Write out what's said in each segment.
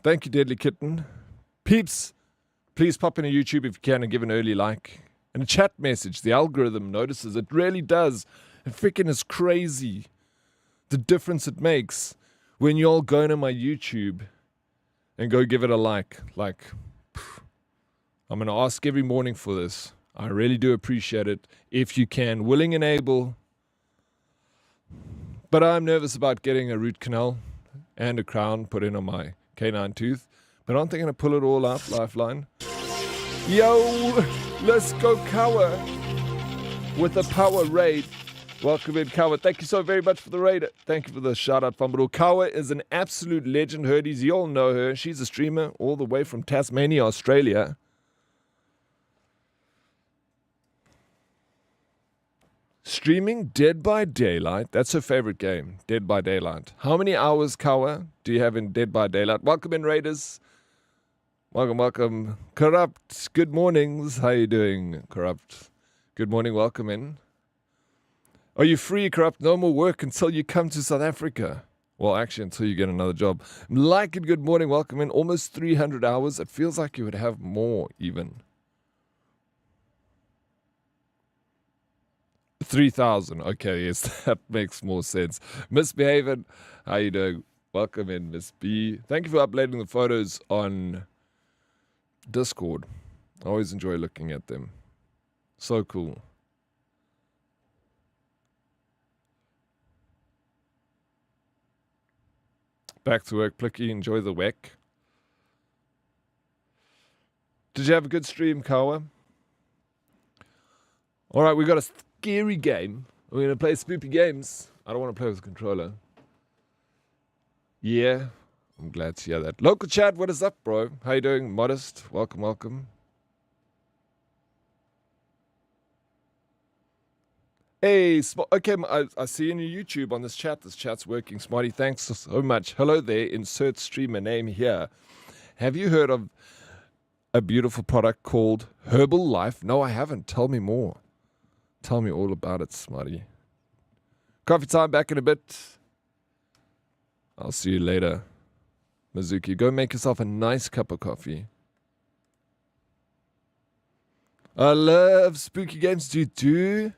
Thank you, Deadly Kitten. Peeps, please pop in a YouTube if you can and give an early like. And a chat message. The algorithm notices. It really does. It freaking is crazy. The difference it makes when you all go to my YouTube and go give it a like. Like, I'm going to ask every morning for this. I really do appreciate it. If you can, willing and able. But I'm nervous about getting a root canal and a crown put in on my canine tooth. But aren't they going to pull it all out, Lifeline? Yo, let's go Kawa with a power raid. Welcome in, Kawa. Thank you so very much for the raid. Thank you for the shout out, Fumble. Kawa is an absolute legend, Herdies. You all know her. She's a streamer all the way from Tasmania, Australia. Streaming Dead by Daylight. That's her favorite game, Dead by Daylight. How many hours, Kawa, do you have in Dead by Daylight? Welcome in, Raiders. Welcome, welcome. Corrupt, good mornings. How you doing, Corrupt? Good morning, welcome in. Are you free, Corrupt? No more work until you come to South Africa. Well, actually, until you get another job. Like it, good morning, welcome in. Almost 300 hours. It feels like you would have more, even. 3,000. Okay, yes, that makes more sense. Misbehaving, how you doing? Welcome in, Miss B. Thank you for uploading the photos on Discord. I always enjoy looking at them. So cool. Back to work, Plicky. Enjoy the week. Did you have a good stream, Kawa? All right, we got a scary game. We're going to play spoopy games. I don't want to play with a controller. Yeah, I'm glad to hear that. Local chat, what is up, bro? How you doing? Modest, welcome, welcome. Hey, okay, I see in your YouTube on this chat. This chat's working, Smarty. Thanks so much. Hello there. Insert streamer name here. Have you heard of a beautiful product called Herbal Life? No, I haven't. Tell me more. Tell me all about it, Smarty. Coffee time, back in a bit. I'll see you later. Mizuki, go make yourself a nice cup of coffee. I love spooky games. Do you do?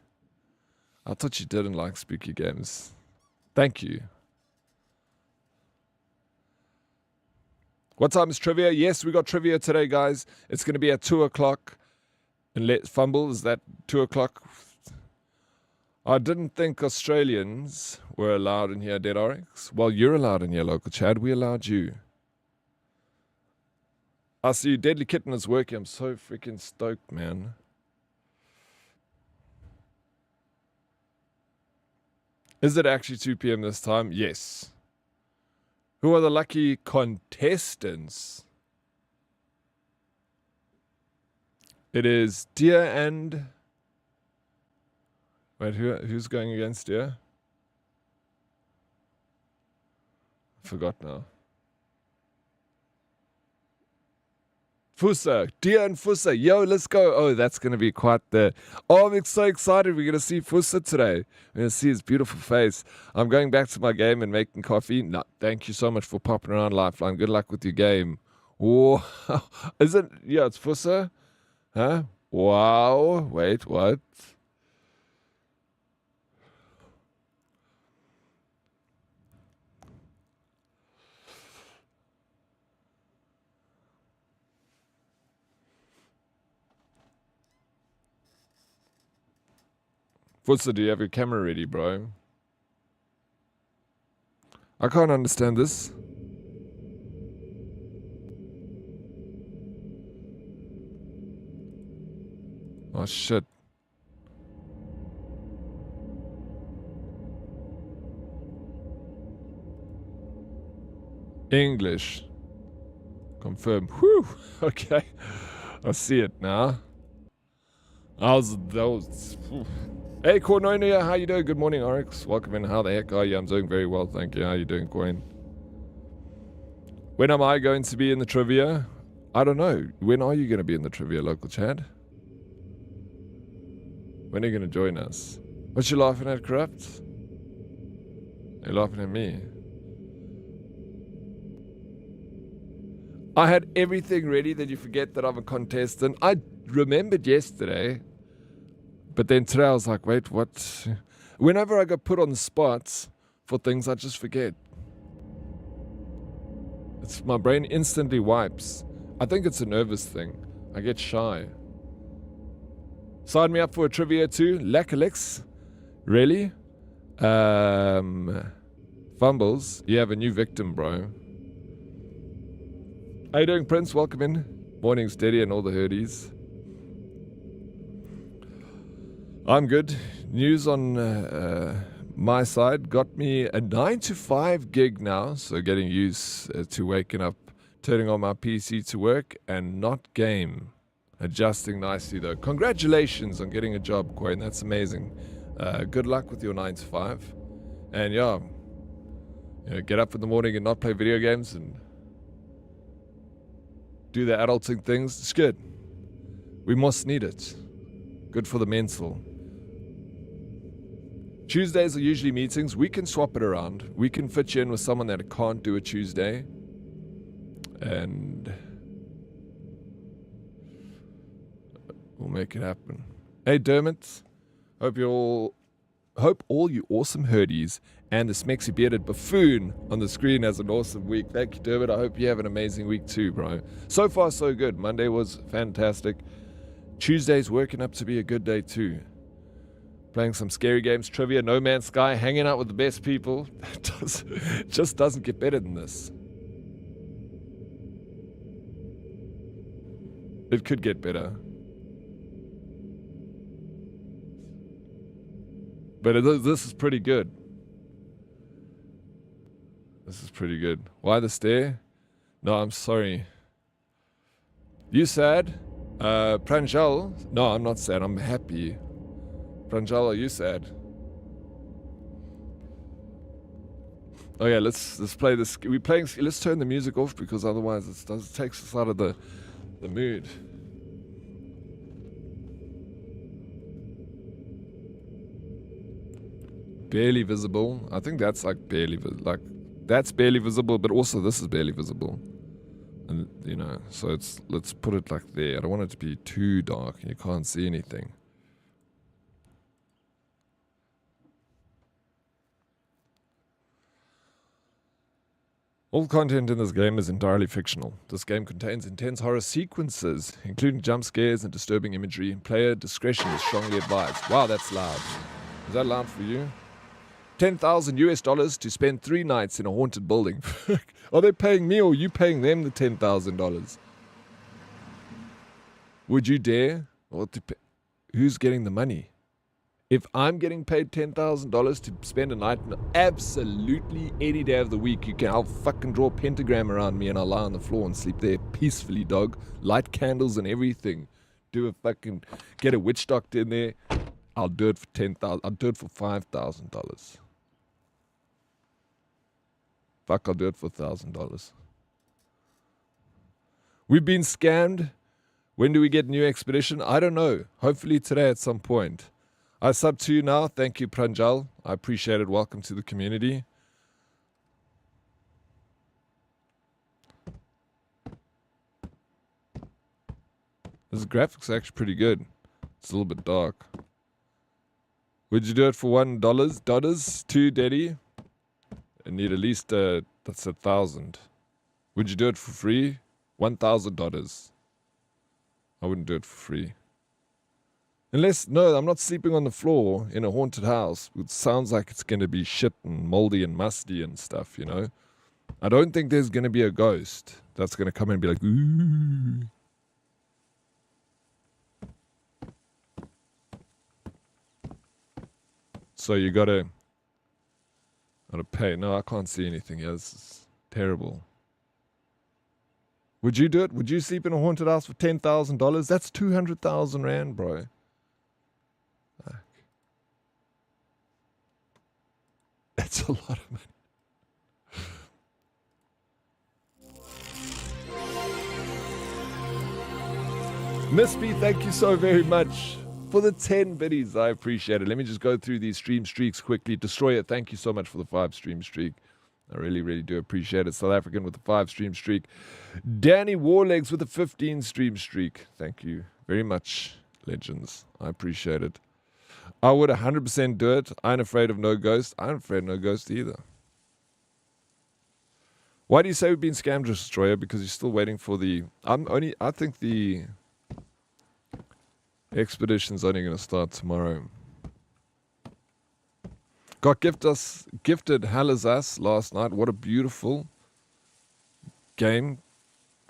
I thought you didn't like spooky games. Thank you. What time is trivia? Yes, we got trivia today, guys. It's going to be at 2 o'clock. And let Fumble, is that 2 o'clock? I didn't think Australians were allowed in here, Dead Oryx. Well, you're allowed in here, local Chad. We allowed you. I see you. Deadly Kitten is working. I'm so freaking stoked, man. Is it actually 2 p.m. this time? Yes. Who are the lucky contestants? It is Deer and... Wait, who's going against Deer? I forgot now. Fusa, Deer and Fusa. Yo, let's go. Oh, that's going to be quite the... Oh, I'm so excited. We're going to see Fusa today. We're going to see his beautiful face. I'm going back to my game and making coffee. No, thank you so much for popping around, Lifeline. Good luck with your game. Wow. Is it... Yeah, it's Fusa. Huh? Wow. Wait, what? Fusa, do you have your camera ready, bro? I can't understand this. Oh, shit. English. Confirm. Whew. Okay. I see it now. How's those? Hey, Cornonia, how you doing? Good morning, Oryx. Welcome in. How the heck are you? I'm doing very well, thank you. How you doing, Coin? When am I going to be in the trivia? I don't know. When are you going to be in the trivia, local Chad? When are you going to join us? What you laughing at, Corrupt? You're laughing at me. I had everything ready, then you forget that I'm a contestant. I remembered yesterday, but then today I was like, wait, what? Whenever I got put on the spot for things, I just forget. My brain instantly wipes. I think it's a nervous thing. I get shy. Sign me up for a trivia too. Lakalix. Really? Fumbles. You have a new victim, bro. How you doing, Prince? Welcome in. Morning, Steady, and all the herdies. I'm good. News on my side got me a 9 to 5 gig now, so getting used to waking up, turning on my PC to work and not game. Adjusting nicely though. Congratulations on getting a job, Quayne. That's amazing. Good luck with your 9 to 5. And yeah, get up in the morning and not play video games and do the adulting things. It's good. We must need it. Good for the mental. Tuesdays are usually meetings. We can swap it around. We can fit you in with someone that can't do a Tuesday. And we'll make it happen. Hey, Dermot. Hope all you awesome herdies and the smexy bearded buffoon on the screen has an awesome week. Thank you, Dermot. I hope you have an amazing week too, bro. So far, so good. Monday was fantastic. Tuesday's working up to be a good day too. Playing some scary games, trivia, No Man's Sky, hanging out with the best people. It just doesn't get better than this. It could get better. But this is pretty good. This is pretty good. Why the stare? No, I'm sorry. You sad? Pranjal? No, I'm not sad. I'm happy. Pranjal, are you sad? Oh yeah, let's play this. Let's turn the music off because otherwise it takes us out of the mood. Barely visible. I think that's like that's barely visible, but also this is barely visible. And so let's put it like there. I don't want it to be too dark and you can't see anything. All content in this game is entirely fictional. This game contains intense horror sequences, including jump scares and disturbing imagery. Player discretion is strongly advised. Wow, that's loud. Is that loud for you? $10,000 to spend 3 nights in a haunted building. Are they paying me or are you paying them the $10,000? Would you dare? Who's getting the money? If I'm getting paid $10,000 to spend a night, absolutely any day of the week, I'll fucking draw a pentagram around me and I'll lie on the floor and sleep there peacefully, dog. Light candles and everything. Get a witch doctor in there. I'll do it for $10,000. I'll do it for $5,000. Fuck, I'll do it for $1,000. We've been scammed. When do we get a new expedition? I don't know. Hopefully today at some point. I sub to you now. Thank you, Pranjal. I appreciate it. Welcome to the community. This graphics are actually pretty good. It's a little bit dark. Would you do it for $1? Two Daddy? I need at least that's 1,000. Would you do it for free? $1,000. I wouldn't do it for free. No, I'm not sleeping on the floor in a haunted house. It sounds like it's going to be shit and moldy and musty and stuff, I don't think there's going to be a ghost that's going to come in and be like, ooh. So you gotta pay. No, I can't see anything. Yeah, this is terrible. Would you do it? Would you sleep in a haunted house for $10,000? That's 200,000 Rand, bro. That's a lot of money. Miss B, thank you so very much for the 10 biddies. I appreciate it. Let me just go through these stream streaks quickly. Destroyer, thank you so much for the 5 stream streak. I really, really do appreciate it. South African with a 5-stream streak. Danny Warlegs with a 15-stream streak. Thank you very much, legends. I appreciate it. I would 100% do it. I ain't afraid of no ghost. I ain't afraid of no ghost either. Why do you say we've been scammed, Destroyer? Because you're still waiting for the... I think the expedition's only going to start tomorrow. Got gifted Halizas last night. What a beautiful game.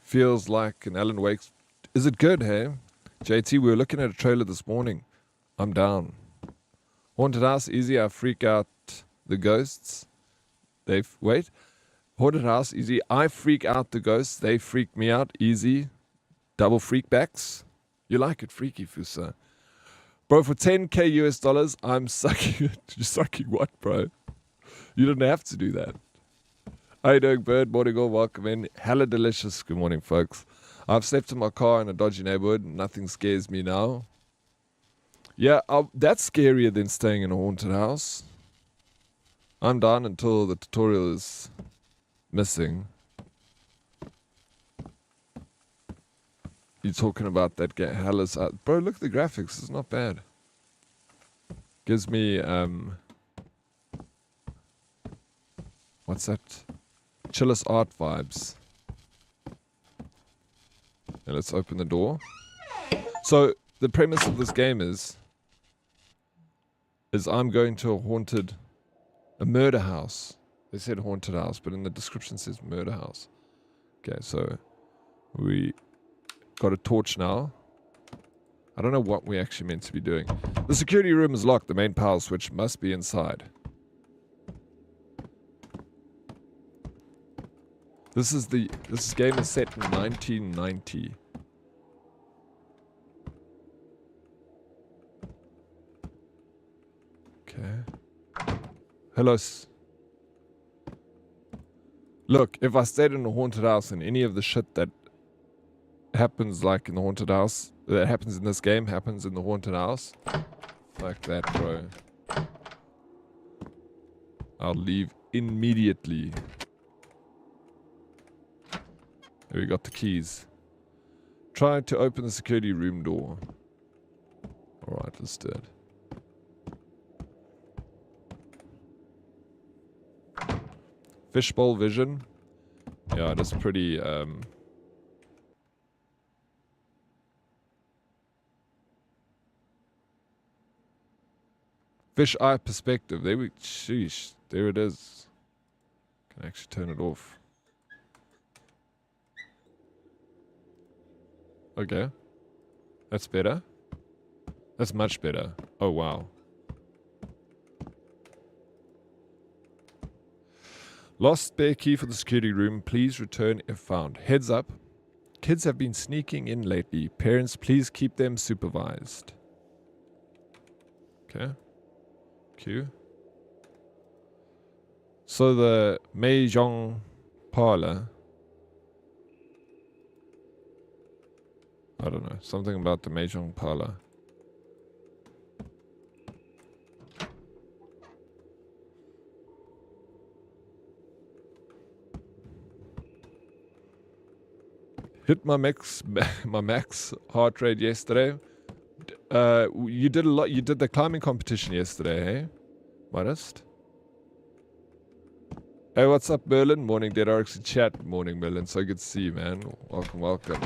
Feels like an Alan Wake. Is it good, hey? JT, we were looking at a trailer this morning. I'm down. Haunted House, easy. I freak out the ghosts. Wait. Haunted House, easy. I freak out the ghosts. They freak me out, easy. Double freakbacks. You like it, freaky, Fusa. Bro, for 10k US dollars, I'm sucking it. You're sucking what, bro? You didn't have to do that. How you doing, Bird? Morning all, welcome in. Hella delicious. Good morning, folks. I've slept in my car in a dodgy neighborhood. Nothing scares me now. Yeah, that's scarier than staying in a haunted house. I'm down until the tutorial is missing. You're talking about that game. Hella's out. Bro, look at the graphics. It's not bad. Gives me, what's that? Chillis art vibes. And let's open the door. So, the premise of this game is I'm going to a murder house. They said haunted house, but in the description it says murder house. Okay, so we got a torch now. I don't know what we're actually meant to be doing. The security room is locked. The main power switch must be inside. This game is set in 1990. Okay. Hello. Look, if I stayed in a haunted house and any of the shit that happens like in the haunted house, that happens in this game, happens in the haunted house, fuck that, bro. I'll leave immediately. Here we got the keys. Try to open the security room door. Alright, let's do it. Fishbowl vision. Yeah, that's pretty, fish eye perspective. Sheesh, there it is. Can actually turn it off. Okay. That's better. That's much better. Oh, wow. Lost spare key for the security room. Please return if found. Heads up. Kids have been sneaking in lately. Parents, please keep them supervised. Okay. Q. So the Mahjong parlor. I don't know. Something about the Mahjong parlor. Hit my max heart rate yesterday. You did a lot. You did the climbing competition yesterday, hey? Modest. Hey, what's up, Merlin? Morning, Dead Oryx in chat. Morning, Merlin. So good to see you, man. Welcome, welcome.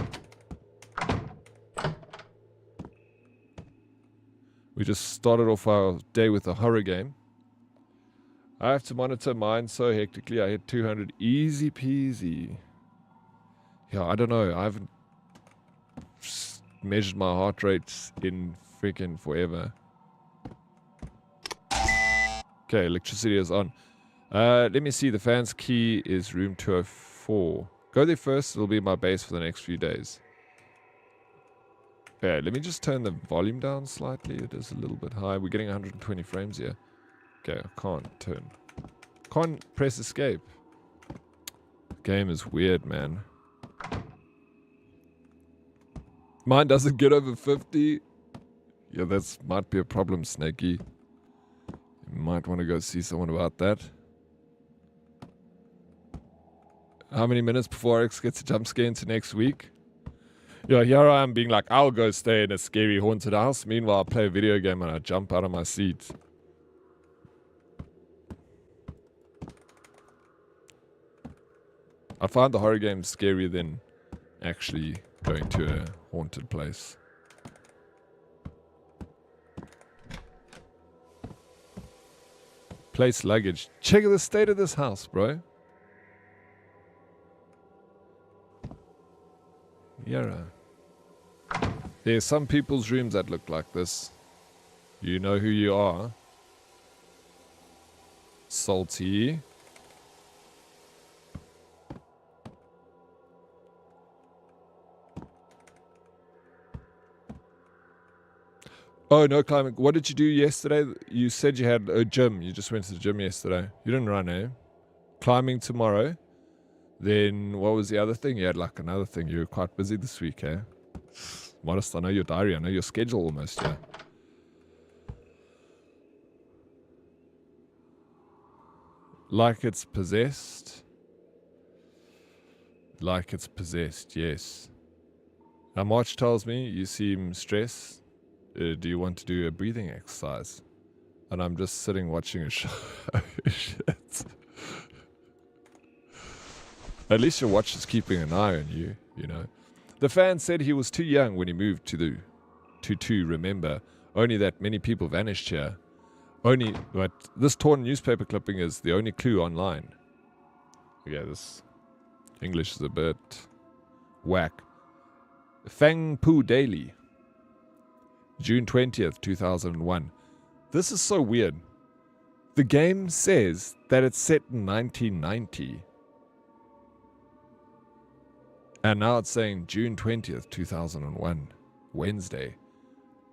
We just started off our day with a horror game. I have to monitor mine so hectically. I hit 200 easy peasy. Yeah, I don't know. I haven't measured my heart rates in freaking forever. Okay, electricity is on. Let me see. The fan's key is room 204. Go there first. It'll be my base for the next few days. Okay, let me just turn the volume down slightly. It is a little bit high. We're getting 120 frames here. Okay, I can't press escape. The game is weird, man. Mine doesn't get over 50. Yeah, that might be a problem, Snakey. You might want to go see someone about that. How many minutes before Oryx gets a jump scare into next week? Yeah, here I am being like, I'll go stay in a scary haunted house. Meanwhile, I play a video game and I jump out of my seat. I find the horror games scarier than actually going to a haunted place. Place luggage. Check the state of this house, bro. Yara. There's some people's rooms that look like this. You know who you are. Salty. Oh, no climbing. What did you do yesterday? You said you had a gym. You just went to the gym yesterday. You didn't run, eh? Climbing tomorrow. Then what was the other thing? You had like another thing. You were quite busy this week, eh? Modest, I know your diary. I know your schedule almost, yeah. Like it's possessed. Like it's possessed, yes. Now March tells me you seem stressed. Do you want to do a breathing exercise? And I'm just sitting watching a show. Shit. At least your watch is keeping an eye on you, you know. The fan said he was too young when he moved to remember. Only that many people vanished here. But this torn newspaper clipping is the only clue online. Yeah, this English is a bit whack. Fang Pu Daily. June 20th, 2001. This is so weird. The game says that it's set in 1990. And now it's saying June 20th, 2001. Wednesday.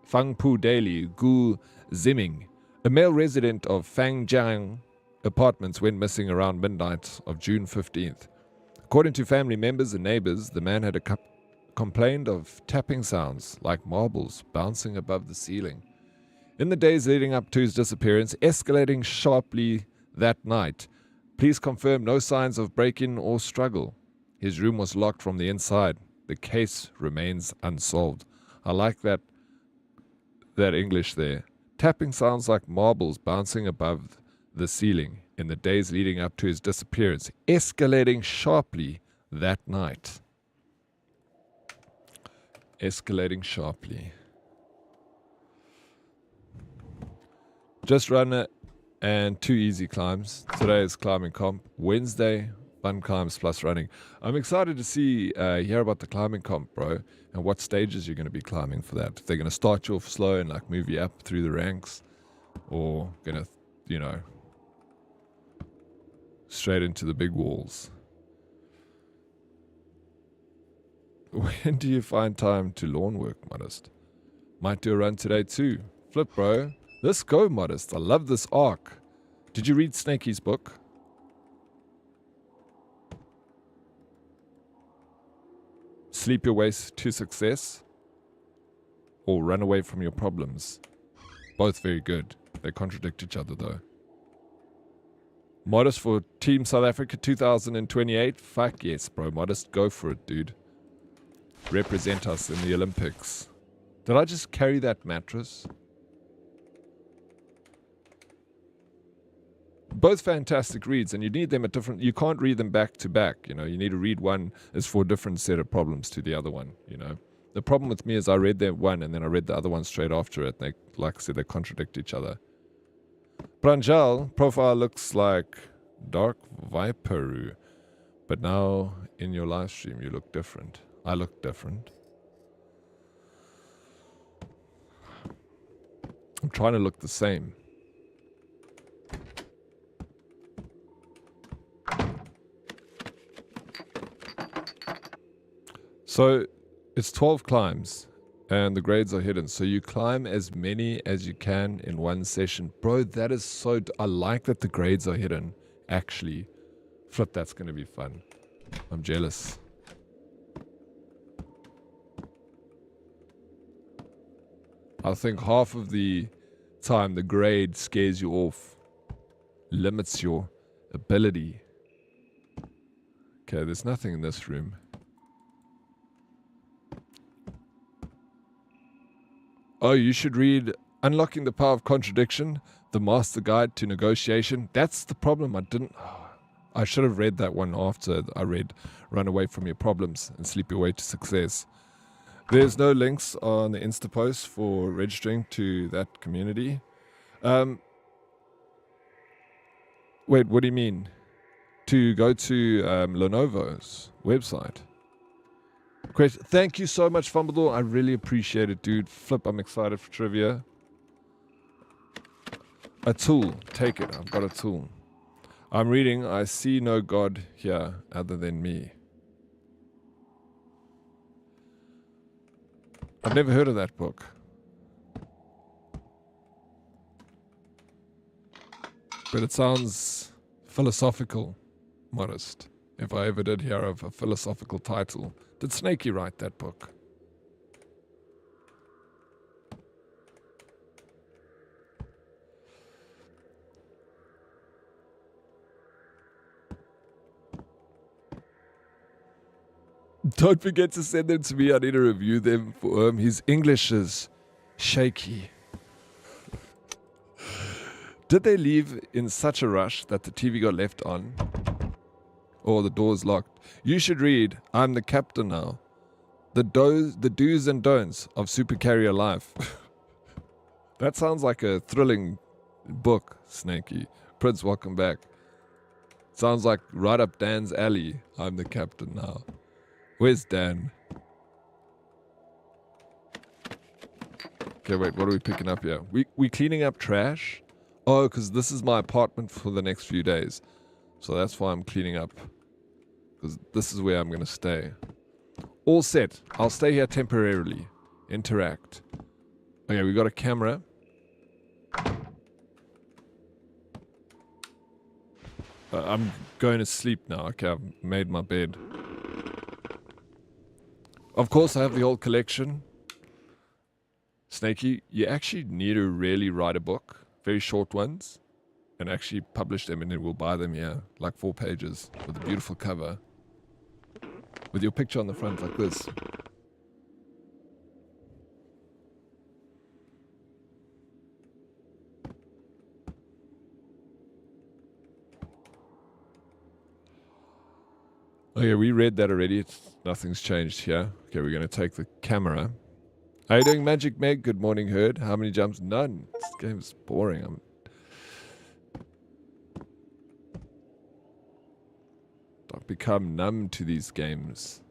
Fang Pu Daily Gu Ziming. A male resident of Fangjiang Apartments went missing around midnight of June 15th. According to family members and neighbors, the man had complained of tapping sounds like marbles bouncing above the ceiling. In the days leading up to his disappearance, escalating sharply that night, police confirmed no signs of break-in or struggle. His room was locked from the inside. The case remains unsolved. I like that English there. Tapping sounds like marbles bouncing above the ceiling in the days leading up to his disappearance, escalating sharply that night. Escalating sharply. Just run it and 2 easy climbs. Today is climbing comp. Wednesday, fun climbs plus running. I'm excited to hear about the climbing comp, bro, and what stages you're going to be climbing for that. If they're going to start you off slow and like move you up through the ranks, or going to, straight into the big walls. When do you find time to lawn work, Modest? Might do a run today too. Flip, bro. Let's go, Modest. I love this arc. Did you read Snakey's book? Sleep your way to success, or run away from your problems. Both very good. They contradict each other though. Modest for Team South Africa 2028? Fuck yes, bro. Modest, go for it, dude. Represent us in the Olympics. Did I just carry that mattress? Both fantastic reads, and you need them at different... You can't read them back to back, you need to read one as for a different set of problems to the other one, The problem with me is I read that one, and then I read the other one straight after it. They, like I said, they contradict each other. Pranjal, profile looks like Dark Viperu, but now in your live stream you look different. I look different. I'm trying to look the same. So it's 12 climbs and the grades are hidden. So you climb as many as you can in one session. Bro, that is so... I like that the grades are hidden. Actually, flip, that's going to be fun. I'm jealous. I think half of the time the grade scares you off, limits your ability. Okay, there's nothing in this room. Oh, you should read Unlocking the Power of Contradiction, The Master Guide to Negotiation. That's the problem. I should have read that one after I read Run Away From Your Problems and Sleep Your Way to Success. There's no links on the Insta post for registering to that community. Wait, what do you mean? To go to Lenovo's website. Great. Thank you so much, Fumbledore. I really appreciate it, dude. Flip, I'm excited for trivia. A tool. Take it. I've got a tool. I'm reading, I see no God here other than me. I've never heard of that book. But it sounds philosophical, modest. If I ever did hear of a philosophical title. Did Snakey write that book? Don't forget to send them to me. I need to review them for his English is shaky. Did they leave in such a rush that the TV got left on? Or the door's locked? You should read I'm the Captain Now. The do's and don'ts of supercarrier life. That sounds like a thrilling book, Snakey. Prince, welcome back. Sounds like right up Dan's alley. I'm the Captain Now. Where's Dan? Okay, wait, what are we picking up here? We cleaning up trash? Oh, because this is my apartment for the next few days. So that's why I'm cleaning up. Because this is where I'm going to stay. All set. I'll stay here temporarily. Interact. Okay, we got a camera. I'm going to sleep now. Okay, I've made my bed. Of course, I have the old collection. Snakey, you actually need to really write a book. Very short ones. And actually publish them, and then we'll buy them here. Like 4 pages with a beautiful cover. With your picture on the front like this. Oh yeah, we read that already. Nothing's changed here. Okay, we're going to take the camera. How you doing, Magic Meg? Good morning, Herd. How many jumps? None. This game's boring. I've become numb to these games.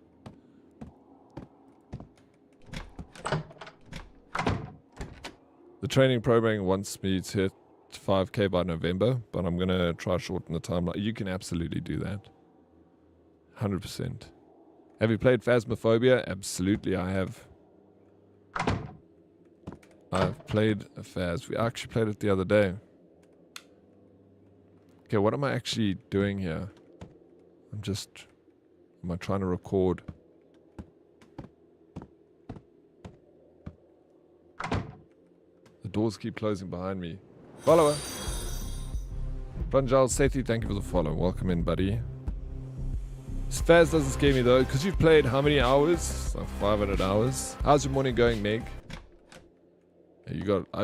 The training programming wants me to hit 5k by November, but I'm going to try shorten the timeline. You can absolutely do that. 100%. Have you played Phasmophobia? Absolutely, I have. I've played a Phas. We actually played it the other day. Okay, what am I actually doing here? Am I trying to record? The doors keep closing behind me. Follower! Funjal Sethi, thank you for the follow. Welcome in, buddy. Spaz doesn't scare me though, because you've played how many hours? Like 500 hours. How's your morning going, Meg?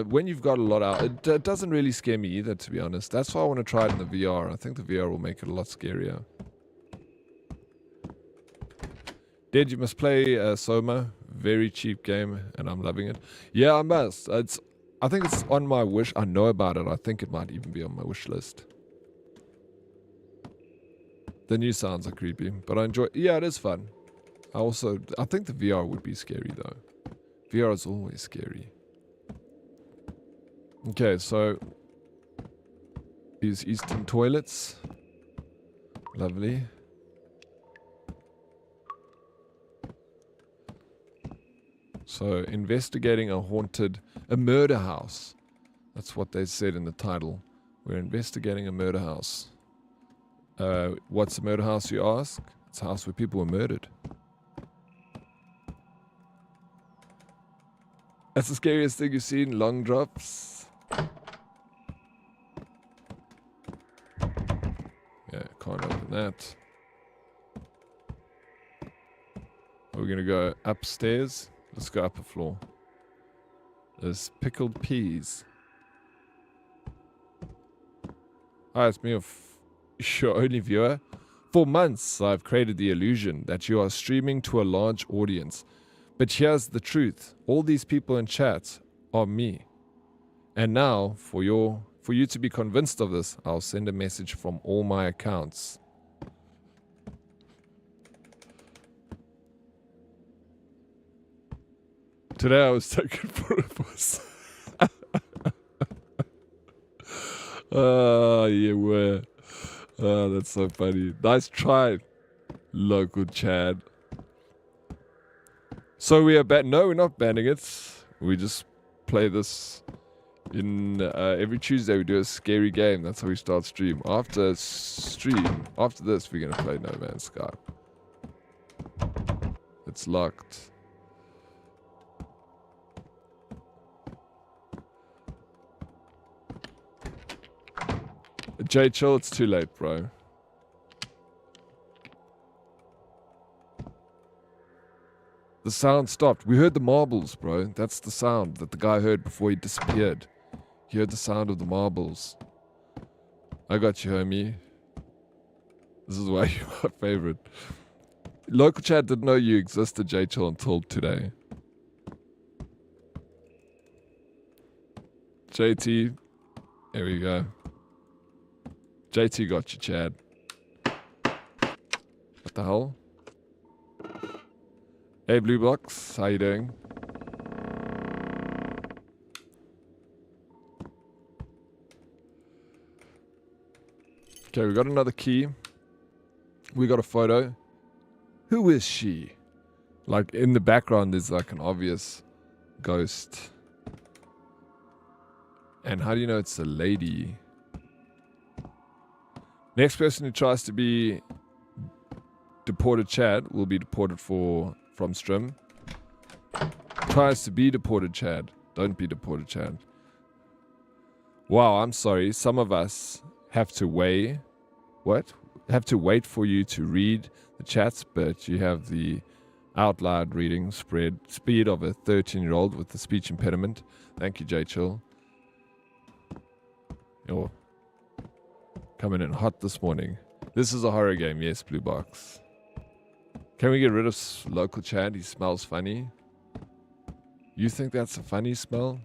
When you've got a lot out, it doesn't really scare me either, to be honest. That's why I want to try it in the VR. I think the VR will make it a lot scarier. Dead, you must play Soma. Very cheap game, and I'm loving it. Yeah, I must. I think it's on my wish. I know about it. I think it might even be on my wish list. The new sounds are creepy, but I enjoy. Yeah, it is fun. I think the VR would be scary though. VR is always scary. Okay, so these Eastern toilets, lovely. So investigating a murder house. That's what they said in the title. We're investigating a murder house. What's a murder house, you ask? It's a house where people were murdered. That's the scariest thing you've seen, long drops. Yeah, can't open that. We're going to go upstairs. Let's go up a floor. There's pickled peas. Hi, it's me, your only viewer. For months, I've created the illusion that you are streaming to a large audience. But here's the truth. All these people in chat are me. And now, for you to be convinced of this, I'll send a message from all my accounts. Today I was taken for a bus. Oh, you were. Oh, that's so funny. Nice try, local Chad. So we are no, we're not banning it. We just play this in every Tuesday. We do a scary game. That's how we start stream. After this, we're gonna play No Man's Sky. It's locked. Jay, chill. It's too late, bro. The sound stopped. We heard the marbles, bro. That's the sound that the guy heard before he disappeared. He heard the sound of the marbles. I got you, homie. This is why you're my favorite. Local chat didn't know you existed, J-Chill, until today. JT. There we go. JT got you, Chad. What the hell? Hey, Blue Box. How you doing? Okay, we got another key. We got a photo. Who is she? Like, in the background, there's like an obvious ghost. And how do you know it's a lady? Next person who tries to be deported Chad will be deported from Strim. Tries to be deported Chad. Don't be deported Chad. Wow, I'm sorry. Some of us have to weigh. What? Have to wait for you to read the chats, but you have the out loud reading speed of a 13-year-old with a speech impediment. Thank you, J Chill. Yo. Coming in hot this morning. This is a horror game, yes, Blue Box. Can we get rid of local Chad? He smells funny. You think that's a funny smell?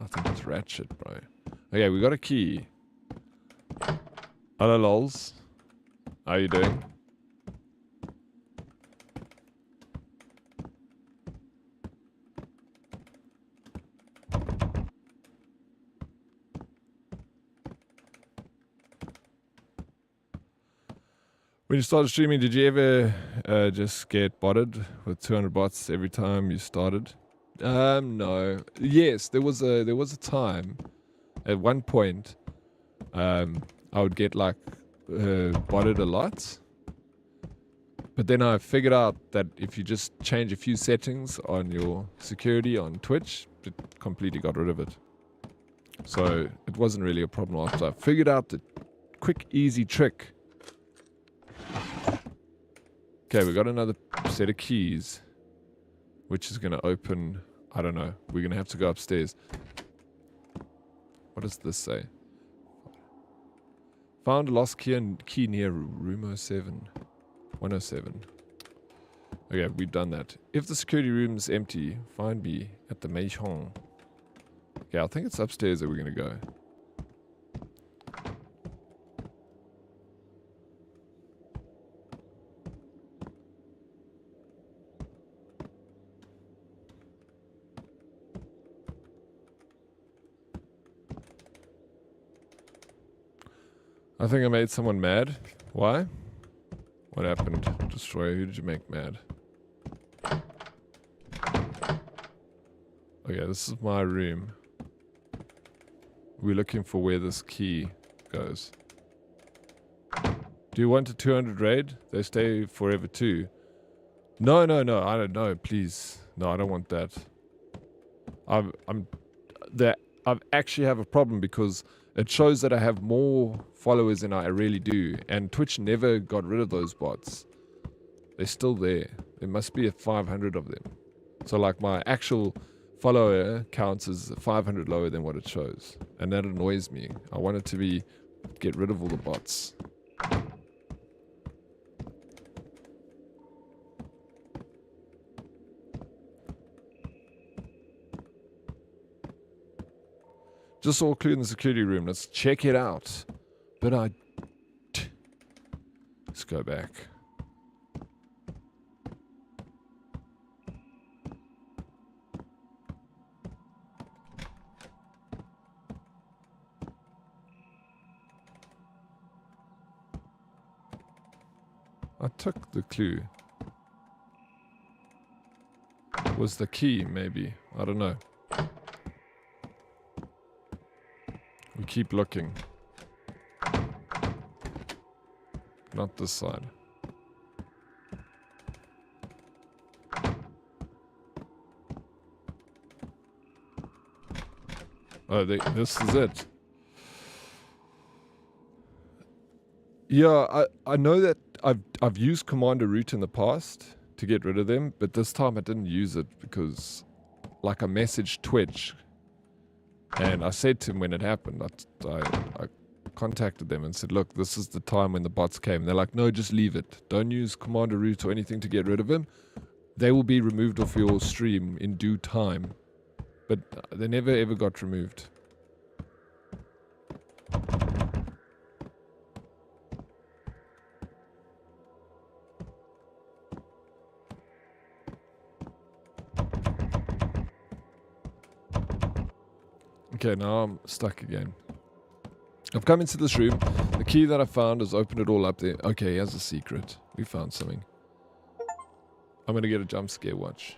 I think it's rat shit, bro. Okay, we got a key. Hello, lols. How you doing? When you started streaming, did you ever just get botted with 200 bots every time you started? No. Yes, there was a time. At one point, I would get like botted a lot. But then I figured out that if you just change a few settings on your security on Twitch, it completely got rid of it. So it wasn't really a problem after I figured out the quick, easy trick. Okay, we got another set of keys, which is going to open, I don't know, we're going to have to go upstairs. What does this say? Found a lost key near room 07. 107. Okay, we've done that. If the security room is empty, find me at the Maison. Okay, I think it's upstairs that we're going to go. I think I made someone mad. Why? What happened? Destroyer, who did you make mad? Okay, this is my room. We're looking for where this key goes. Do you want a 200 raid? They stay forever too. No, I don't know, please. No, I don't want that. I actually have a problem because it shows that I have more followers than I really do. And Twitch never got rid of those bots. They're still there. There must be 500 of them. So like my actual follower counts as 500 lower than what it shows. And that annoys me. I want it to be, get rid of all the bots. Just saw a clue in the security room. Let's check it out. But let's go back. I took the clue. Was the key, maybe? I don't know. We keep looking. Not this side. Oh, this is it. Yeah, I know that I've used Commander Root in the past to get rid of them, but this time I didn't use it because, like, I messaged Twitch, and I said to him when it happened, I contacted them and said, look, this is the time when the bots came. They're like, no, just leave it. Don't use Commander Root or anything to get rid of him. They will be removed off your stream in due time. But they never ever got removed. Okay, now I'm stuck again. I've come into this room. The key that I found has opened it all up there. Okay, here's a secret. We found something. I'm gonna get a jump scare, watch.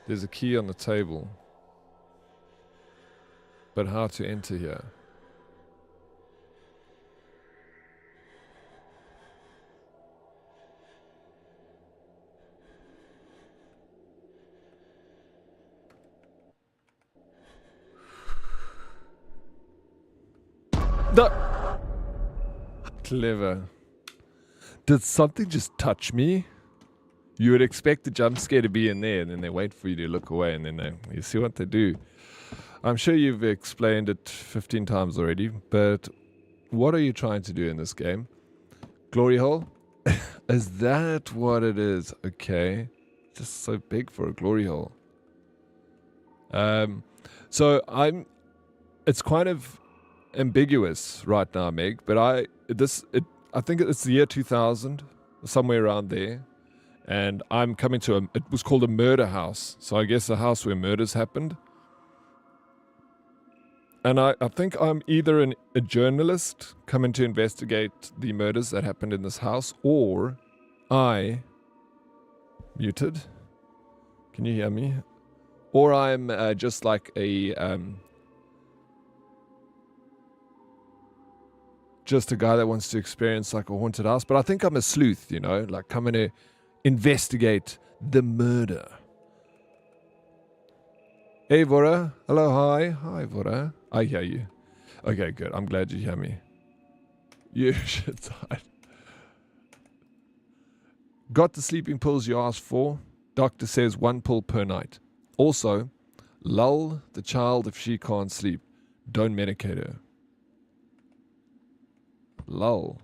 There's a key on the table. But how to enter here? Clever. Did something just touch me? You would expect the jump scare to be in there, and then they wait for you to look away, and then you see what they do. I'm sure you've explained it 15 times already, but what are you trying to do in this game? Glory hole? Is that what it is? Okay. Just so big for a glory hole. It's kind of ambiguous right now, Meg, but I think it's the year 2000, somewhere around there, and I'm coming to it was called a murder house, so I guess a house where murders happened. And I think I'm either a journalist coming to investigate the murders that happened in this house, or muted. Can you hear me? Or I'm just like just a guy that wants to experience like a haunted house. But I think I'm a sleuth, you know, like coming to investigate the murder. Hey, Vora. Hello, hi. Hi, Vora. I hear you. Okay, good. I'm glad you hear me. You should die. Got the sleeping pills you asked for. Doctor says 1 pill per night. Also, lull the child if she can't sleep. Don't medicate her. Lull.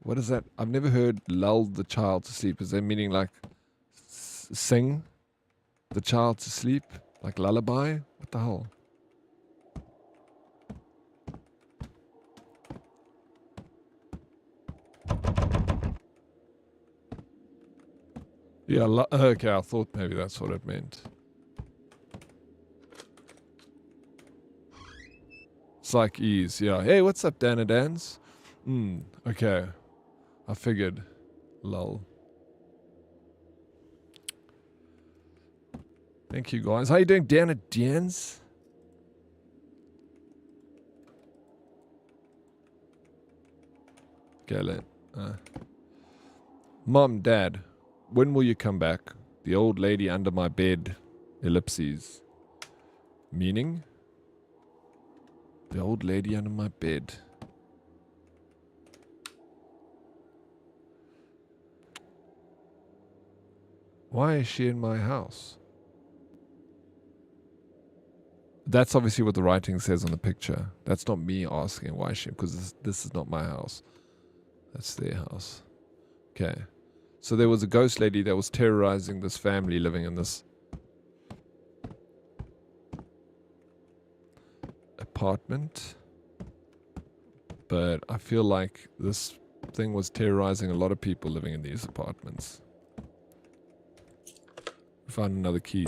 What is that? I've never heard lull the child to sleep. Is that meaning like sing the child to sleep? Like lullaby? What the hell? Yeah, okay, I thought maybe that's what it meant. Psych ease, yeah. Hey, what's up, Dana Dans? Okay. I figured. Lol. Thank you, guys. How you doing, Dana Dans? Okay, Mom, Dad, when will you come back? The old lady under my bed. Ellipses. Meaning? The old lady under my bed. Why is she in my house? That's obviously what the writing says on the picture. That's not me asking why she, because this is not my house. That's their house. Okay. So there was a ghost lady that was terrorizing this family living in this apartment. But I feel like this thing was terrorizing a lot of people living in these apartments. We found another key.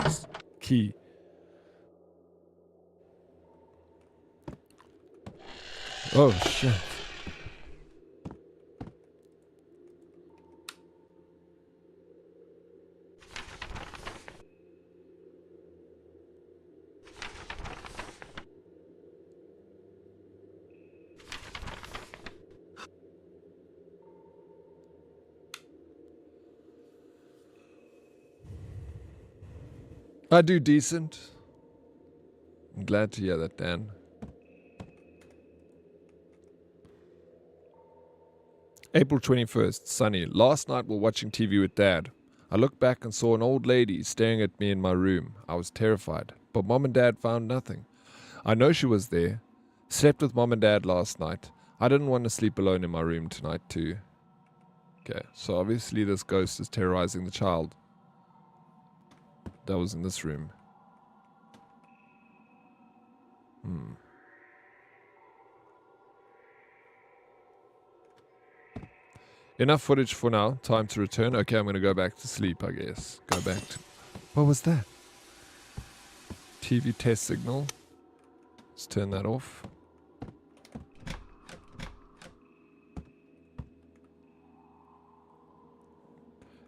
Oh, shit. I do decent. I'm glad to hear that, Dan. April 21st, sunny. Last night while watching TV with Dad, I looked back and saw an old lady staring at me in my room. I was terrified, but Mom and Dad found nothing. I know she was there. Slept with Mom and Dad last night. I didn't want to sleep alone in my room tonight too. Okay, so obviously this ghost is terrorizing the child that was in this room. Enough footage for now. Time to return. Okay, I'm going to go back to sleep, I guess. Go back to... What was that? TV test signal. Let's turn that off.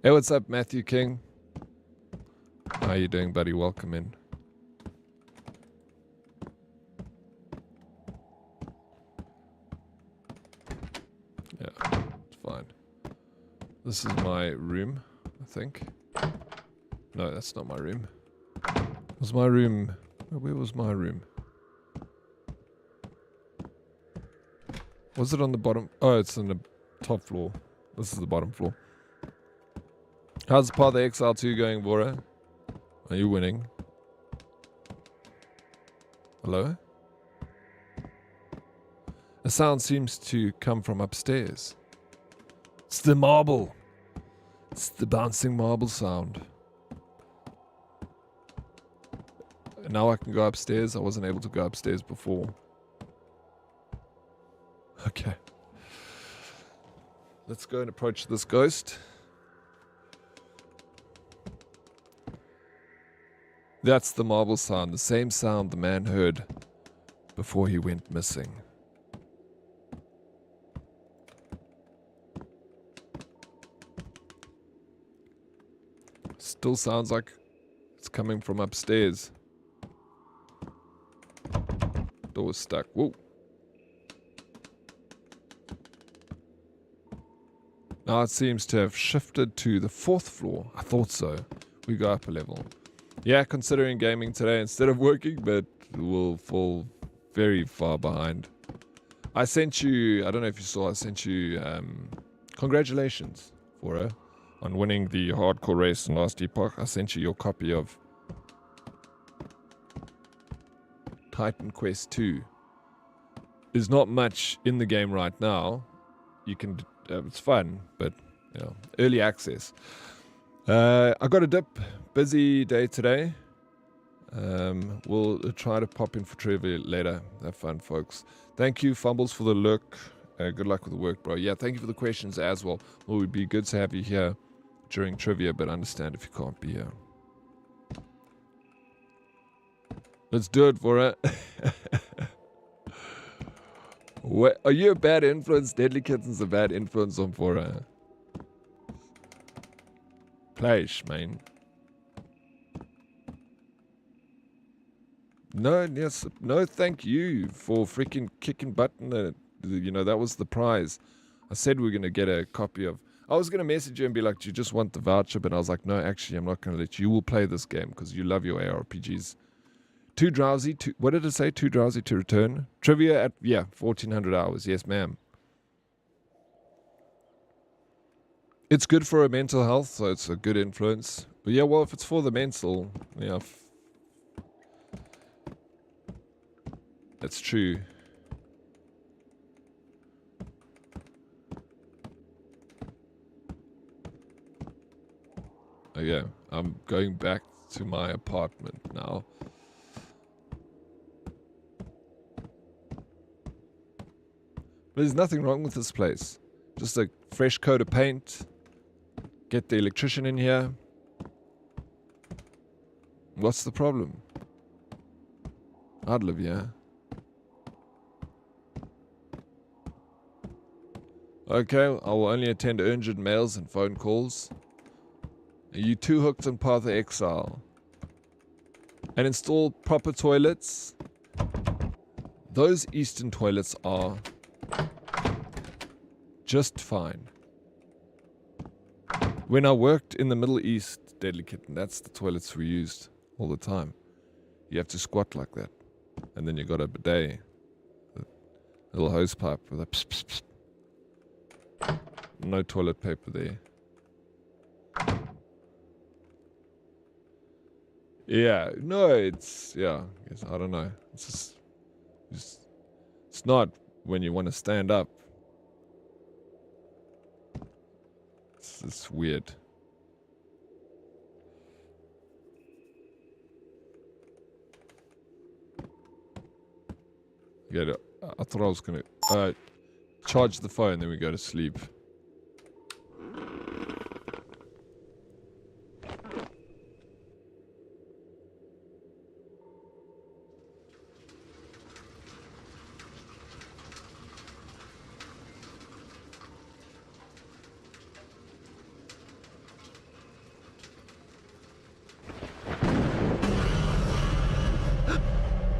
Hey, what's up, Matthew King? How you doing, buddy? Welcome in. Yeah, it's fine. This is my room, I think. No, that's not my room. Was my room... Where was my room? Was it on the bottom? Oh, it's on the top floor. This is the bottom floor. How's the Path of Exile 2 going, Vora? Are you winning? Hello? A sound seems to come from upstairs. It's the marble. It's the bouncing marble sound. Now I can go upstairs. I wasn't able to go upstairs before. Okay. Let's go and approach this ghost. That's the marble sound. The same sound the man heard before he went missing. Still sounds like it's coming from upstairs. Door's stuck. Whoa. Now it seems to have shifted to the 4th floor. I thought so. We go up a level. Yeah, considering gaming today instead of working, but we'll fall very far behind. I sent you, I don't know if you saw, I sent you congratulations for her on winning the hardcore race in Last Epoch. I sent you your copy of Titan Quest 2. There's not much in the game right now. You can, it's fun, but you know, early access. I got a dip. Busy day today. We'll try to pop in for trivia later. Have fun, folks. Thank you, Fumbles, for the look. Good luck with the work, bro. Yeah, thank you for the questions as well. Well, it would be good to have you here during trivia, but I understand if you can't be here. Let's do it for it. What, are you a bad influence? Deadly Kitten's a bad influence on Fora. Place, man. No, yes, no, thank you for freaking kicking button. You know, that was the prize. I said we are going to get a copy of... I was going to message you and be like, do you just want the voucher? But I was like, no, actually, I'm not going to let you. You will play this game because you love your ARPGs. Too drowsy to... What did it say? Too drowsy to return? Trivia at... Yeah, 1,400 hours. Yes, ma'am. It's good for our mental health, so it's a good influence. But yeah, well, if it's for the mental, yeah, that's true. Okay, I'm going back to my apartment now. But there's nothing wrong with this place. Just a fresh coat of paint. Get the electrician in here. What's the problem? I'd live here. Okay, I will only attend urgent mails and phone calls. Are you too hooked on Path of Exile? And install proper toilets. Those Eastern toilets are just fine. When I worked in the Middle East, Deadly Kitten, that's the toilets we used all the time. You have to squat like that. And then you got a bidet. A little hose pipe with a pss, pss, pss. No toilet paper there. Yeah, no, it's, yeah, I don't know. It's just, it's not when you want to stand up. It's weird. Yeah, I thought I was going to charge the phone, then we go to sleep.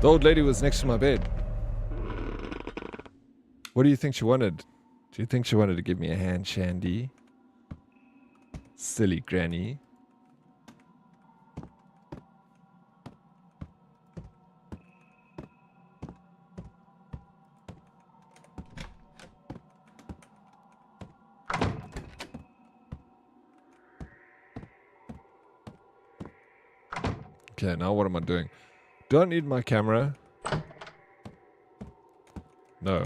The old lady was next to my bed. What do you think she wanted? Do you think she wanted to give me a hand shandy? Silly granny. Okay, now what am I doing? Do I need my camera? No,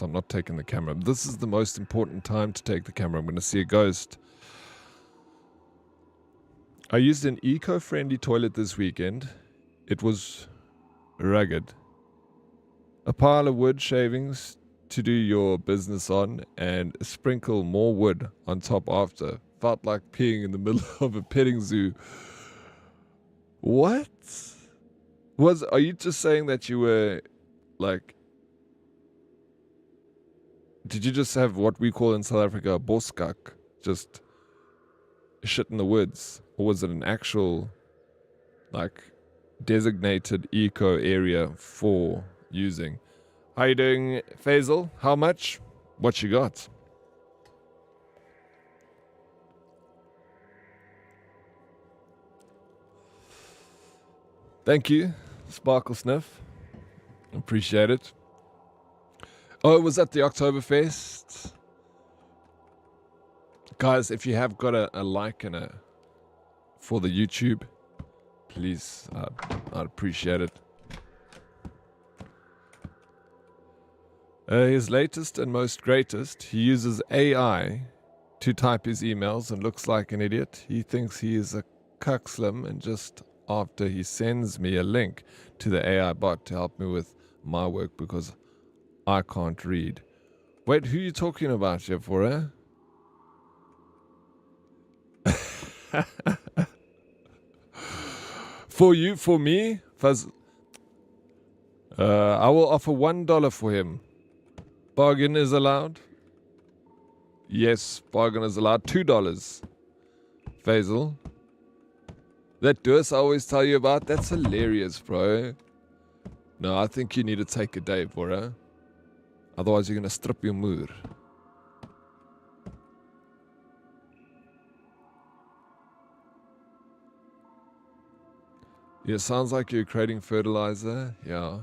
I'm not taking the camera. This is the most important time to take the camera. I'm going to see a ghost. I used an eco-friendly toilet this weekend. It was rugged. A pile of wood shavings to do your business on and sprinkle more wood on top after. Felt like peeing in the middle of a petting zoo. What? Are you just saying that you were, like, did you just have what we call in South Africa a boskak? Just shit in the woods? Or was it an actual, like, designated eco area for using? How you doing, Faisal? How much? What you got? Thank you, Sparkle Sniff. Appreciate it. Oh, it was at the Oktoberfest. Guys, if you have got a like and for the YouTube, please, I'd appreciate it. His latest and most greatest, he uses AI to type his emails and looks like an idiot. He thinks he is a cuckslim, and just after he sends me a link to the AI bot to help me with my work because I can't read. Wait, who are you talking about here for, eh? For you, for me, Fuzz, I will offer $1 for him. Bargain is allowed? Yes, bargain is allowed. $2. Faisal. That dose I always tell you about, that's hilarious, bro. No, I think you need to take a day for her. Otherwise, you're going to strip your mood. Yeah, sounds like you're creating fertilizer. Yeah.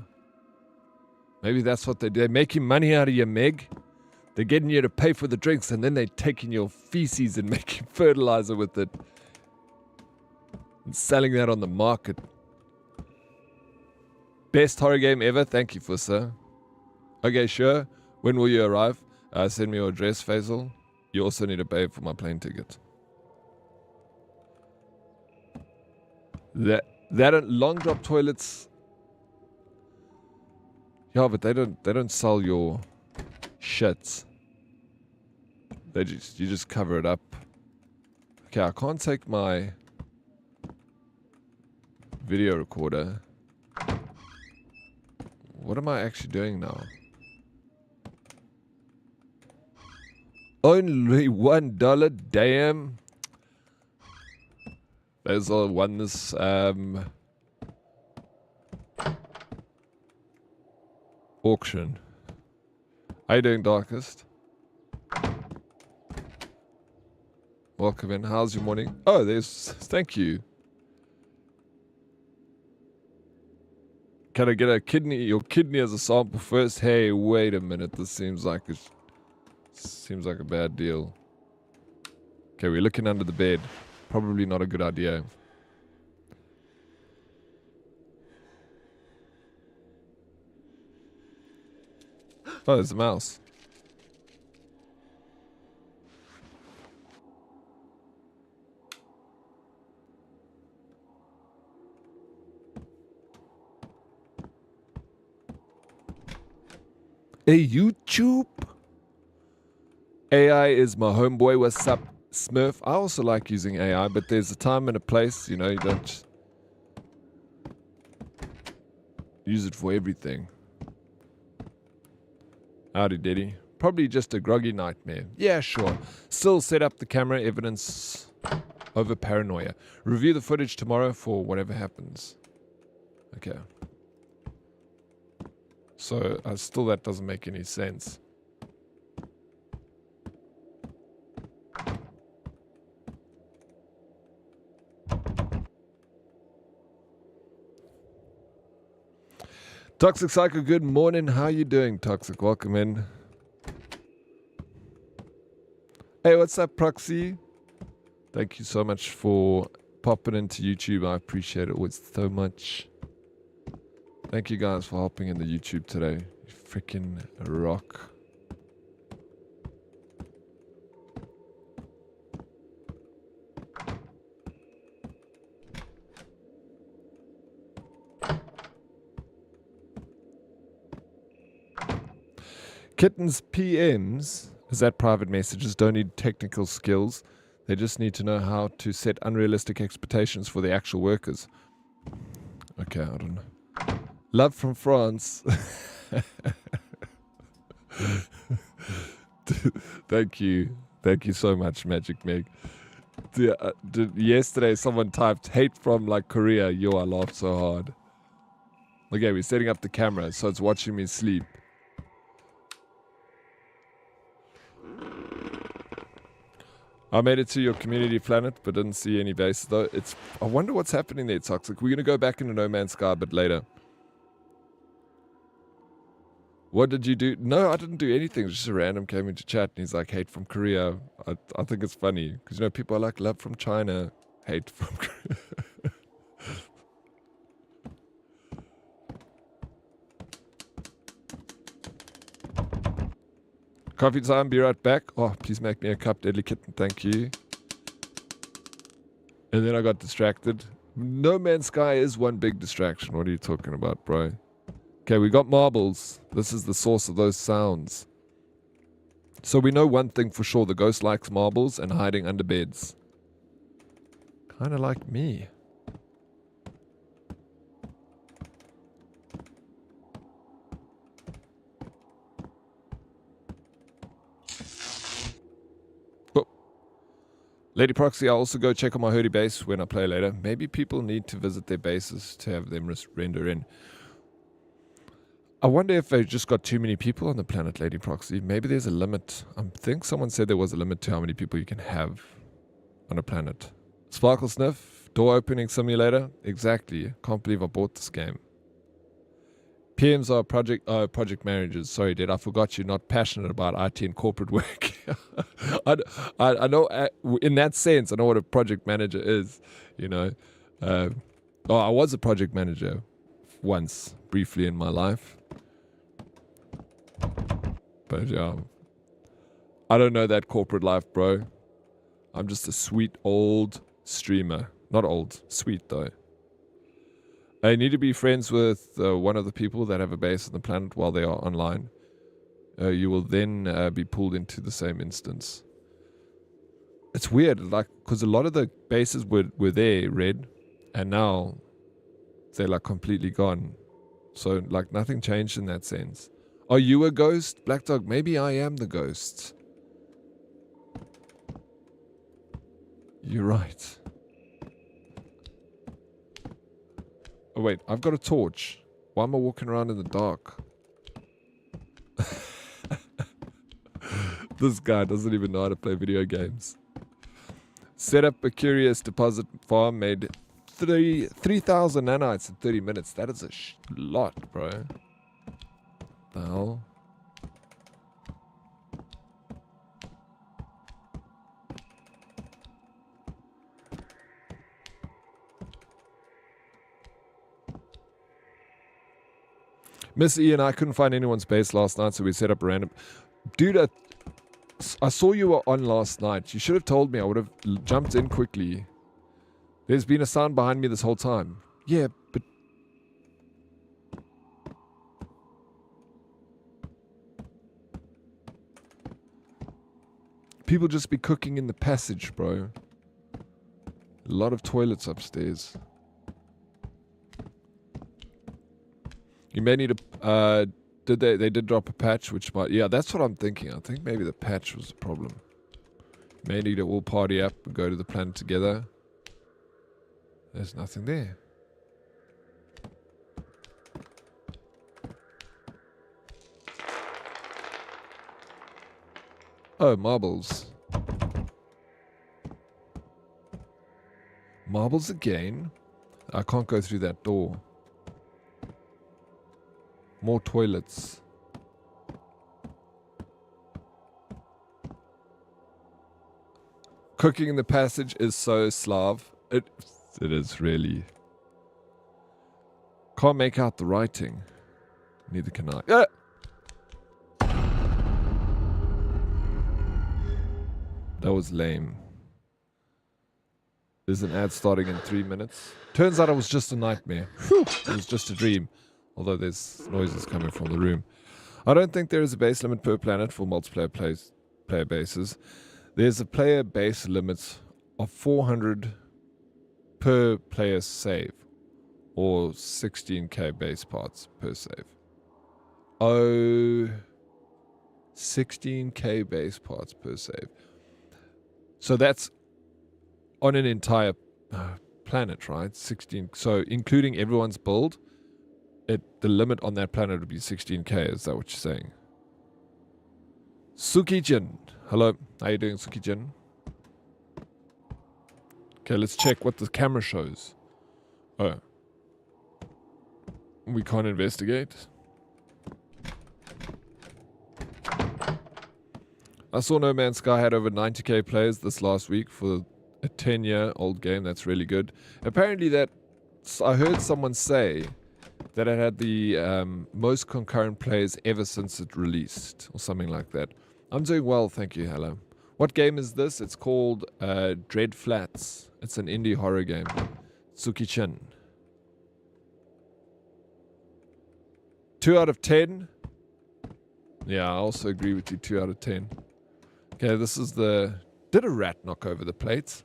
Maybe that's what they do. They're making money out of you, Meg. They're getting you to pay for the drinks, and then they're taking your feces and making fertilizer with it. and selling that on the market. Best horror game ever. Thank you, Fussa. Okay, sure. When will you arrive? Send me your address, Faisal. You also need to pay for my plane ticket. That long drop toilets. Yeah, but they don't sell your shits. You just cover it up. Okay, I can't take my video recorder. What am I actually doing now? Only $1, damn. There's all won this auction. How you doing, Darkest? Welcome in. How's your morning? Oh, thank you. Can I get your kidney as a sample first? Hey, wait a minute. This seems like a bad deal. Okay, we're looking under the bed. Probably not a good idea. Oh, there's a mouse. Hey, YouTube. AI is my homeboy. What's up, Smurf? I also like using AI, but there's a time and a place. You know, you don't just use it for everything. Howdy, Diddy. Probably just a groggy nightmare. Yeah, sure. Still set up the camera, evidence over paranoia. Review the footage tomorrow for whatever happens. Okay. So, still that doesn't make any sense. Toxic Psycho, good morning. How you doing, Toxic? Welcome in. Hey, what's up, Proxy? Thank you so much for popping into YouTube. I appreciate it so much. Thank you guys for hopping in the YouTube today. You freaking rock. Kittens PMs, is that private messages, don't need technical skills. They just need to know how to set unrealistic expectations for the actual workers. Okay, I don't know. Love from France. Thank you. Thank you so much, Magic Meg. Yesterday someone typed hate from like Korea. Yo, I laughed so hard. Okay, we're setting up the camera so it's watching me sleep. I made it to your community planet, but didn't see any bases though. I wonder what's happening there, Toxic. We're gonna go back into No Man's Sky a bit later. What did you do? No, I didn't do anything. Just a random came into chat and he's like, hate from Korea. I think it's funny because, you know, people are like, love from China, hate from Korea. Coffee time, be right back. Oh, please make me a cup, Deadly Kitten, thank you. And then I got distracted. No Man's Sky is one big distraction. What are you talking about, bro? Okay, we got marbles. This is the source of those sounds. So we know one thing for sure. The ghost likes marbles and hiding under beds. Kind of like me. Oh. Lady Proxy, I'll also go check on my Hurdy base when I play later. Maybe people need to visit their bases to have them render in. I wonder if they've just got too many people on the planet, Lady Proxy. Maybe there's a limit. I think someone said there was a limit to how many people you can have on a planet. Sparkle Sniff, door opening simulator. Exactly. Can't believe I bought this game. PMs are project managers. Sorry, Dad, I forgot you're not passionate about IT and corporate work. I know in that sense, I know what a project manager is, you know. I was a project manager once, briefly in my life. But yeah, I don't know that corporate life, bro. I'm just a sweet old streamer. Not old, sweet though. I need to be friends with one of the people that have a base on the planet while they are online. You will then be pulled into the same instance. It's weird, like, because a lot of the bases were there, Red, and now they're like completely gone. So like nothing changed in that sense. Are you a ghost, Black Dog? Maybe I am the ghost. You're right. Oh wait, I've got a torch. Why am I walking around in the dark? This guy doesn't even know how to play video games. Set up a curious deposit farm, made 3,000 nanites in 30 minutes. That is a lot, bro. The hell? Miss E and I couldn't find anyone's base last night, so we set up a random... Dude, I saw you were on last night. You should have told me. I would have jumped in quickly. There's been a sound behind me this whole time. Yeah, but... People just be cooking in the passage, bro. A lot of toilets upstairs. You may need a... They did drop a patch, which might... Yeah, that's what I'm thinking. I think maybe the patch was the problem. May need to all party up and go to the planet together. There's nothing there. Oh, marbles. Marbles again? I can't go through that door. More toilets. Cooking in the passage is so Slav. It is really. Can't make out the writing. Neither can I. Ah! That was lame. There's an ad starting in 3 minutes. Turns out it was just a nightmare. It was just a dream. Although there's noises coming from the room. I don't think there is a base limit per planet for multiplayer player bases. There's a player base limit of 400 per player save. Or 16k base parts per save. Oh, 16k base parts per save. So that's on an entire planet, right? 16. So including everyone's build, the limit on that planet would be 16k. Is that what you're saying? Suki-jin. Hello. How you doing, Suki-jin? Okay, let's check what the camera shows. Oh. We can't investigate. I saw No Man's Sky had over 90k players this last week for a 10-year-old game. That's really good. Apparently I heard someone say that it had the most concurrent players ever since it released, or something like that. I'm doing well, thank you, hello. What game is this? It's called Dread Flats. It's an indie horror game. Tsuki-chin. 2 out of 10? Yeah, I also agree with you, 2 out of 10. Okay, this is the... Did a rat knock over the plates?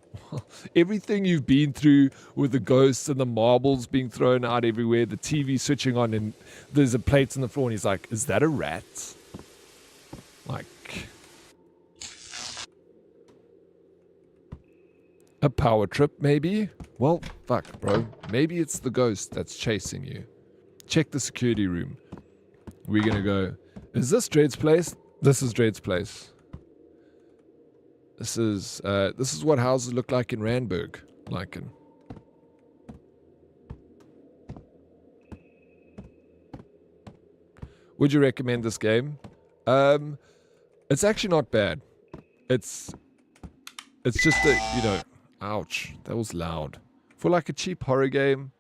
Everything you've been through with the ghosts and the marbles being thrown out everywhere, the TV switching on and there's a plate on the floor and he's like, is that a rat? Like... A power trip, maybe? Well, fuck, bro. Maybe it's the ghost that's chasing you. Check the security room. We're gonna go, is this Dread's place? This is Dread's place. This is what houses look like in Randburg. Would you recommend this game? It's actually not bad. It's just that, ouch, that was loud. For like a cheap horror game,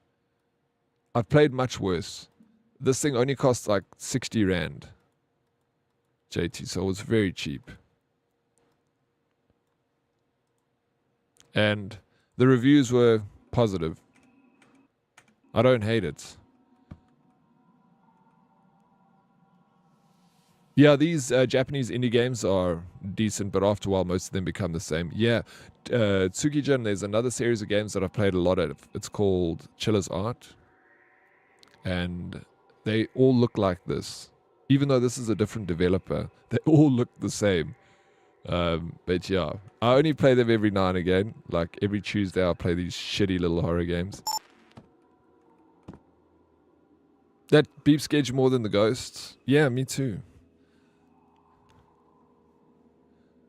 I've played much worse. This thing only cost like 60 Rand. JT, so it was very cheap. And the reviews were positive. I don't hate it. Yeah, these Japanese indie games are decent, but after a while, most of them become the same. Yeah, Tsukijin, there's another series of games that I've played a lot of. It's called Chiller's Art. And they all look like this. Even though this is a different developer, they all look the same. But yeah, I only play them every now and again. Like every Tuesday, I'll play these shitty little horror games. That beeps scared you more than the ghosts? Yeah, me too.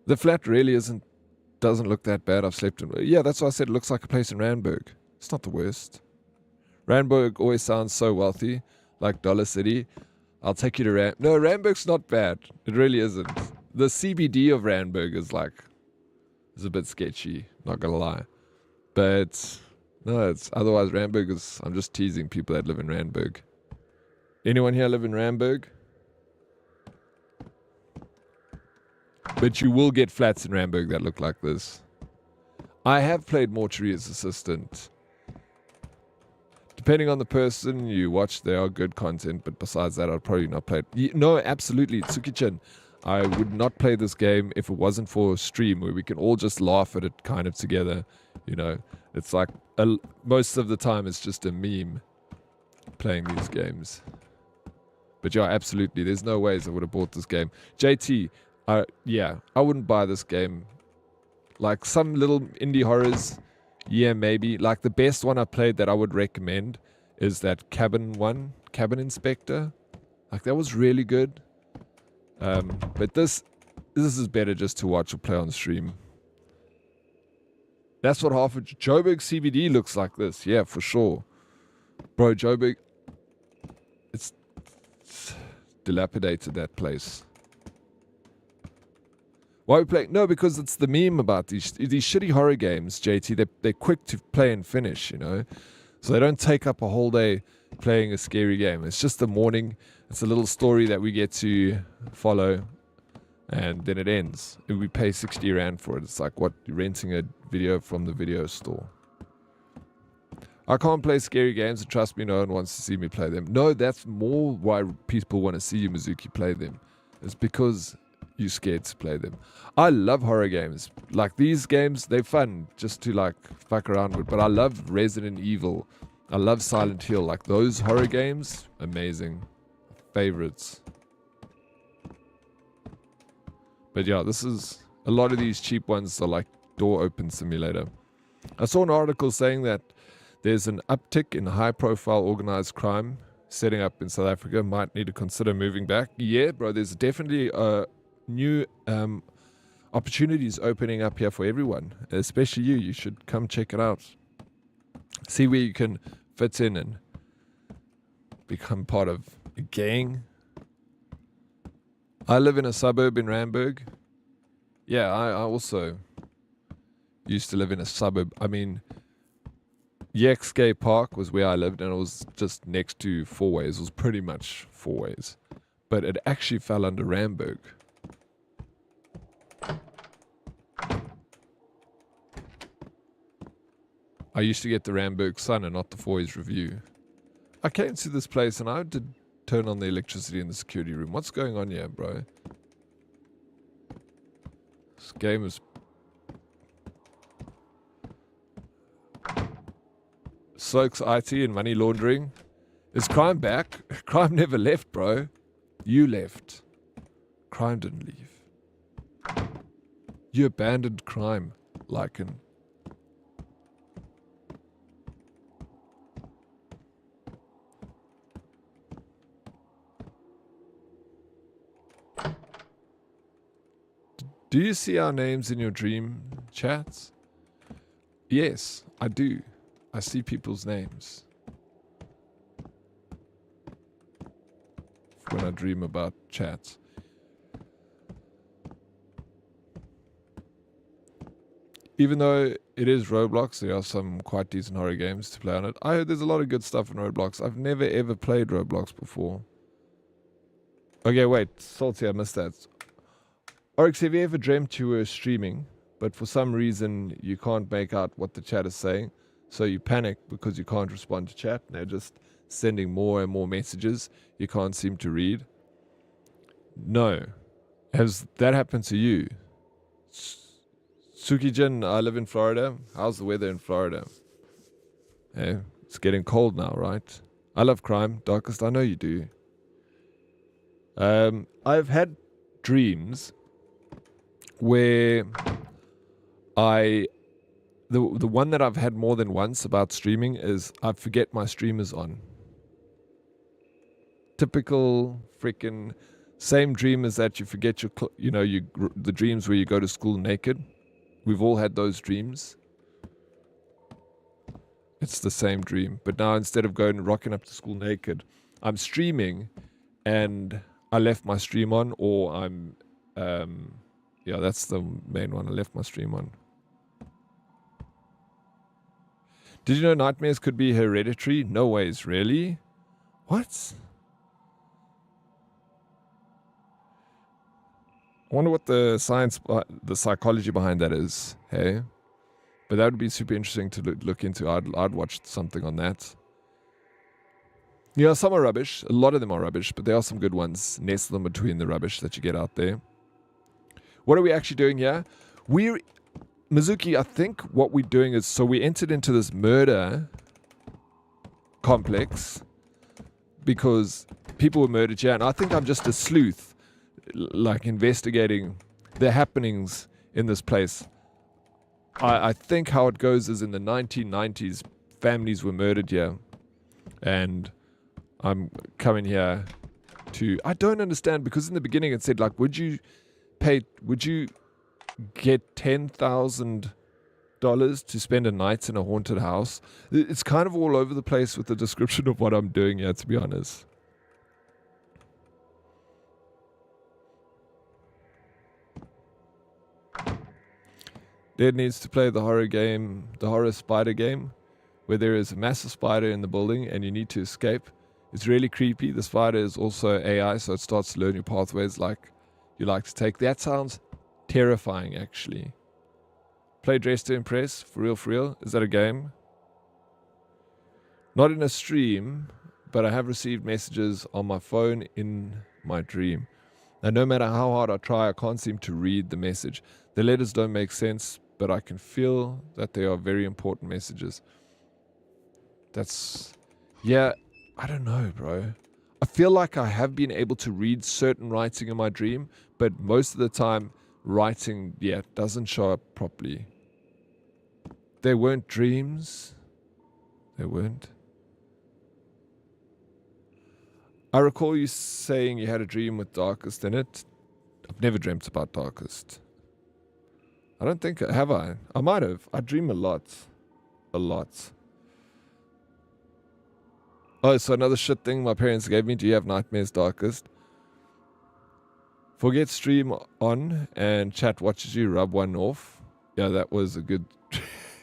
The flat really doesn't look that bad. I've slept in. Yeah, that's why I said it looks like a place in Randburg. It's not the worst. Randburg always sounds so wealthy, like Dollar City. I'll take you to Rand. No, Randburg's not bad. It really isn't. The CBD of Randburg is a bit sketchy. Not gonna lie, but no, it's otherwise Randburg is. I'm just teasing people that live in Randburg. Anyone here live in Randburg? But you will get flats in Randburg that look like this. I have played Mortuary as Assistant. Depending on the person you watch, they are good content, but besides that, I'd probably not play it. No, absolutely, Tsukichin. I would not play this game if it wasn't for a stream where we can all just laugh at it kind of together. You know, it's like most of the time it's just a meme playing these games. But yeah, absolutely, there's no ways I would have bought this game. JT, yeah, I wouldn't buy this game. Like some little indie horrors, yeah, maybe. Like the best one I played that I would recommend is that Cabin Inspector. Like that was really good. But this is better just to watch or play on stream. That's what half of Joburg CBD looks like this. Yeah, for sure. Bro, Joburg, it's dilapidated, that place. Why are we playing? No, because it's the meme about these shitty horror games, JT. They're quick to play and finish, you know. So they don't take up a whole day playing a scary game. It's just the morning. It's a little story that we get to follow, and then it ends. If we pay 60 Rand for it, it's like what, renting a video from the video store. I can't play scary games, and trust me, no one wants to see me play them. No, that's more why people want to see you, Mizuki, play them. It's because you're scared to play them. I love horror games. Like these games, they're fun just to like fuck around with. But I love Resident Evil. I love Silent Hill. Like those horror games, amazing. Favorites. But yeah, this is a lot of these cheap ones are like door open simulator. I saw an article saying that there's an uptick in high profile organized crime setting up in South Africa. Might need to consider moving back. Yeah, bro, there's definitely new opportunities opening up here for everyone, especially you. You should come check it out. See where you can fit in and become part of a gang. I live in a suburb in Randburg. Yeah, I also used to live in a suburb. I mean, Yexgay Park was where I lived, and it was just next to Four Ways. It was pretty much Four Ways. But it actually fell under Randburg. I used to get the Randburg Sun and not the Four Ways Review. I came to this place and I did turn on the electricity in the security room. What's going on here, bro? This game is... Soaks IT and money laundering. Is crime back? Crime never left, bro. You left. Crime didn't leave. You abandoned crime, Lycan. Do you see our names in your dream chats? Yes, I do. I see people's names when I dream about chats. Even though it is Roblox. There are some quite decent horror games to play on it. I heard there's a lot of good stuff in Roblox. I've never ever played Roblox before. Okay, wait. Salty, I missed that. Oryx, have you ever dreamt you were streaming, but for some reason you can't make out what the chat is saying? So you panic because you can't respond to chat. They're just sending more and more messages you can't seem to read. No. Has that happened to you? Tsukijin, I live in Florida. How's the weather in Florida? Hey, it's getting cold now, right? I love crime. Darkest, I know you do. I've had dreams where the one that I've had more than once about streaming is I forget my stream is on. Typical freaking same dream as that you forget your the dreams where you go to school naked. We've all had those dreams. It's the same dream, but now instead of rocking up to school naked, I'm streaming and I left my stream on, or I'm yeah, that's the main one. I left my stream on. Did you know nightmares could be hereditary? No ways, really? What? I wonder what the psychology behind that is, hey? But that would be super interesting to look into. I'd watch something on that. Yeah, some are rubbish. A lot of them are rubbish, but there are some good ones. Nestle them between the rubbish that you get out there. What are we actually doing here? Mizuki, I think what we're doing is, so we entered into this murder complex because people were murdered here, and I think I'm just a sleuth, like investigating the happenings in this place. I think how it goes is in the 1990s, families were murdered here, and I'm coming here to... I don't understand, because in the beginning it said, like, would you get $10,000 to spend a night in a haunted house? It's kind of all over the place with the description of what I'm doing here, to be honest. Dad needs to play the horror game, the horror spider game, where there is a massive spider in the building and you need to escape. It's really creepy. The spider is also AI, so it starts to learn your pathways like you like to take. That sounds terrifying, actually. Play Dress to Impress, for real, for real. Is that a game? Not in a stream, but I have received messages on my phone in my dream. And no matter how hard I try, I can't seem to read the message. The letters don't make sense, but I can feel that they are very important messages. That's... yeah, I don't know, bro. I feel like I have been able to read certain writing in my dream, but most of the time, writing, yeah, doesn't show up properly. They weren't dreams. They weren't. I recall you saying you had a dream with Darkest in it. I've never dreamt about Darkest. I don't think... have I? I might have. I dream a lot. A lot. Oh, so another shit thing my parents gave me. Do you have nightmares, Darkest? Forget stream on and chat watches you, rub one off. Yeah, that was a good...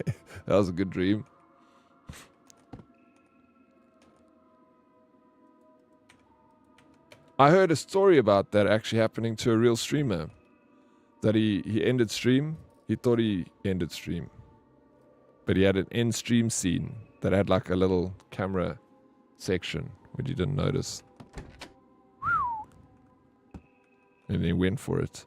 that was a good dream. I heard a story about that actually happening to a real streamer. That he ended stream. He thought he ended stream. But he had an end stream scene that had like a little camera section, which he didn't notice. And he went for it.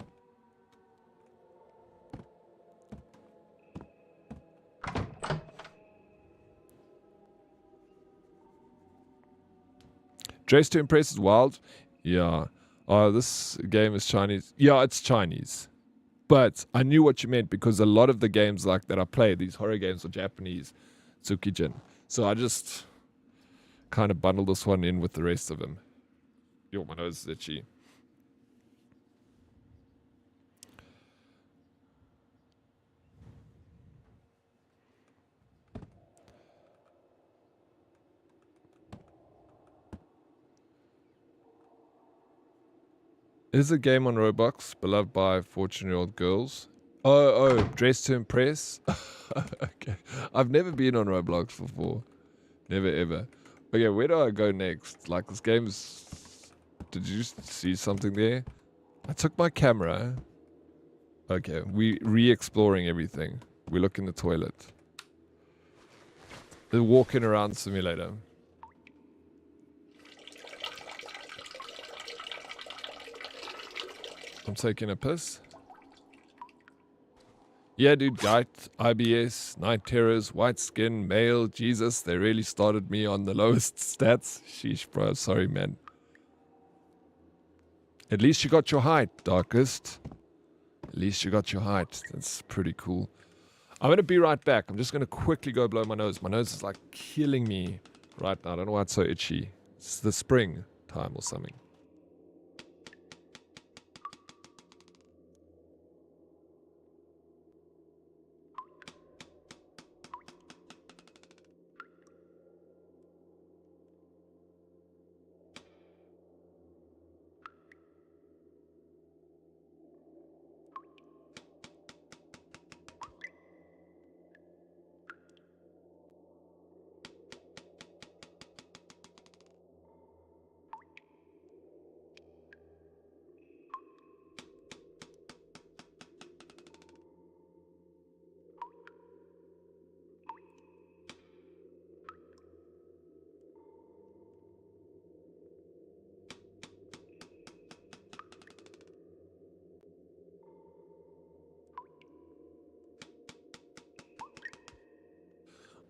Dress to Impress is wild. Yeah. Oh, this game is Chinese. Yeah, it's Chinese. But I knew what you meant because a lot of the games like that I play, these horror games, are Japanese. Tsukijin. So I just kind of bundled this one in with the rest of them. Yo, my nose is itchy. Is a game on Roblox beloved by 14-year-old girls? Oh, dress to impress? Okay. I've never been on Roblox before. Never ever. Okay, where do I go next? Like, this game's... Did you see something there? I took my camera. Okay, we re-exploring everything. We look in the toilet. The walking around simulator. I'm taking a piss. Yeah, dude, Gite, IBS, Night Terrors, White Skin, Male, Jesus, they really started me on the lowest stats. Sheesh, bro, sorry, man. At least you got your height, Darkest. At least you got your height. That's pretty cool. I'm going to be right back. I'm just going to quickly go blow my nose. My nose is like killing me right now. I don't know why it's so itchy. It's the spring time or something.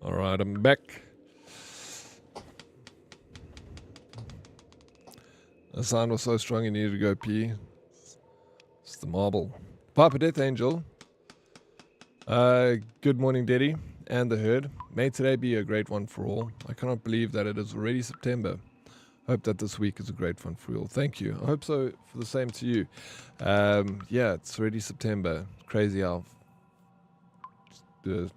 Alright, I'm back. The sound was so strong you needed to go pee. It's the marble. Papa Death Angel. Good morning, Daddy, and the herd. May today be a great one for all. I cannot believe that it is already September. Hope that this week is a great one for you all. Thank you. I hope so for the same to you. Yeah, it's already September. Crazy how the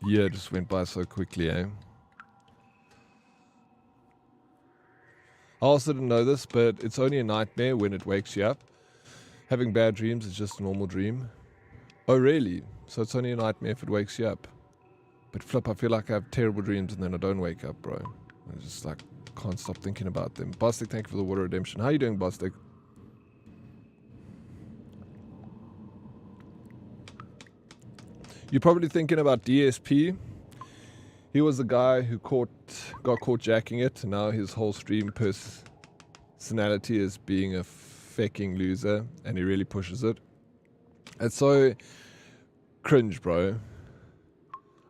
year just went by so quickly, eh? I also didn't know this, but it's only a nightmare when it wakes you up. Having bad dreams is just a normal dream. Oh, really? So it's only a nightmare if it wakes you up. But flip, I feel like I have terrible dreams and then I don't wake up, bro. I just like can't stop thinking about them. Bostic, thank you for the water redemption. How you doing, Bostic? You're probably thinking about DSP. He was the guy who got caught jacking it, and now his whole stream personality is being a fucking loser, and he really pushes it. It's so cringe, bro.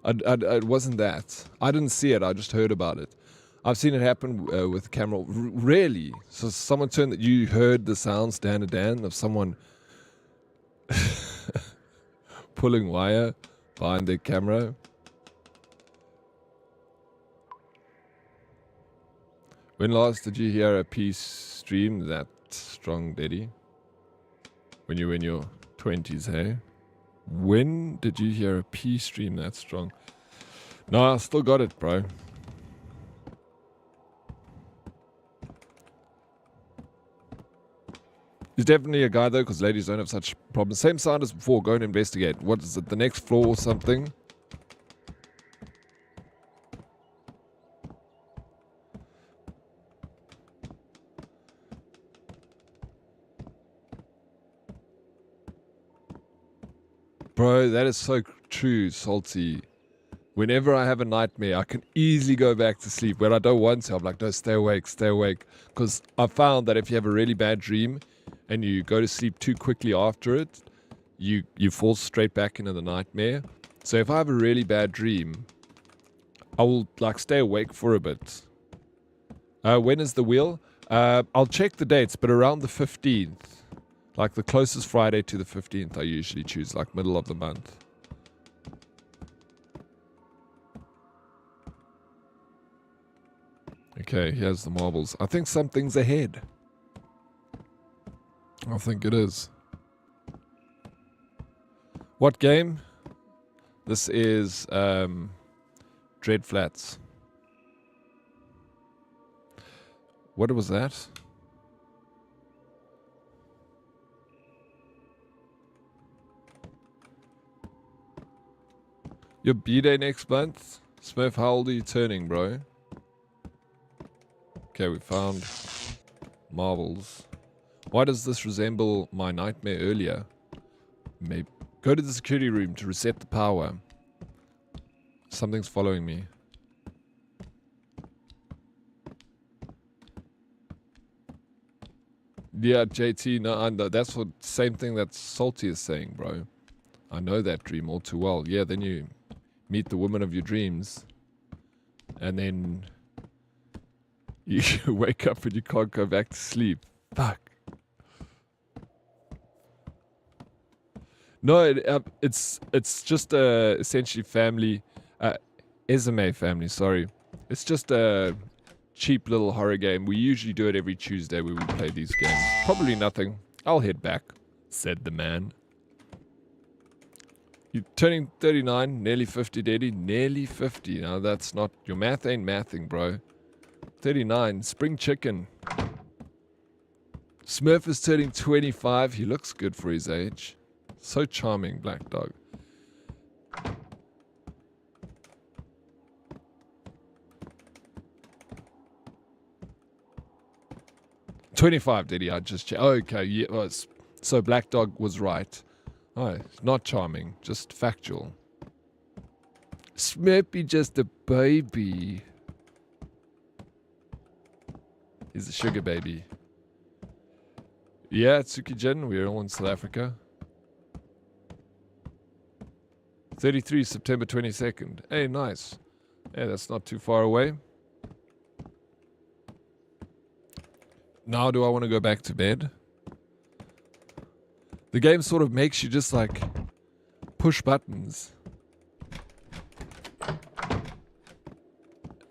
It wasn't that. I didn't see it. I just heard about it. I've seen it happen with the camera. Really? So someone turned that you heard the sounds, Dan and Dan, of someone pulling wire behind their camera. When last did you hear a peace stream that strong, Daddy? When you were in your 20s, hey? When did you hear a peace stream that strong? No, I still got it, bro. He's definitely a guy, though, because ladies don't have such problems. Same sound as before. Go and investigate. What is it? The next floor or something? Bro, that is so true, Salty. Whenever I have a nightmare, I can easily go back to sleep. When I don't want to, I'm like, no, stay awake, stay awake. Because I found that if you have a really bad dream and you go to sleep too quickly after it, you fall straight back into the nightmare. So if I have a really bad dream, I will like stay awake for a bit. When is the wheel? I'll check the dates, but around the 15th. Like the closest Friday to the 15th, I usually choose, like middle of the month. Okay, here's the marbles. I think something's ahead. I think it is. What game? This is Dread Flats. What was that? Your B-day next month? Smurf, how old are you turning, bro? Okay, we found marbles. Why does this resemble my nightmare earlier? Maybe. Go to the security room to reset the power. Something's following me. Yeah, JT, no, I know. That's what same thing that Salty is saying, bro. I know that dream all too well. Yeah, then you meet the woman of your dreams, and then you wake up and you can't go back to sleep. Fuck. No, it's just essentially family, Esme family. Sorry, it's just a cheap little horror game. We usually do it every Tuesday where we play these games. Probably nothing. I'll head back," said the man. You're turning 39, nearly 50, Daddy. Nearly 50. Now that's not... Your math ain't mathing, bro. 39. Spring chicken. Smurf is turning 25. He looks good for his age. So charming, Black Dog. $25, Daddy. I just checked. Okay, yeah. So Black Dog was right. Oh, not charming, just factual. Smurfy just a baby. He's a sugar baby. Yeah, Tsukijin, we're all in South Africa. 33, September 22nd. Hey, nice. Hey, that's not too far away. Now do I want to go back to bed? The game sort of makes you just like push buttons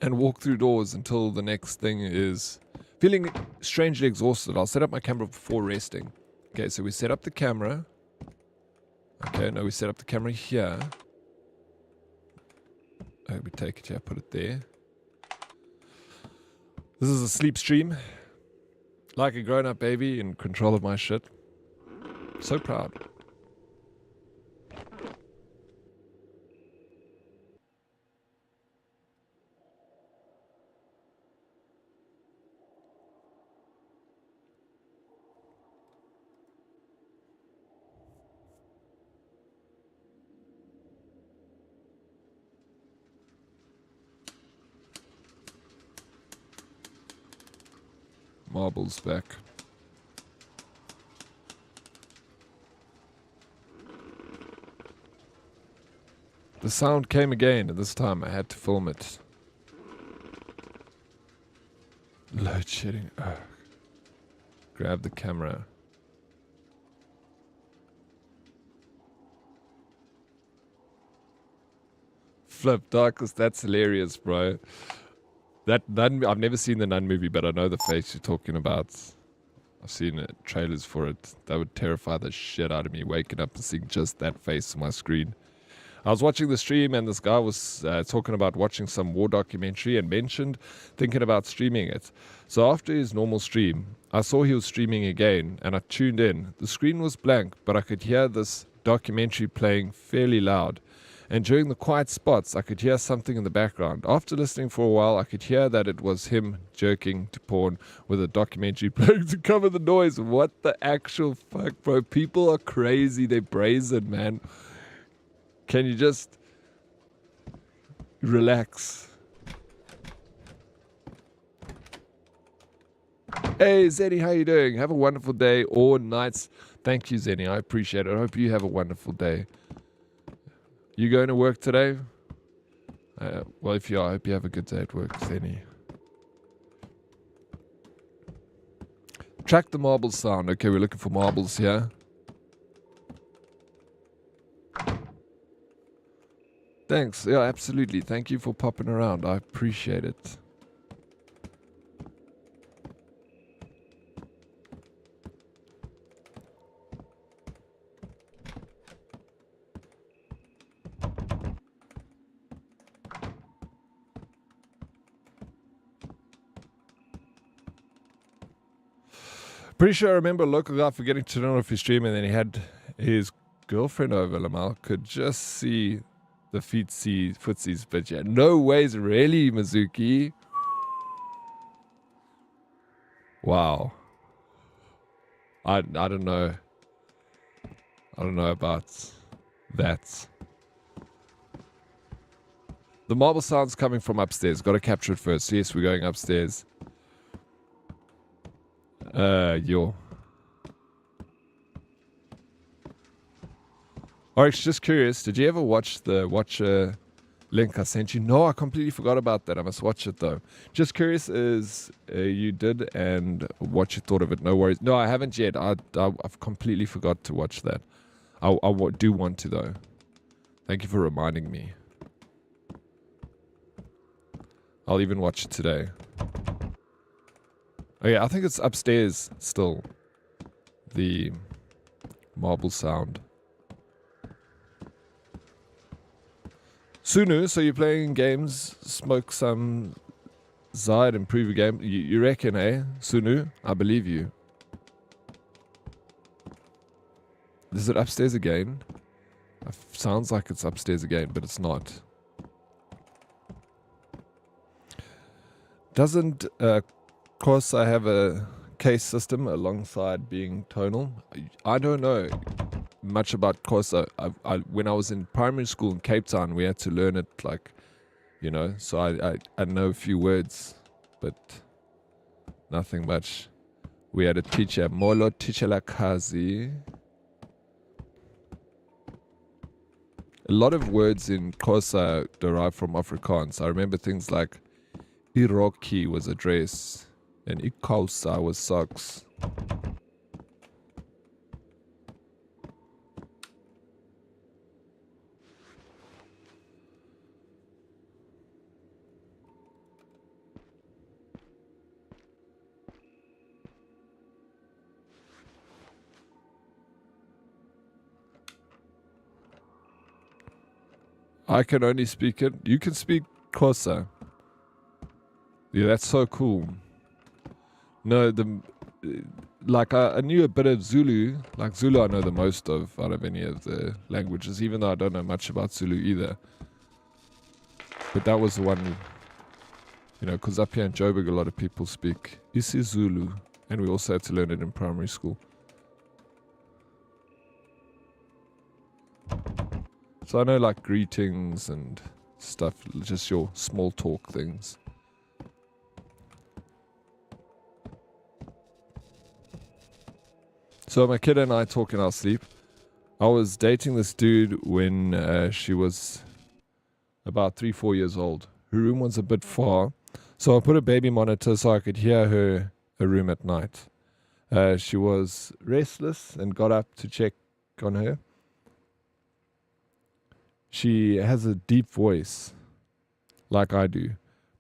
and walk through doors until the next thing is feeling strangely exhausted. I'll set up my camera before resting. Okay, so we set up the camera. Okay, no, we set up the camera here. Oh, we take it here, put it there. This is a sleep stream. Like a grown-up baby in control of my shit. So proud. Marbles back. The sound came again, and this time I had to film it. Load shedding. Ugh. Grab the camera. Flip, Darkest, that's hilarious, bro. That Nun, I've never seen the Nun movie, but I know the face you're talking about. I've seen trailers for it. That would terrify the shit out of me, waking up and seeing just that face on my screen. I was watching the stream and this guy was talking about watching some war documentary and mentioned thinking about streaming it. So after his normal stream, I saw he was streaming again and I tuned in. The screen was blank, but I could hear this documentary playing fairly loud. And during the quiet spots, I could hear something in the background. After listening for a while, I could hear that it was him jerking to porn with a documentary playing to cover the noise. What the actual fuck, bro? People are crazy. They're brazen, man. Can you just relax? Hey, Zenny, how you doing? Have a wonderful day or nights. Thank you, Zenny. I appreciate it. I hope you have a wonderful day. You going to work today? Well, if you are, I hope you have a good day at work, Zenny. Track the marbles sound. Okay, we're looking for marbles here. Thanks. Yeah, absolutely. Thank you for popping around. I appreciate it. Pretty sure I remember a local guy forgetting to turn off his stream and then he had his girlfriend over. Lamal could just see the footsies, but yeah, no ways, really, Mizuki. Wow. I don't know. I don't know about that. The marble sound's coming from upstairs. Got to capture it first. Yes, we're going upstairs. Yo. Oryx, just curious, did you ever watch the Watcher link I sent you? No, I completely forgot about that. I must watch it though. Just curious as you did and what you thought of it. No worries. No, I haven't yet. I've completely forgot to watch that. I do want to though. Thank you for reminding me. I'll even watch it today. Oh yeah, I think it's upstairs still. The marble sound. Sunu, so you're playing games, smoke some Zide, improve your game. You reckon, eh? Sunu, I believe you. Is it upstairs again? Sounds like it's upstairs again, but it's not. Doesn't Corsa have a case system alongside being tonal? I don't know much about Corsa. When I was in primary school in Cape Town, we had to learn it, like, you know, so I know a few words, but nothing much. We had a teacher, Molo Tichelakazi. A lot of words in Xhosa derive from Afrikaans. I remember things like Iroki was a dress and Ikausa was socks. I can only speak it. You can speak Xhosa. Yeah, that's so cool. No, like I knew a bit of Zulu. Like Zulu I know the most of out of any of the languages, even though I don't know much about Zulu either. But that was the one, you know, because up here in Joburg a lot of people speak isiZulu, and we also had to learn it in primary school. So I know like greetings and stuff, just your small talk things. So my kid and I talk in our sleep. I was dating this dude when she was about 3-4 years old. Her room was a bit far, so I put a baby monitor so I could hear her room at night. She was restless and got up to check on her. She has a deep voice, like I do.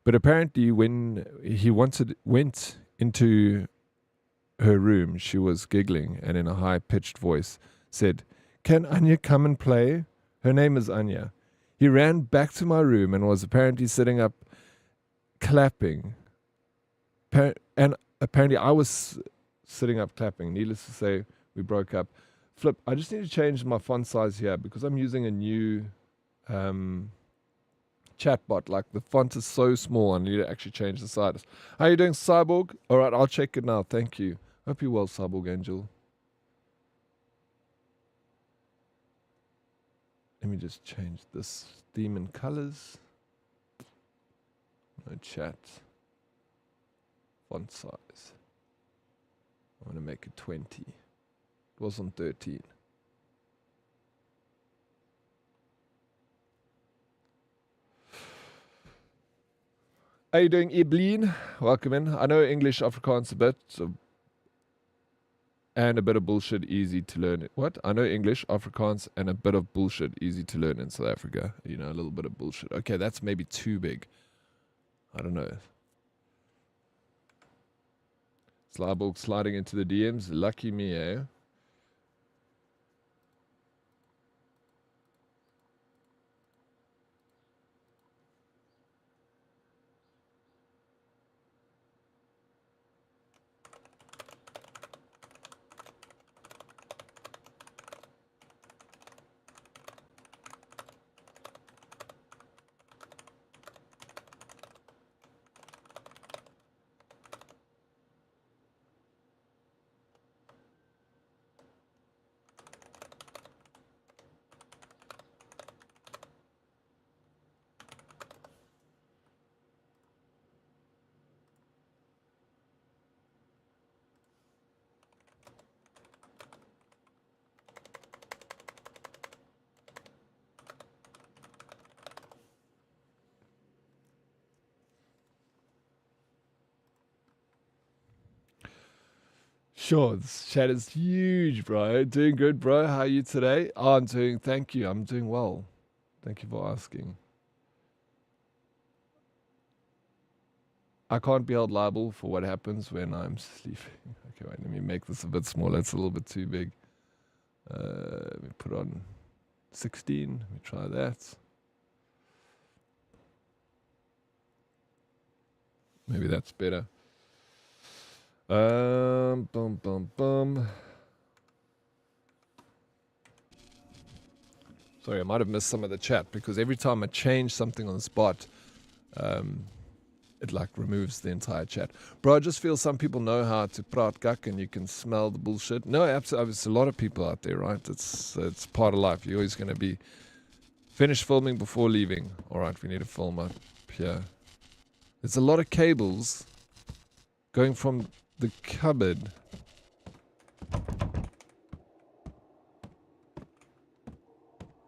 But apparently when he went into her room, she was giggling and in a high-pitched voice said, "Can Anya come and play?" Her name is Anya. He ran back to my room and was apparently sitting up clapping. And apparently I was sitting up clapping. Needless to say, we broke up. Flip, I just need to change my font size here because I'm using a new chatbot. Like the font is so small, I need to actually change the size. How are you doing, Cyborg? All right, I'll check it now. Thank you. Hope you're well, Cyborg Angel. Let me just change this theme and colors. No chat. Font size. I'm going to make it 20. It was on 13. How you doing, Eblin? Welcome in. I know English, Afrikaans a bit, and a bit of bullshit, easy to learn. What? I know English, Afrikaans, and a bit of bullshit, easy to learn in South Africa. You know, a little bit of bullshit. Okay, that's maybe too big. I don't know. Slyborg sliding into the DMs. Lucky me, eh? Sure, this chat is huge, bro. Doing good, bro. How are you today? Oh, thank you. I'm doing well. Thank you for asking. I can't be held liable for what happens when I'm sleeping. Okay, wait, let me make this a bit smaller. It's a little bit too big. Let me put on 16. Let me try that. Maybe that's better. Bum, bum, bum. Sorry, I might have missed some of the chat because every time I change something on the spot, it like removes the entire chat. Bro, I just feel some people know how to praat kak and you can smell the bullshit. No, absolutely. There's a lot of people out there, right? It's part of life. You're always going to be finished filming before leaving. All right, we need to film up here. There's a lot of cables going from the cupboard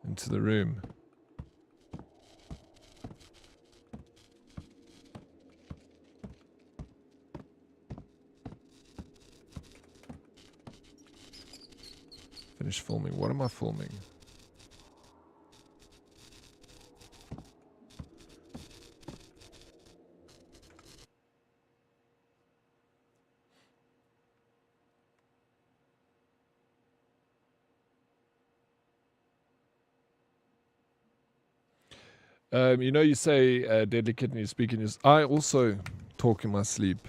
into the room. Finish filming. What am I filming? You know, you say deadly kitten, you speak in your... I also talk in my sleep.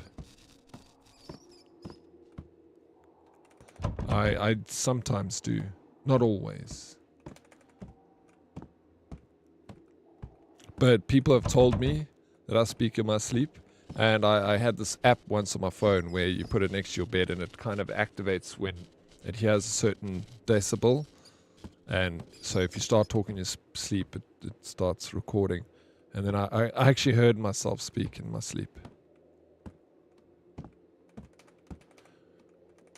I sometimes do. Not always. But people have told me that I speak in my sleep. And I had this app once on my phone where you put it next to your bed and it kind of activates when it hears a certain decibel. And so if you start talking in your sleep, it starts recording. And then I actually heard myself speak in my sleep.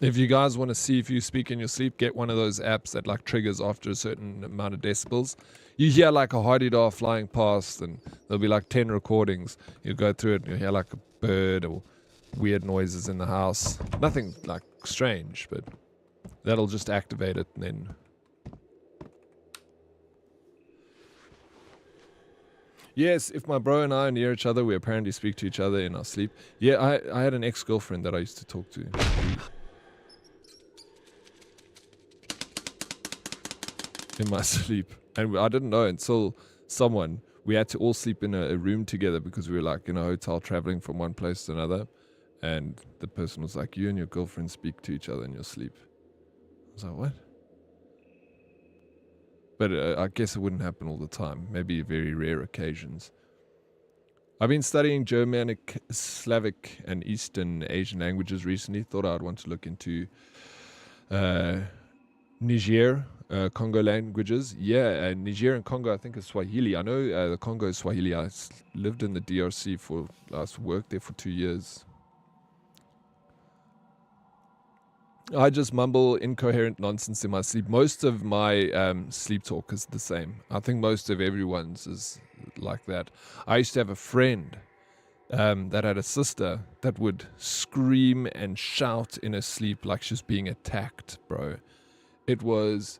If you guys want to see if you speak in your sleep, get one of those apps that like triggers after a certain amount of decibels. You hear like a hardy-dar flying past and there'll be like 10 recordings. You go through it and you hear like a bird or weird noises in the house. Nothing like strange, but that'll just activate it and then... Yes, if my bro and I are near each other, we apparently speak to each other in our sleep. Yeah, I had an ex-girlfriend that I used to talk to. In my sleep. And I didn't know until we had to all sleep in a room together because we were like in a hotel traveling from one place to another. And the person was like, you and your girlfriend speak to each other in your sleep. I was like, what? But I guess it wouldn't happen all the time. Maybe very rare occasions. I've been studying Germanic, Slavic, and Eastern Asian languages recently. Thought I'd want to look into Niger, Congo languages. Yeah, Niger and Congo, I think, is Swahili. I know the Congo is Swahili. I lived in the DRC worked there for 2 years. I just mumble incoherent nonsense in my sleep. Most of my sleep talk is the same. I think most of everyone's is like that. I used to have a friend that had a sister that would scream and shout in her sleep like she was being attacked, bro. It was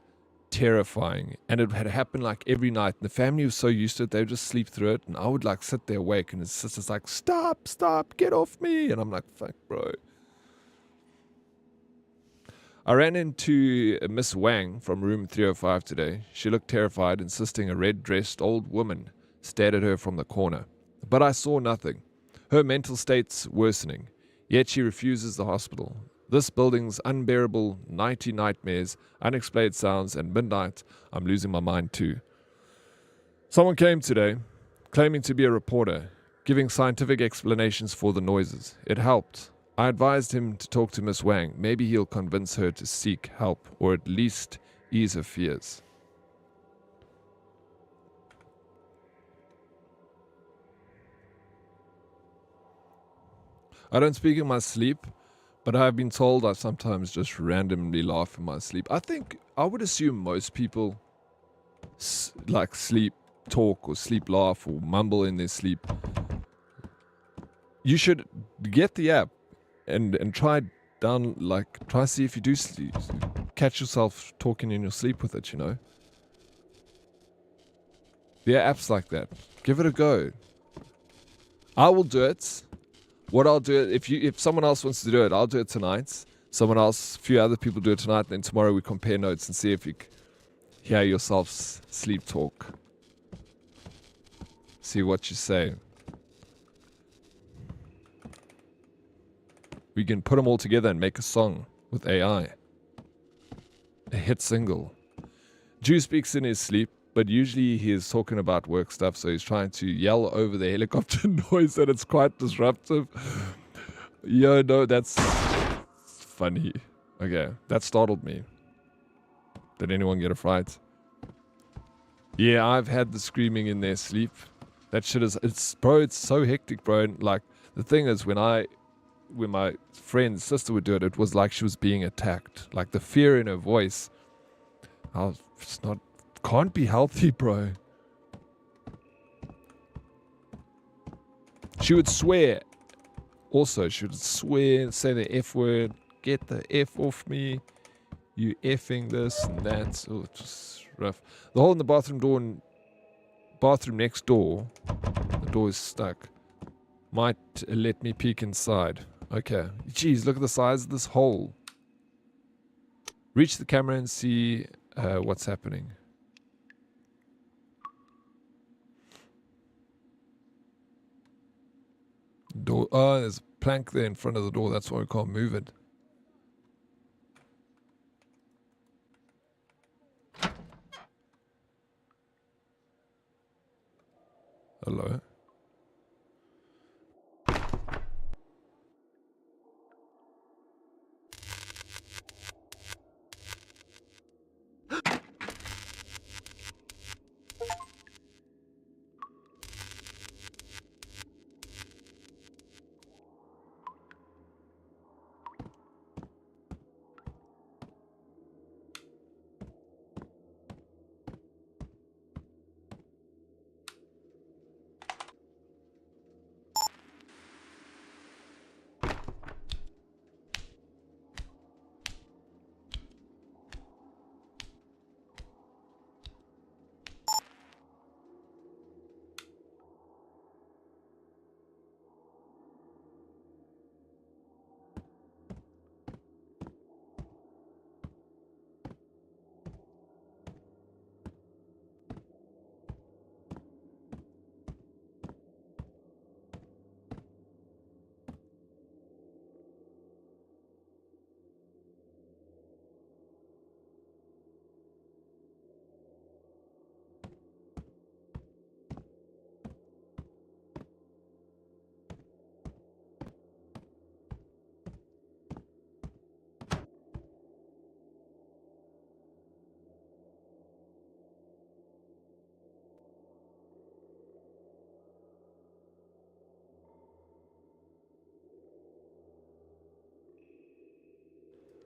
terrifying. And it had happened like every night. The family was so used to it, they would just sleep through it. And I would like sit there awake and his sister's like, stop, get off me. And I'm like, fuck, bro. I ran into Miss Wang from room 305 today. She looked terrified, insisting a red-dressed old woman stared at her from the corner. But I saw nothing. Her mental state's worsening, yet she refuses the hospital. This building's unbearable nighty nightmares, unexplained sounds, and midnight, I'm losing my mind too. Someone came today, claiming to be a reporter, giving scientific explanations for the noises. It helped. I advised him to talk to Miss Wang. Maybe he'll convince her to seek help, or at least ease her fears. I don't speak in my sleep, but I've been told I sometimes just randomly laugh in my sleep. I would assume most people like sleep talk or sleep laugh or mumble in their sleep. You should get the app and try down, like, try see if you do sleep, catch yourself talking in your sleep with it, you know. There are apps like that. Give it a go. I will do it. What I'll do, if someone else wants to do it, I'll do it tonight. Someone else, a few other people do it tonight, and then tomorrow we compare notes and see if you hear yourselves sleep talk. See what you say. We can put them all together and make a song with AI. A hit single. Jew speaks in his sleep, but usually he is talking about work stuff, so he's trying to yell over the helicopter noise, and it's quite disruptive. Yo, no, that's funny. Okay, that startled me. Did anyone get a fright? Yeah, I've had the screaming in their sleep. That shit is, it's so hectic, bro. And like, the thing is, when my friend's sister would do it, it was like she was being attacked. Like, the fear in her voice, can't be healthy, bro. She would swear. Also, she would swear, say the F word, get the F off me, you effing this and that. Oh, it's just rough. The hole in the bathroom door and bathroom next door, the door is stuck. Might let me peek inside. Okay. Jeez, look at the size of this hole. Reach the camera and see what's happening. Door. Oh, there's a plank there in front of the door. That's why we can't move it. Hello.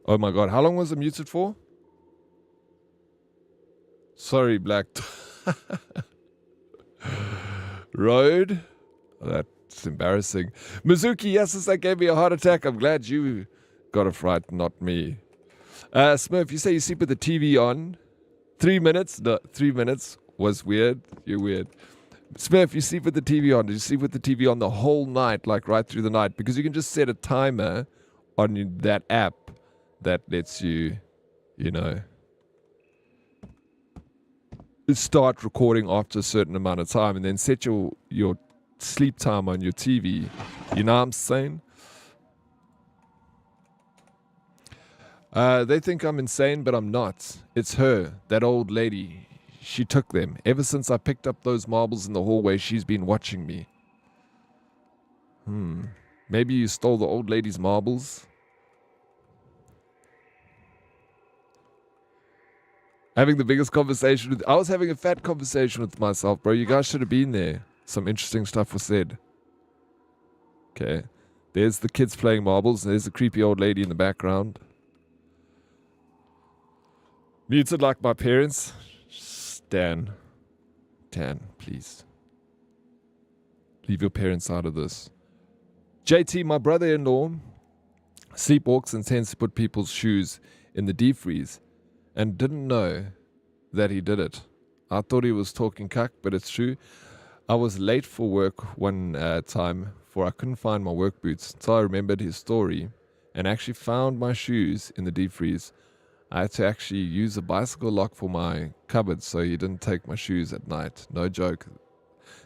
Oh my god, how long was it muted for? Sorry, Black. Road? Oh, that's embarrassing. Mizuki, yes, that gave me a heart attack. I'm glad you got a fright, not me. Smurf, you say you sleep with the TV on. 3 minutes? No, 3 minutes was weird. You're weird. Smurf, you sleep with the TV on. Did you sleep with the TV on the whole night, like right through the night? Because you can just set a timer on that app that lets you, you know, start recording after a certain amount of time, and then set your sleep time on your TV. You know what I'm saying? They think I'm insane, but I'm not. It's her, that old lady. She took them. Ever since I picked up those marbles in the hallway, she's been watching me. Maybe you stole the old lady's marbles? Having the biggest conversation with... I was having a fat conversation with myself, bro. You guys should have been there. Some interesting stuff was said. Okay. There's the kids playing marbles. There's the creepy old lady in the background. Muted like my parents. Dan, please. Leave your parents out of this. JT, my brother-in-law, sleepwalks and tends to put people's shoes in the deep freeze, and didn't know that he did it. I thought he was talking cuck, but it's true. I was late for work one time, for I couldn't find my work boots, so I remembered his story and actually found my shoes in the deep freeze. I had to actually use a bicycle lock for my cupboard so he didn't take my shoes at night. No joke.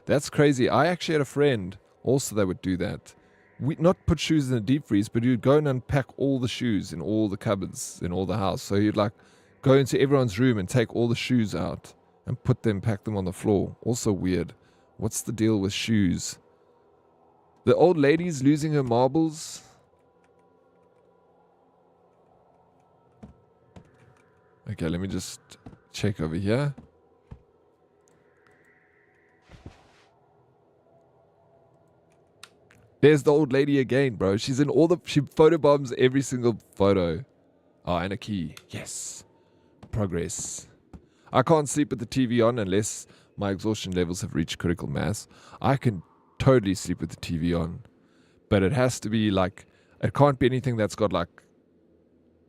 That's crazy. I actually had a friend also that would do that. We not put shoes in the deep freeze, but he'd go and unpack all the shoes in all the cupboards in all the house. So he'd like go into everyone's room and take all the shoes out and pack them on the floor. Also weird. What's the deal with shoes? The old lady's losing her marbles. Okay, let me just check over here. There's the old lady again, bro. She's in all she photobombs every single photo. Ah, and a key. Yes. Progress. I can't sleep with the TV on unless my exhaustion levels have reached critical mass. I can totally sleep with the TV on. But it has to be like, it can't be anything that's got like,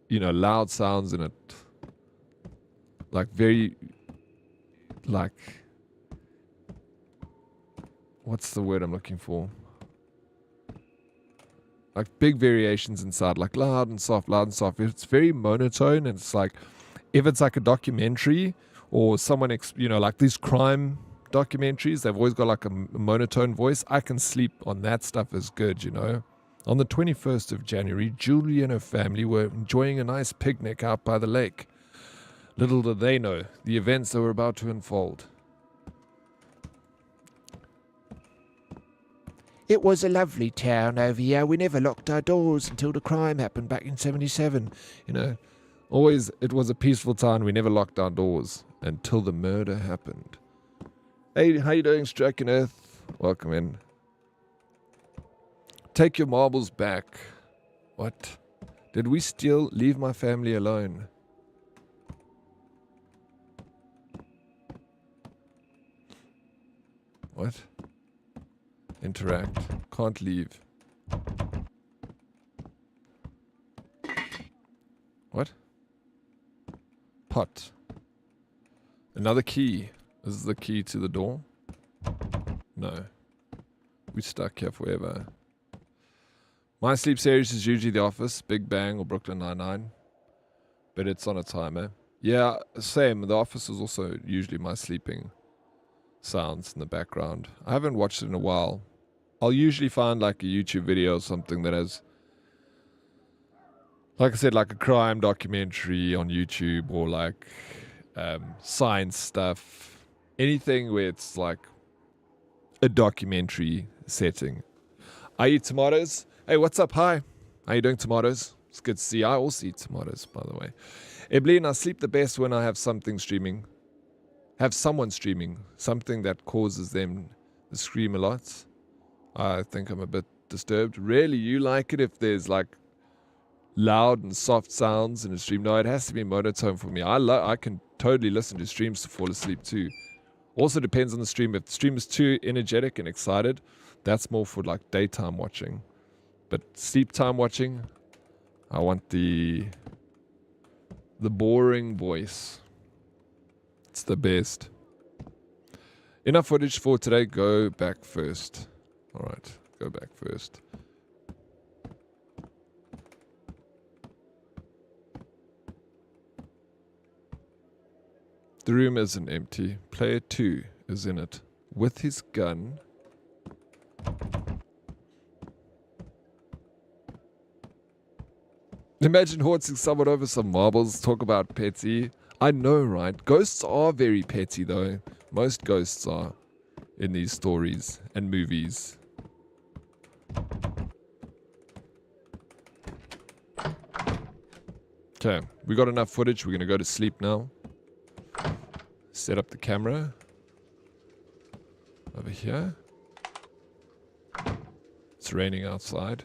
you know, loud sounds in it. Like very, like, what's the word I'm looking for? Like big variations inside, like loud and soft, loud and soft. It's very monotone, and it's like, if it's like a documentary or someone, you know, like these crime documentaries, they've always got like a monotone voice. I can sleep on that stuff is good, you know. On the 21st of January, Julie and her family were enjoying a nice picnic out by the lake. Little did they know the events that were about to unfold. It was a lovely town over here. We never locked our doors until the crime happened back in 77. You know, always it was a peaceful town. We never locked our doors until the murder happened. Hey, how you doing, Striking Earth? Welcome in. Take your marbles back. What? Did we still leave my family alone? What? Interact. Can't leave. What? Pot. Another key. This is the key to the door? No. We're stuck here forever. My sleep series is usually The Office, Big Bang, or Brooklyn Nine-Nine. But it's on a timer. Yeah, same. The Office is also usually my sleeping sounds in the background. I haven't watched it in a while. I'll usually find like a YouTube video or something that has, like I said, like a crime documentary on YouTube, or like science stuff. Anything where it's like a documentary setting. I eat tomatoes. Hey, what's up? Hi. How you doing, tomatoes? It's good to see you. I also eat tomatoes, by the way. Eblin, I sleep the best when I have something streaming. Have someone streaming. Something that causes them to scream a lot. I think I'm a bit disturbed. Really, you like it if there's like loud and soft sounds in a stream? No, it has to be monotone for me. I can totally listen to streams to fall asleep too. Also depends on the stream. If the stream is too energetic and excited, that's more for like daytime watching. But sleep time watching, I want the boring voice. It's the best. Enough footage for today. Go back first. Alright, go back first. The room isn't empty. Player 2 is in it. With his gun. Imagine horsing someone over some marbles. Talk about petty. I know, right? Ghosts are very petty, though. Most ghosts are in these stories and movies. Okay, we got enough footage. We're going to go to sleep now. Set up the camera. Over here. It's raining outside.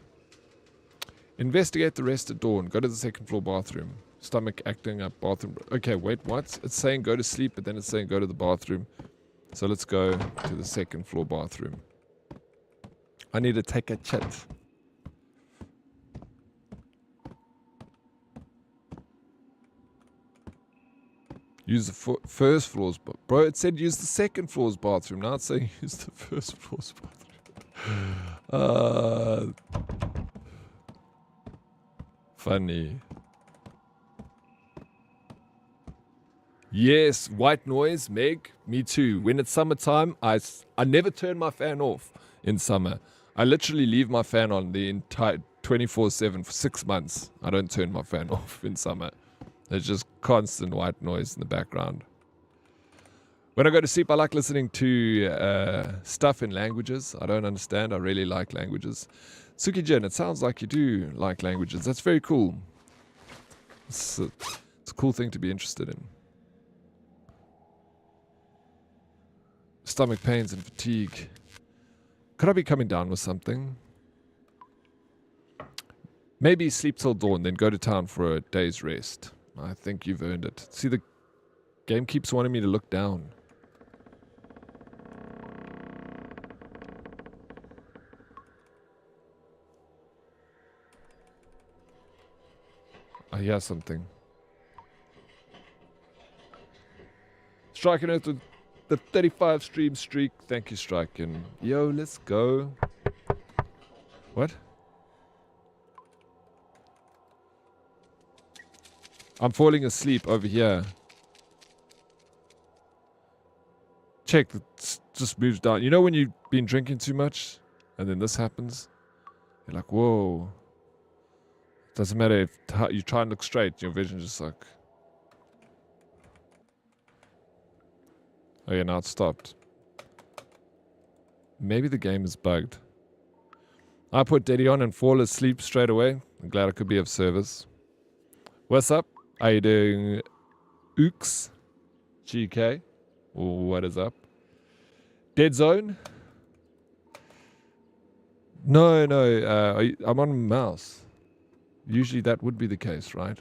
Investigate the rest at dawn. Go to the second floor bathroom. Stomach acting up, bathroom. Okay, wait, what? It's saying go to sleep, but then it's saying go to the bathroom. So let's go to the second floor bathroom. I need to take a chat. Use the first floor's bro. It said use the second floor's bathroom. Now it's saying use the first floor's bathroom. Funny. Yes, white noise, Meg. Me too. When it's summertime, I never turn my fan off in summer. I literally leave my fan on the entire 24/7 for 6 months. I don't turn my fan off in summer. There's just constant white noise in the background. When I go to sleep, I like listening to stuff in languages I don't understand. I really like languages. Suki-Jin, it sounds like you do like languages. That's very cool. It's a cool thing to be interested in. Stomach pains and fatigue. Could I be coming down with something? Maybe sleep till dawn, then go to town for a day's rest. I think you've earned it. See, the game keeps wanting me to look down. I hear something. Striking Earth with the 35 stream streak. Thank you, Striking. Yo, let's go. What? I'm falling asleep over here. Check, it just moves down. You know when you've been drinking too much and then this happens? You're like, whoa. Doesn't matter if you try and look straight, your vision just like... Oh yeah, now it's stopped. Maybe the game is bugged. I put Daddy on and fall asleep straight away. I'm glad I could be of service. What's up? How you doing? Ooks? GK? What is up? Dead Zone? No, I'm on a mouse. Usually that would be the case, right?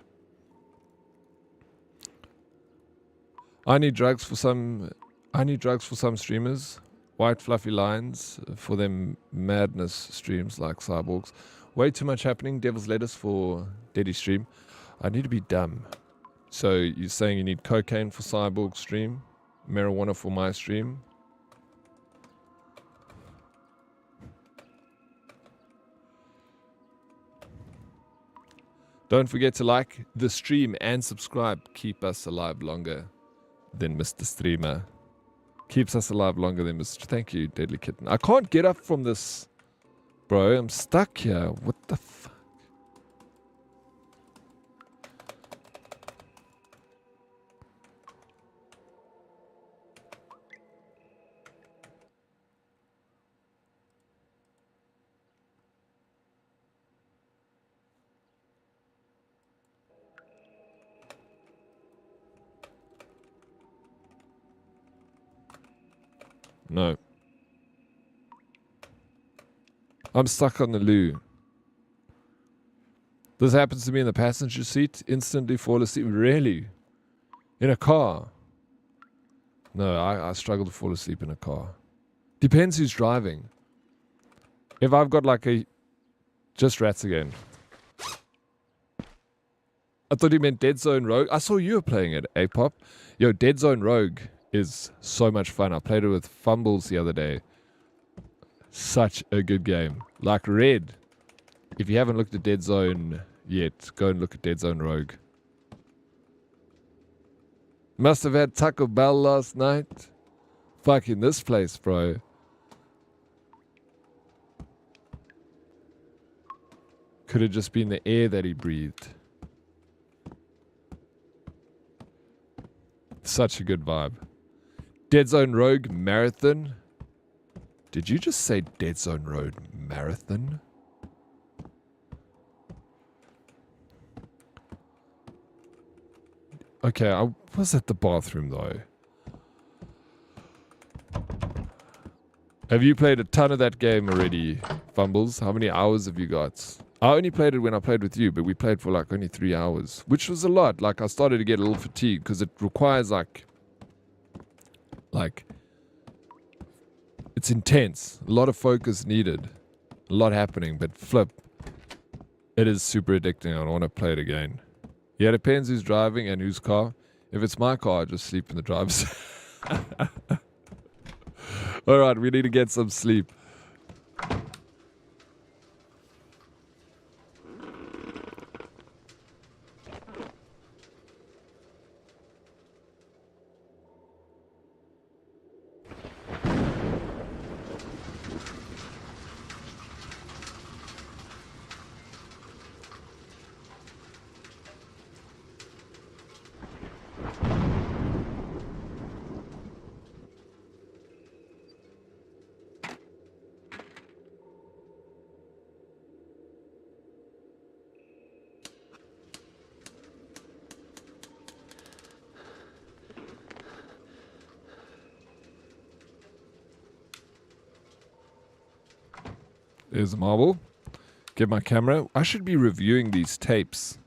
I need drugs for some streamers. White fluffy lines for them madness streams like Cyborgs. Way too much happening. Devil's lettuce for Daddy stream. I need to be dumb. So you're saying you need cocaine for Cyborg stream? Marijuana for my stream? Don't forget to like the stream and subscribe. Keep us alive longer than Mr. Streamer. Keeps us alive longer than Mr. Thank you, Deadly Kitten. I can't get up from this, bro. I'm stuck here. What the fuck? No. I'm stuck on the loo. This happens to me in the passenger seat. Instantly fall asleep. Really? In a car? No, I struggle to fall asleep in a car. Depends who's driving. If I've got like a... Just rats again. I thought he meant Dead Zone Rogue. I saw you were playing it, A-Pop. Yo, Dead Zone Rogue is so much fun. I played it with Fumbles the other day. Such a good game. Like Red. If you haven't looked at Dead Zone yet, go and look at Dead Zone Rogue. Must have had Taco Bell last night. Fucking this place, bro. Could have just been the air that he breathed. Such a good vibe. Dead Zone Rogue Marathon. Did you just say Dead Zone Road Marathon? Okay, I was at the bathroom though. Have you played a ton of that game already, Fumbles? How many hours have you got? I only played it when I played with you, but we played for like only 3 hours, which was a lot. Like I started to get a little fatigued because it requires like it's intense. A lot of focus needed. A lot happening, but flip. It is super addicting. I want to play it again. Yeah, it depends who's driving and whose car. If it's my car, I just sleep in the driver's. Alright, we need to get some sleep. There's a marble. Get my camera. I should be reviewing these tapes.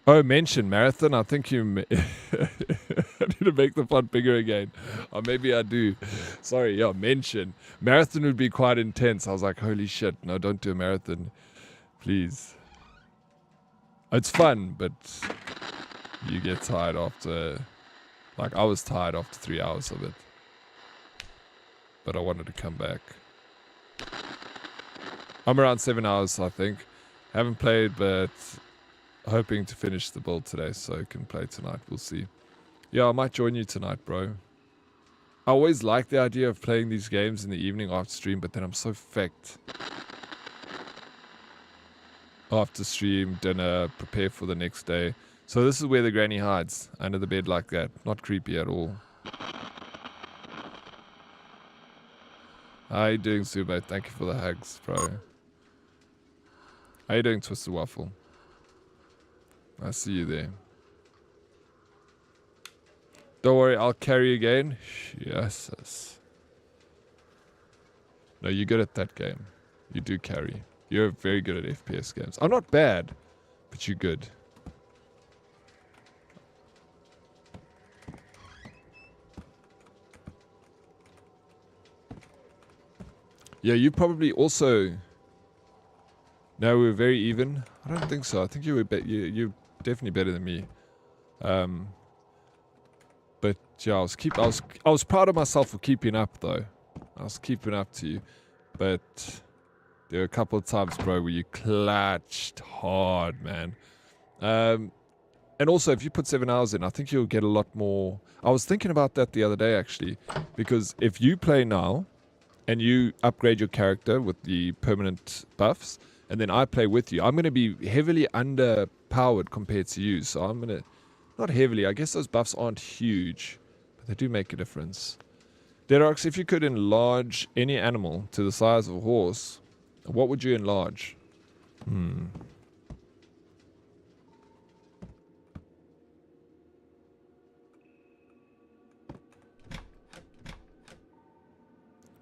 Oh, mention marathon. I think you... I need to make the font bigger again. Or maybe I do. Sorry, yeah, mention. Marathon would be quite intense. I was like, holy shit. No, don't do a marathon. Please. It's fun, but you get tired after... Like, I was tired after 3 hours of it. But I wanted to come back. I'm around 7 hours, I think. Haven't played, but hoping to finish the build today so I can play tonight. We'll see. Yeah, I might join you tonight, bro. I always like the idea of playing these games in the evening after stream, but then I'm so fecked. After stream, dinner, prepare for the next day. So this is where the granny hides, under the bed like that. Not creepy at all. How you doing, Subo? Thank you for the hugs, bro. How you doing, Twisted Waffle? I see you there. Don't worry, I'll carry again. Yes. No, you're good at that game. You do carry. You're very good at FPS games. I'm not bad, but you're good. Yeah, you probably also... No, we were very even. I don't think so. I think you were you're definitely better than me. But yeah, I was proud of myself for keeping up though. I was keeping up to you. But there were a couple of times, bro, where you clutched hard, man. And also, if you put 7 hours in, I think you'll get a lot more... I was thinking about that the other day, actually. Because if you play now, and you upgrade your character with the permanent buffs, and then I play with you, I'm going to be heavily underpowered compared to you. So I'm going to... Not heavily. I guess those buffs aren't huge. But they do make a difference. Dead Oryx, if you could enlarge any animal to the size of a horse, what would you enlarge?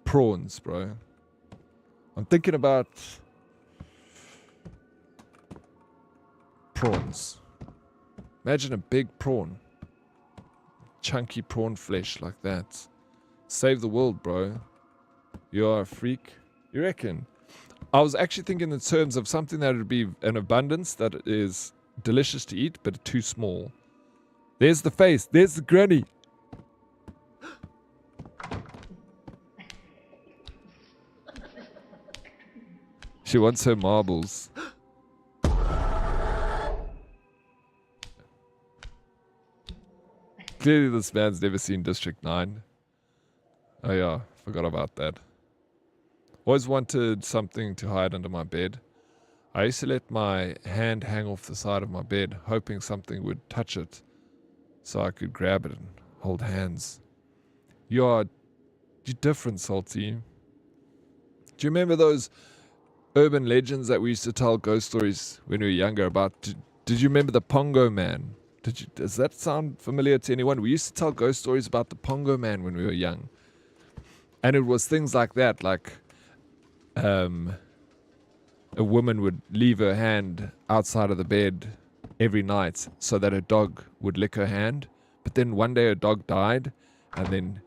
Prawns, bro. I'm thinking about... prawns. Imagine a big prawn. Chunky prawn flesh like that. Save the world, bro. You are a freak. You reckon? I was actually thinking in terms of something that would be an abundance that is delicious to eat, but too small. There's the face. There's the granny. She wants her marbles. Clearly this man's never seen District 9. Oh yeah, forgot about that. Always wanted something to hide under my bed. I used to let my hand hang off the side of my bed, hoping something would touch it, so I could grab it and hold hands. You're different, Salty. Do you remember those urban legends that we used to tell ghost stories when we were younger about? Did you remember the Pongo Man? Does that sound familiar to anyone? We used to tell ghost stories about the Pongo Man when we were young. And it was things like that, like a woman would leave her hand outside of the bed every night so that her dog would lick her hand. But then one day her dog died, and then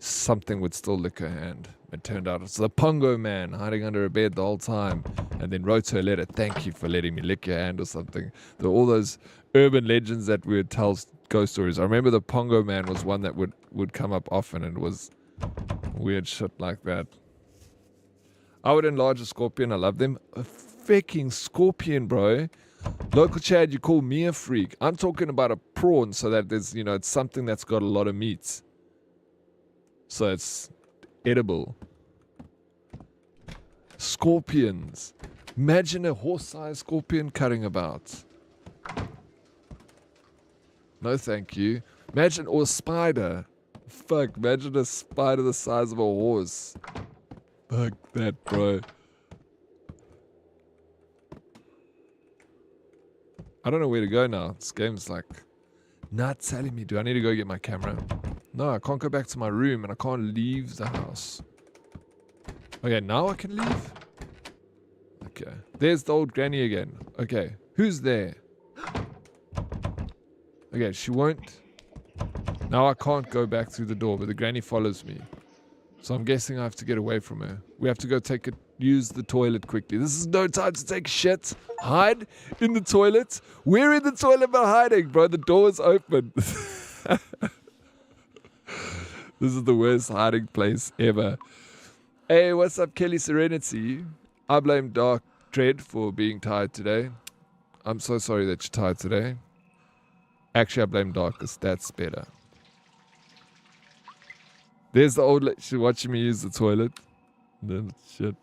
something would still lick her hand. It turned out it's the Pongo man hiding under a bed the whole time, and then wrote her a letter, thank you for letting me lick your hand or something. There were all those urban legends that we would tell ghost stories. I remember the Pongo man was one that would come up often, and it was weird shit like that. I would enlarge a scorpion. I love them. A freaking scorpion, bro. Local Chad, you call me a freak. I'm talking about a prawn, so that there's, it's something that's got a lot of meat. So it's edible. Scorpions. Imagine a horse-sized scorpion cutting about. No thank you. Imagine, or a spider. Fuck, imagine a spider the size of a horse. Fuck that, bro. I don't know where to go now. This game's like not telling me. Do I need to go get my camera? No, I can't go back to my room and I can't leave the house. Okay, now I can leave? Okay. There's the old granny again. Okay. Who's there? Okay, she won't. Now I can't go back through the door, but the granny follows me. So I'm guessing I have to get away from her. We have to go use the toilet quickly. This is no time to take shit. Hide in the toilet. We're in the toilet by hiding, bro. The door is open. This is the worst hiding place ever. Hey, what's up, Kelly Serenity? I blame Dark Dread for being tired today. I'm so sorry that you're tired today. Actually, I blame Dark because that's better. There's the old lady. She's watching me use the toilet. No, shit.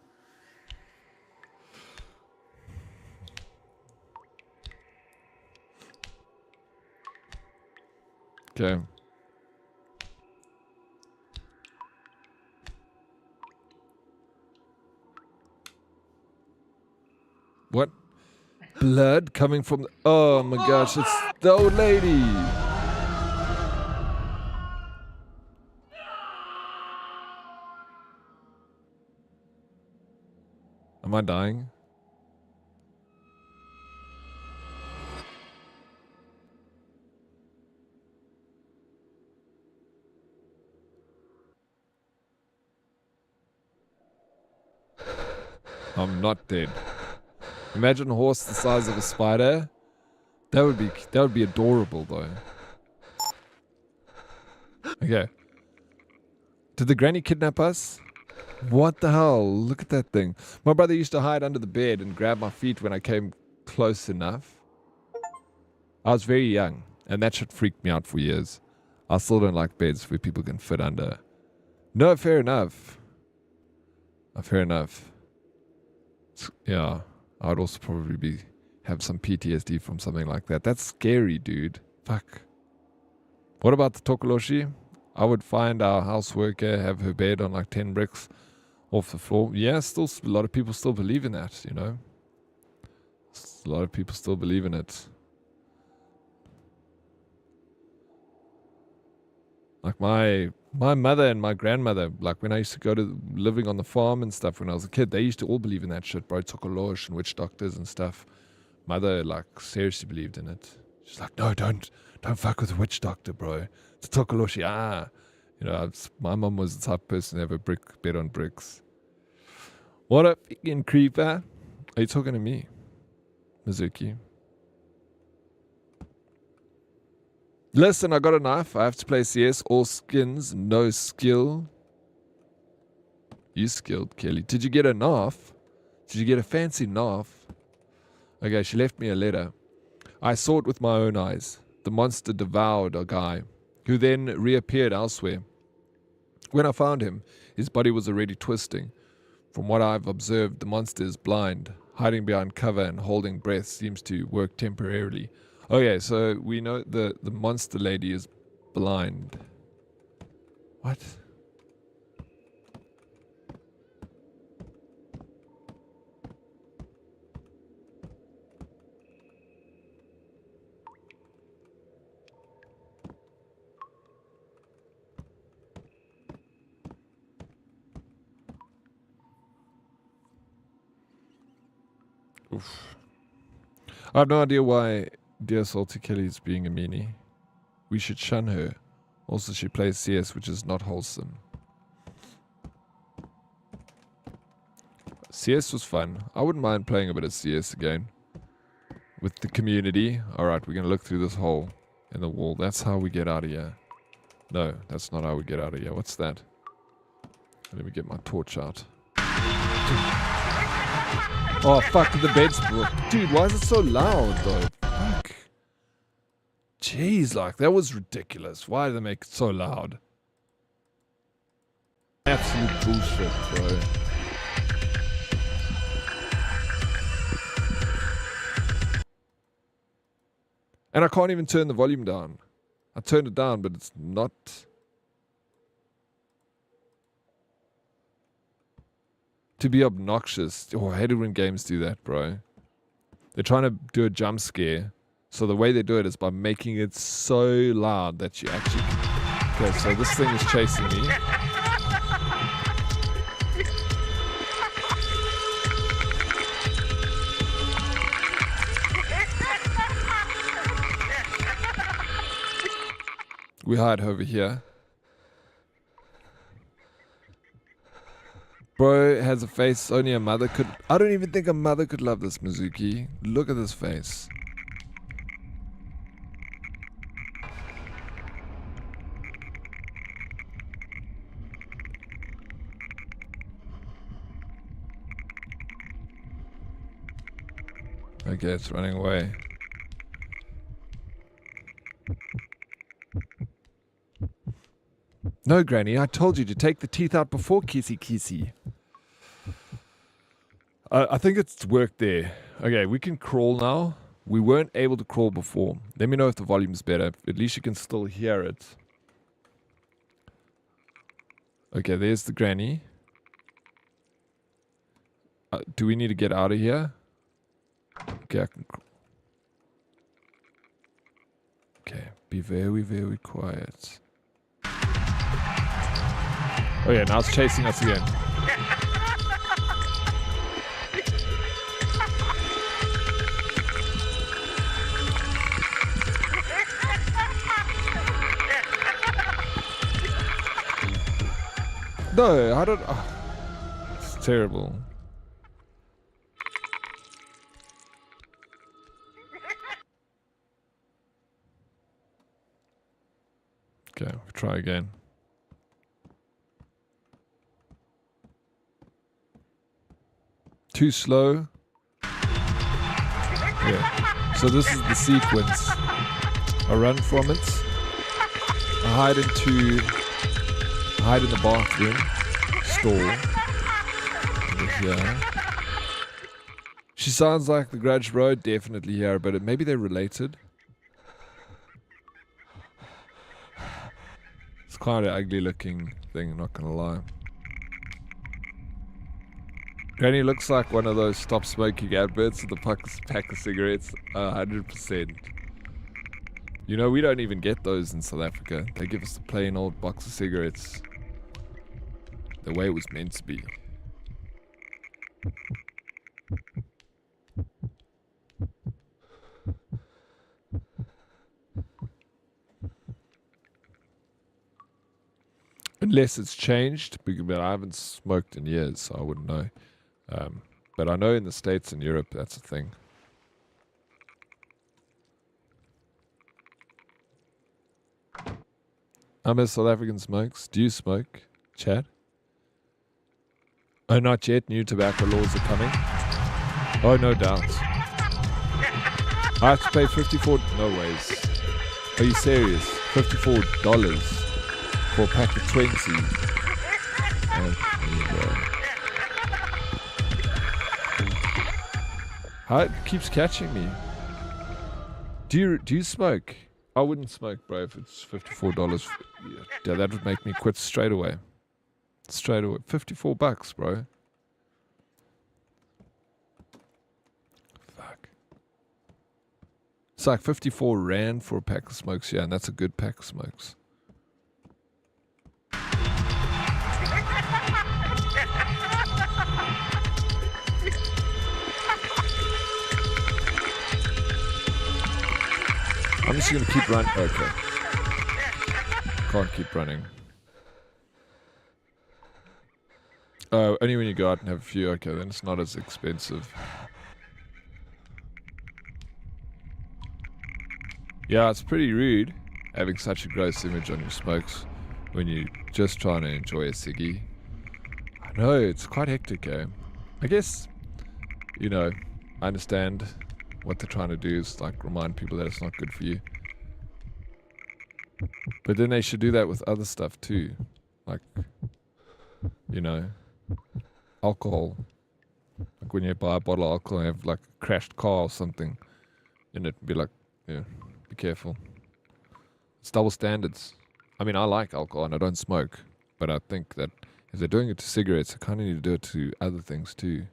Okay. What? Blood coming from... Oh my gosh, it's the old lady. Am I dying? I'm not dead. Imagine a horse the size of a spider. That would be adorable though. Okay. Did the granny kidnap us? What the hell? Look at that thing. My brother used to hide under the bed and grab my feet when I came close enough. I was very young, and that shit freaked me out for years. I still don't like beds where people can fit under. No, fair enough. Fair enough. Yeah, I would also probably have some PTSD from something like that. That's scary, dude. Fuck. What about the Tokoloshi? I would find our house worker, have her bed on like 10 bricks off the floor. Yeah, still a lot of people still believe in that, you know. A lot of people still believe in it. Like my mother and my grandmother, like when I used to go to living on the farm and stuff when I was a kid, they used to all believe in that shit, bro. Tokolosh and witch doctors and stuff. Mother, like, seriously believed in it. She's like, no, don't fuck with a witch doctor, bro. It's a Tokoloshi. You know, my mom was the type of person to have a bed on bricks. What up, fucking creeper? Are you talking to me, Mizuki? Listen, I got a knife. I have to play CS. All skins, no skill. You skilled, Kelly. Did you get a knife? Did you get a fancy knife? Okay, she left me a letter. I saw it with my own eyes. The monster devoured a guy, who then reappeared elsewhere. When I found him, his body was already twisting. From what I've observed, the monster is blind. Hiding behind cover and holding breath seems to work temporarily. Okay, so we know the monster lady is blind. What? Oof. I have no idea why dear Salty Kelly is being a meanie. We should shun her. Also, she plays CS, which is not wholesome. CS was fun. I wouldn't mind playing a bit of CS again. With the community. Alright, we're going to look through this hole in the wall. That's how we get out of here. No, that's not how we get out of here. What's that? Let me get my torch out. Oh, fuck, the bed's... Dude, why is it so loud, though? Fuck. Jeez, like, that was ridiculous. Why did they make it so loud? Absolute bullshit, bro. And I can't even turn the volume down. I turned it down, but it's not... To be obnoxious. Oh, I hate it when games do that, bro. They're trying to do a jump scare. So the way they do it is by making it so loud that you actually... Okay, so this thing is chasing me. We hide over here. Bro has a face only a mother could... I don't even think a mother could love this Mizuki. Look at this face. Okay, it's running away. No, Granny, I told you to take the teeth out before kissy kissy. I think it's worked there. Okay, we can crawl now. We weren't able to crawl before. Let me know if the volume's better. At least you can still hear it. Okay, there's the Granny. Do we need to get out of here? Okay, I can... Okay, be very, very quiet. Oh yeah, now it's chasing us again. No, I don't... Oh, it's terrible. Okay, we'll try again. Too slow. Yeah. So this is the sequence. I run from it. I hide in the bathroom stall. Over here. She sounds like the Grudge Bro, definitely here, but maybe they're related. It's quite an ugly looking thing, not gonna lie. Granny looks like one of those stop smoking adverts with a pack of cigarettes. 100%. You know, we don't even get those in South Africa. They give us the plain old box of cigarettes. The way it was meant to be. Unless it's changed, but I haven't smoked in years, so I wouldn't know. But I know in the States and Europe, that's a thing. I miss South African smokes. Do you smoke, Chad? Oh, not yet. New tobacco laws are coming. Oh, no doubt. I have to pay 54... No ways. Are you serious? $54 for a pack of 20. Oh, there you go. It keeps catching me. Do you smoke? I wouldn't smoke, bro, if it's $54. Yeah, that would make me quit straight away. Straight away. $54, bro. Fuck. It's like 54 rand for a pack of smokes, yeah, and that's a good pack of smokes. I'm just going to keep running. Okay. Can't keep running. Oh, only when you go out and have a few. Okay, then it's not as expensive. Yeah, it's pretty rude having such a gross image on your smokes when you're just trying to enjoy a ciggy. I know, it's quite hectic, eh? I guess, you know, I understand what they're trying to do is like remind people that it's not good for you. But then they should do that with other stuff too. Like, you know, alcohol. Like when you buy a bottle of alcohol and have like a crashed car or something, and it'd be like, yeah, be careful. It's double standards. I mean, I like alcohol and I don't smoke, but I think that if they're doing it to cigarettes, they kind of need to do it to other things too.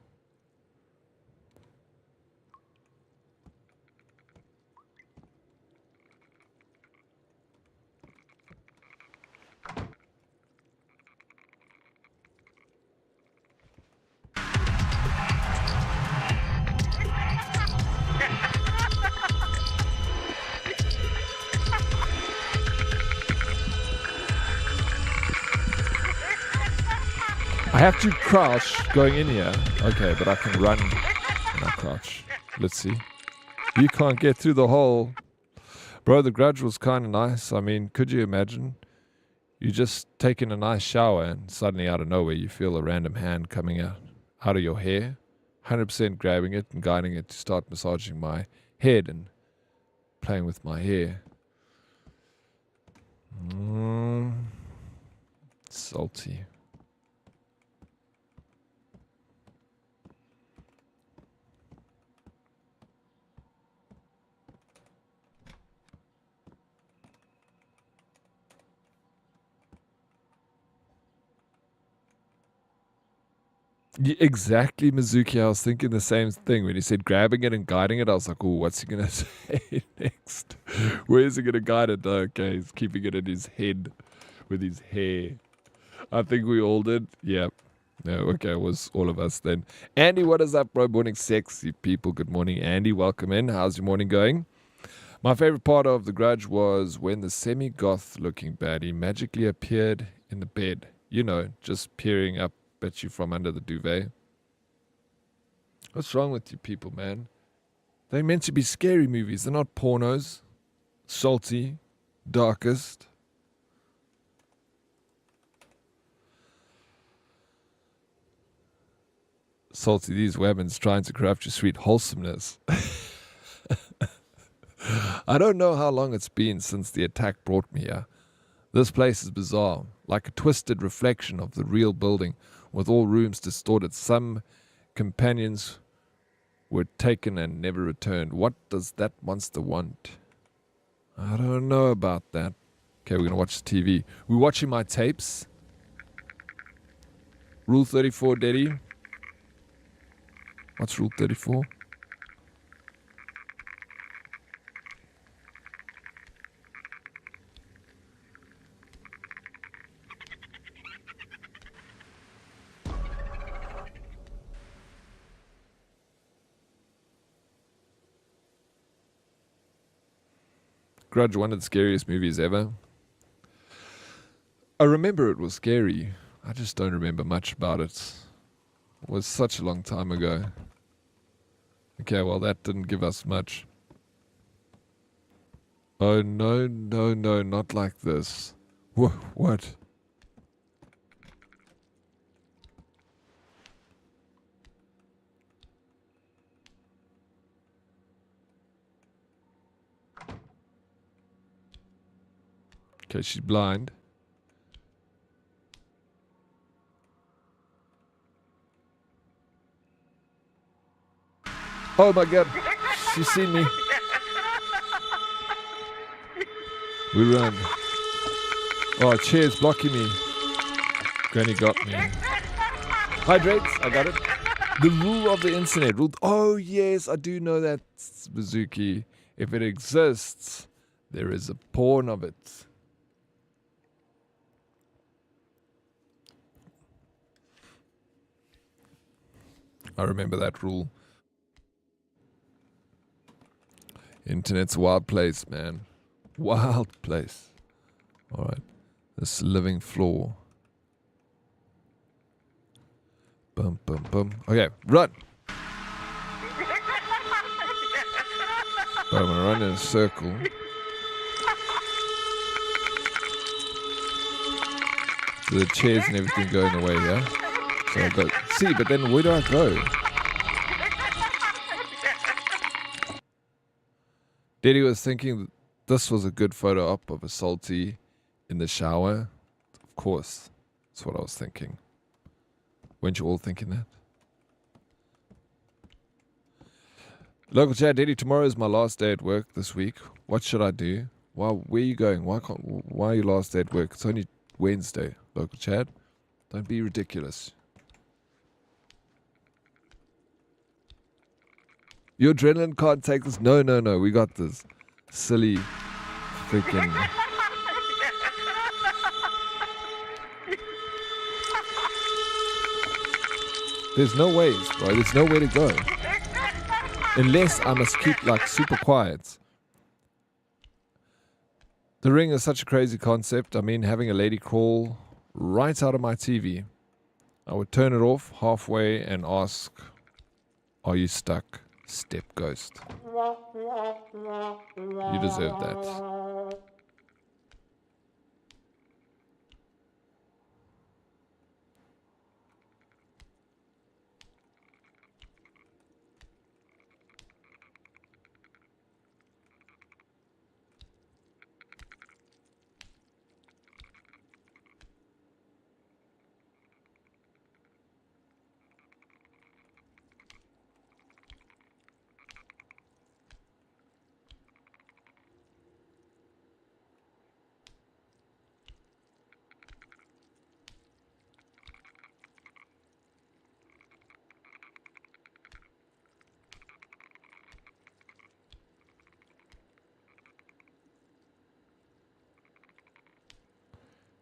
I have to crouch going in here. Okay, but I can run when I crouch. Let's see. You can't get through the hole. Bro, the Grudge was kind of nice. I mean, could you imagine? You just taking a nice shower and suddenly out of nowhere you feel a random hand coming out of your hair. 100% grabbing it and guiding it to start massaging my head and playing with my hair. Salty. Yeah, exactly, Mizuki. I was thinking the same thing when he said grabbing it and guiding it. I was like, "Oh, what's he gonna say next? Where is he gonna guide it?" Okay, he's keeping it in his head with his hair. I think we all did. Yeah. No, okay, it was all of us then. Andy, what is up, bro? Morning, sexy people. Good morning, Andy. Welcome in. How's your morning going? My favorite part of The Grudge was when the semi-goth looking baddie magically appeared in the bed. You know, just peering up at you from under the duvet. What's wrong with you people, man? They're meant to be scary movies. They're not pornos. Salty. Darkest. Salty, these women's trying to corrupt your sweet wholesomeness. I don't know how long it's been since the attack brought me here. This place is bizarre, like a twisted reflection of the real building, with all rooms distorted. Some companions were taken and never returned. What does that monster want? I don't know about that. Okay, we're going to watch the TV. We're watching my tapes. Rule 34, Daddy. What's Rule 34? Grudge, one of the scariest movies ever. I remember it was scary. I just don't remember much about it. It was such a long time ago. Okay, well, that didn't give us much. Oh, no, no, no, not like this. What? Okay, she's blind. Oh my god, she's seen me. We run. Oh, chair's blocking me. Granny got me. Hydrate, I got it. The rule of the internet. Oh yes, I do know that, Mizuki. If it exists, there is a porn of it. I remember that rule. Internet's a wild place, man. Wild place. Alright. This living floor. Bum, bum, bum. Okay, run. But I'm gonna run in a circle. The chairs and everything going away, yeah? So I go. See, but then where do I go? Daddy was thinking this was a good photo op of a salty in the shower. Of course. That's what I was thinking. Weren't you all thinking that? Local chat, Daddy, tomorrow is my last day at work this week. What should I do? Where are you going? Why are you last day at work? It's only Wednesday, local chat. Don't be ridiculous. Your adrenaline can't take this. No, we got this. Silly freaking. There's no ways, bro. There's nowhere to go. Unless I must keep like super quiet. The Ring is such a crazy concept. I mean, having a lady crawl right out of my TV. I would turn it off halfway and ask, "Are you stuck, step ghost?" You deserve that.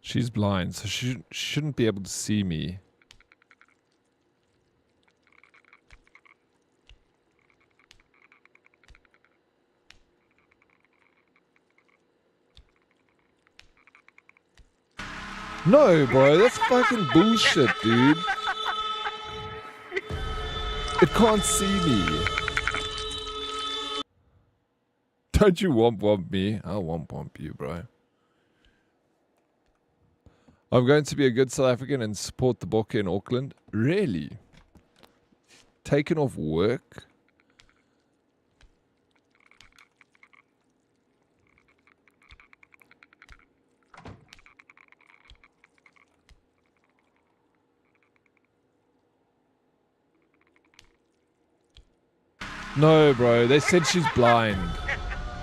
She's blind, so she shouldn't be able to see me. No, bro, that's fucking bullshit, dude. It can't see me. Don't you womp me? I'll womp you, bro. I'm going to be a good South African and support the Bokke in Auckland. Really? Taken off work? No, bro. They said she's blind.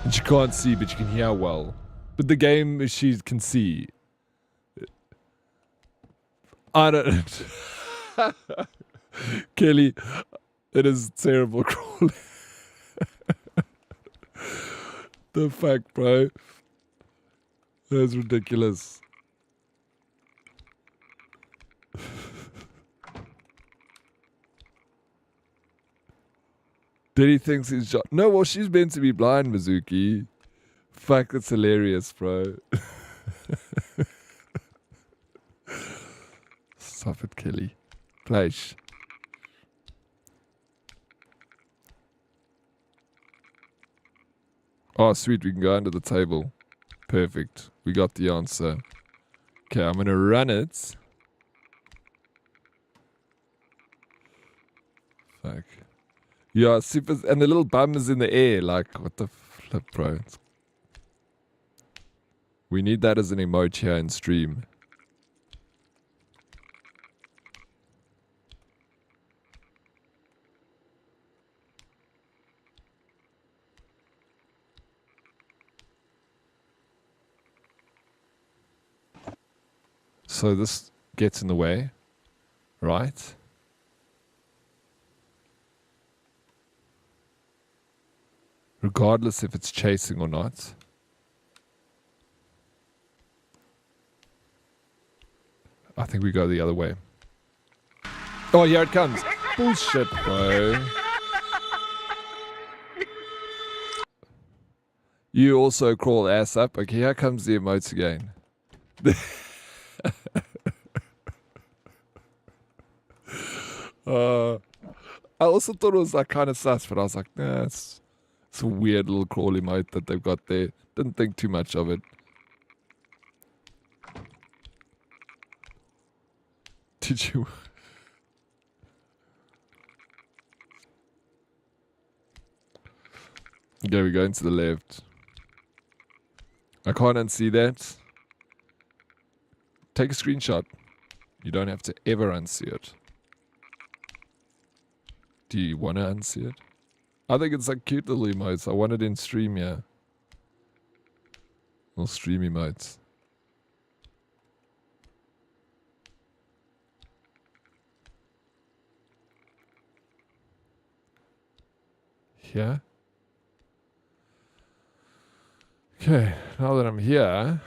And she can't see, but she can hear well. But the game, she can see. I don't... Kelly, it is terrible crawling. The fuck, bro? That's ridiculous. Diddy thinks he's shot. No, well, she's meant to be blind, Mizuki. Fuck, that's hilarious, bro. Stop it, Kelly. Fleisch. Oh, sweet. We can go under the table. Perfect. We got the answer. Okay, I'm going to run it. Fuck. Yeah, super. And the little bum is in the air. Like, what the flip, bro? We need that as an emoji here in stream. So this gets in the way, right? Regardless if it's chasing or not. I think we go the other way. Oh, here it comes. Bullshit, bro. You also crawl ass up. Okay, here comes the emotes again. uh, I also thought it was like kind of sus, but I was like, nah, it's a weird little crawly emote that they've got there. Didn't think too much of it. Did you? Okay, we're going to the left. I can't unsee that. Take a screenshot. You don't have to ever unsee it. Do you want to unsee it? I think it's like cute little emotes. I want it in stream, yeah. Little stream emotes. Yeah. Okay, now that I'm here,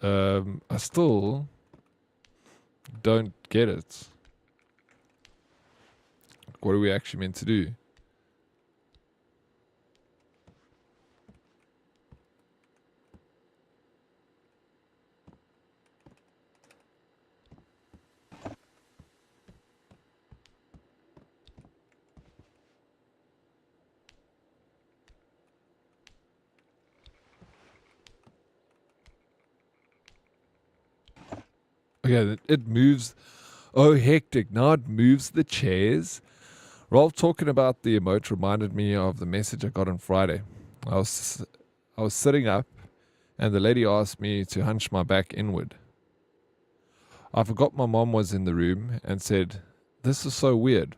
I still don't get it. What are we actually meant to do? Okay, it moves. Oh, hectic. Now it moves the chairs. Rolf talking about the emote reminded me of the message I got on Friday. I was sitting up and the lady asked me to hunch my back inward. I forgot my mom was in the room and said, "This is so weird.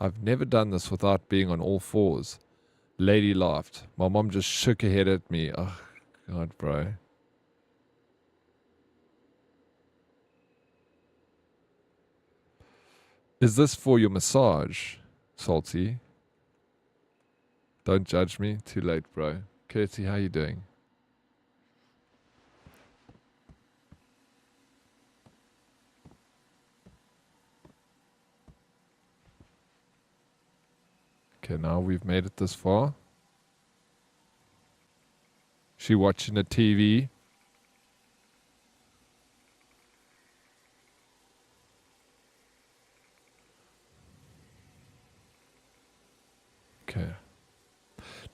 I've never done this without being on all fours." Lady laughed. My mom just shook her head at me. Oh, God, bro. Is this for your massage, Salty? Don't judge me. Too late, bro. Curty, how you doing? Okay, now we've made it this far. She watching the TV. Okay.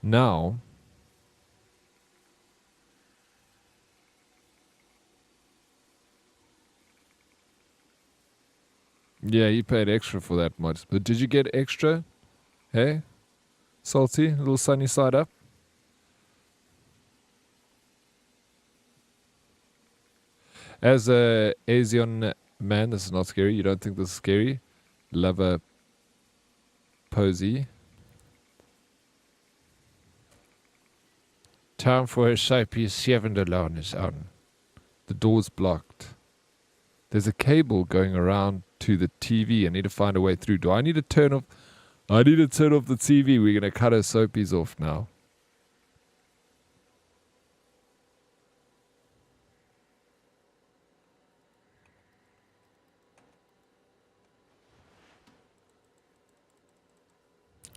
Now, yeah, you paid extra for that much. But did you get extra? Hey? Salty? A little sunny side up? As a Asian man, this is not scary. You don't think this is scary? Love a posy. Time for a soapy 7 alarm is on. The door's blocked. There's a cable going around to the TV. I need to find a way through. Do I need to turn off? I need to turn off the TV. We're going to cut our soapies off now.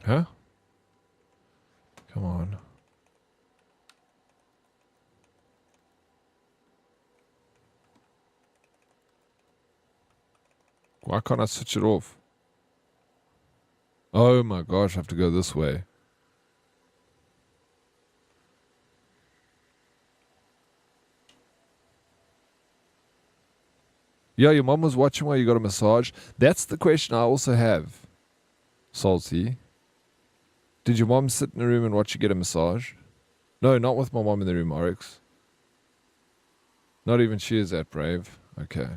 Huh? Come on. Why can't I switch it off? Oh my gosh, I have to go this way. Yeah, your mom was watching while you got a massage. That's the question I also have, Salty. Did your mom sit in the room and watch you get a massage? No, not with my mom in the room, Oryx. Not even she is that brave. Okay.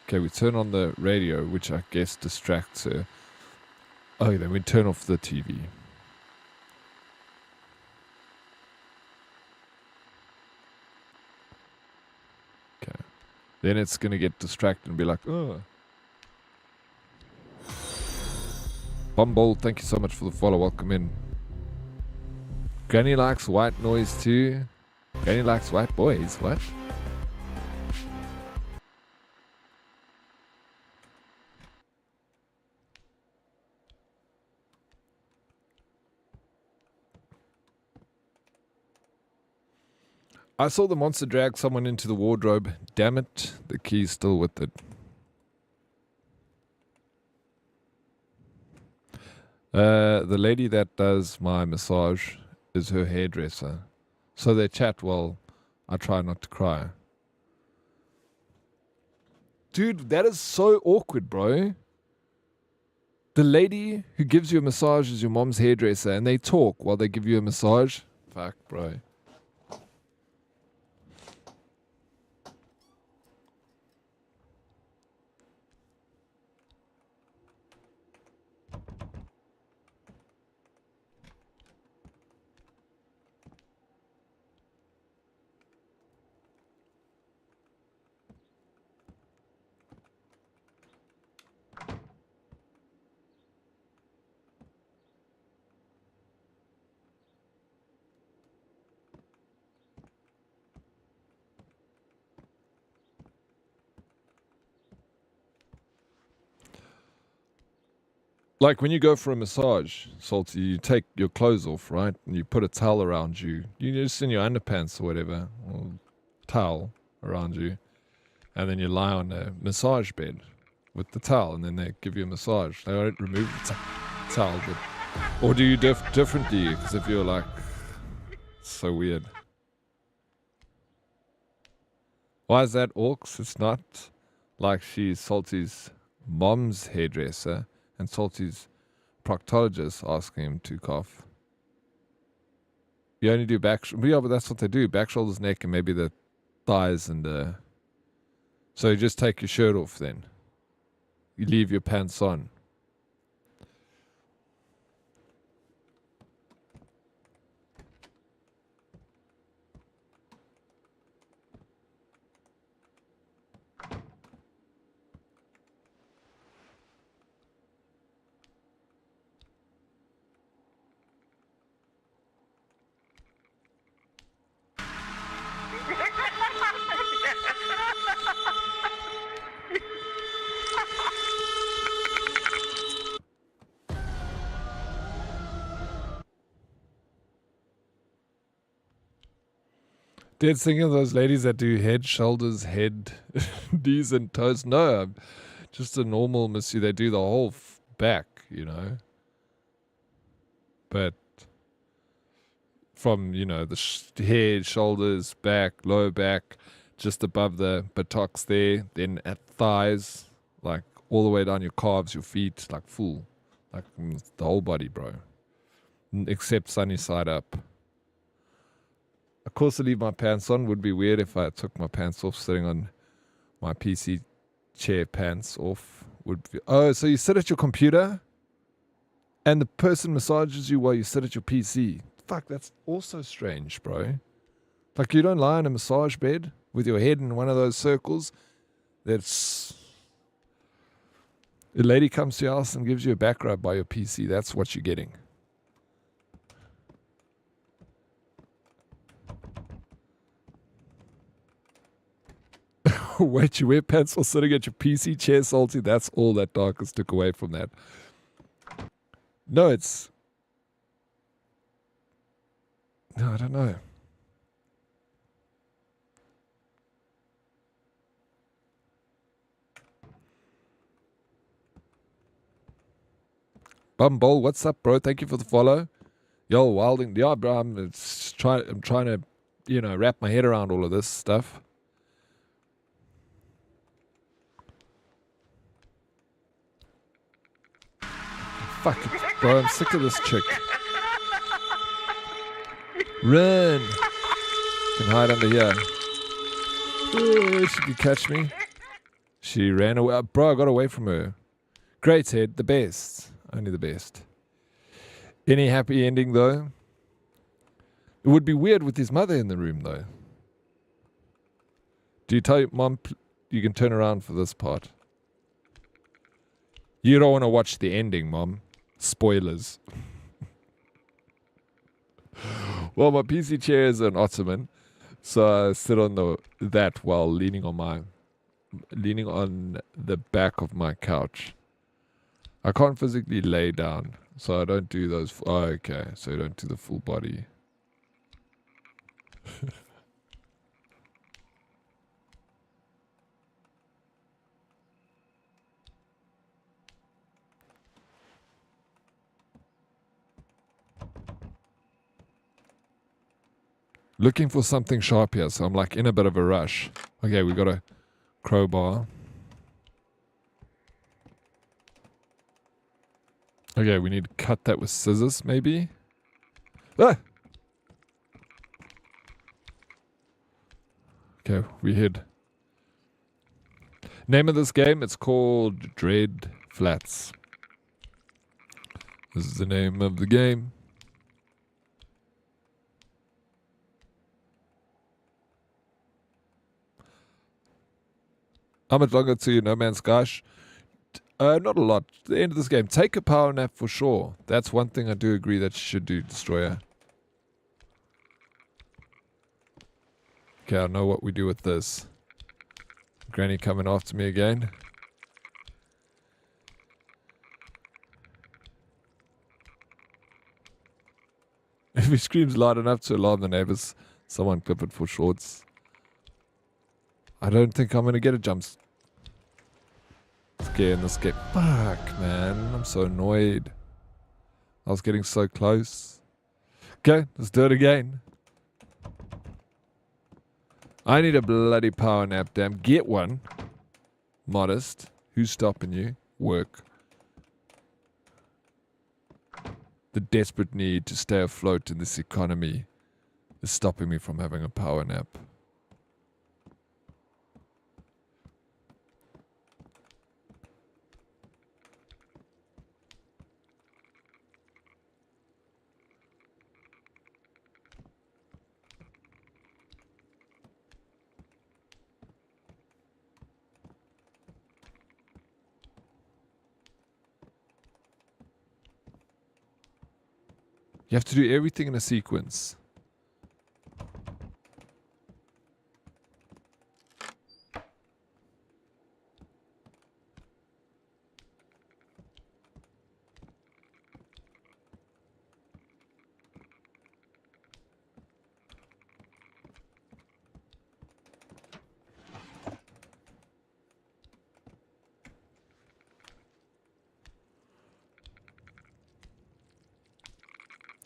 Okay, we turn on the radio, which I guess distracts her. Oh, then we turn off the TV. Okay. Then it's going to get distracted and be like, oh. Bumble, thank you so much for the follow. Welcome in. Granny likes white noise too. Granny likes white boys. What? I saw the monster drag someone into the wardrobe. Damn it, the key's still with it. The lady that does my massage is her hairdresser. So they chat while I try not to cry. Dude, that is so awkward, bro. The lady who gives you a massage is your mom's hairdresser, and they talk while they give you a massage. Fuck, bro. Like when you go for a massage, Salty, you take your clothes off, right? And you put a towel around you. You just in your underpants or whatever, or towel around you. And then you lie on a massage bed with the towel, and then they give you a massage. They don't remove the towel, but... Or do you differently? Because if you're like... So weird. Why is that, Orcs? It's not like she's Salty's mom's hairdresser. And Salty's proctologist asking him to cough. You only do back... Yeah, but that's what they do. Back, shoulders, neck, and maybe the thighs and the... So you just take your shirt off then. You leave your pants on. Dead thinking of those ladies that do head, shoulders, head, knees and toes. No, I'm just a normal masseur. They do the whole back, you know. But from, you know, the head, shoulders, back, lower back, just above the buttocks there, then at thighs, like all the way down your calves, your feet, like full. Like the whole body, bro. Except sunny side up. Of course, I leave my pants on. Would be weird if I took my pants off sitting on my PC chair. Pants off would be... Oh, so you sit at your computer and the person massages you while you sit at your PC. Fuck, that's also strange, bro. Like you don't lie on a massage bed with your head in one of those circles. That's... A lady comes to your house and gives you a back rub by your PC. That's what you're getting. Wait, you wear pants while sitting at your PC chair, Salty? That's all that Darkest took away from that. No, it's... No, I don't know. Bumble, what's up, bro? Thank you for the follow. Yo, Wilding. Yeah, bro, I'm trying to, you know, wrap my head around all of this stuff. Fuck it, bro. I'm sick of this chick. Run. Can hide under here. Oh, she could catch me. She ran away. Bro, I got away from her. Great head. The best. Only the best. Any happy ending, though? It would be weird with his mother in the room, though. Do you tell your mom you can turn around for this part? You don't want to watch the ending, Mom. Spoilers. Well, my PC chair is an ottoman, so I sit on that while leaning on the back of my couch. I can't physically lay down, so I don't do those. Oh, okay, so you don't do the full body. Looking for something sharp here, so I'm like in a bit of a rush. Okay, we got a crowbar. Okay, we need to cut that with scissors, maybe. Ah! Okay, we hid. Name of this game, it's called Dread Flats. This is the name of the game. How much longer to No Man's Sky? Not a lot. The end of this game. Take a power nap for sure. That's one thing I do agree that you should do, Destroyer. Okay, I know what we do with this. Granny coming after me again. If he screams loud enough to alarm the neighbors, someone clip it for shorts. I don't think I'm going to get a jump scare in this game. Fuck, man. I'm so annoyed. I was getting so close. Okay, let's do it again. I need a bloody power nap, damn. Get one. Modest. Who's stopping you? Work. The desperate need to stay afloat in this economy is stopping me from having a power nap. You have to do everything in a sequence.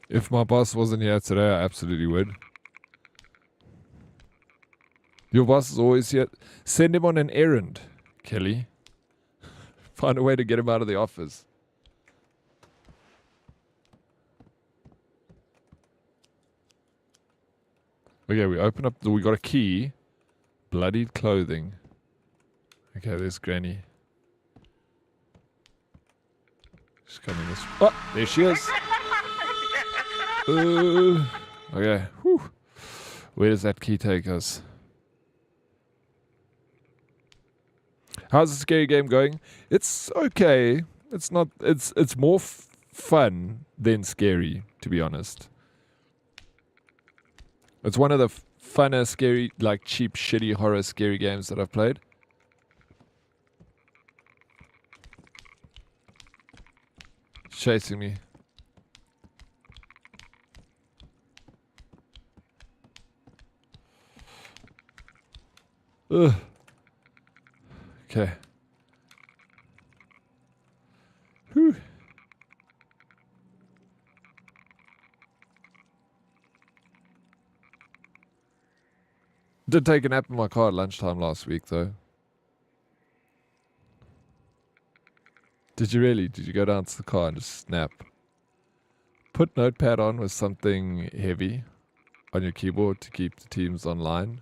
If my boss wasn't here today, I absolutely would. Your boss is always here. Send him on an errand, Kelly. Find a way to get him out of the office. Okay, we open up. We got a key. Bloodied clothing. Okay, there's Granny. She's coming this. Oh, there she is. Okay. Whew. Where does that key take us? How's the scary game going? It's okay. It's not. It's more fun than scary, to be honest. It's one of the funner, scary, like cheap, shitty horror scary games that I've played. It's chasing me. Ugh. Okay. Whew. Did take a nap in my car at lunchtime last week, though. Did you really? Did you go down to the car and just snap? Put notepad on with something heavy on your keyboard to keep the teams online.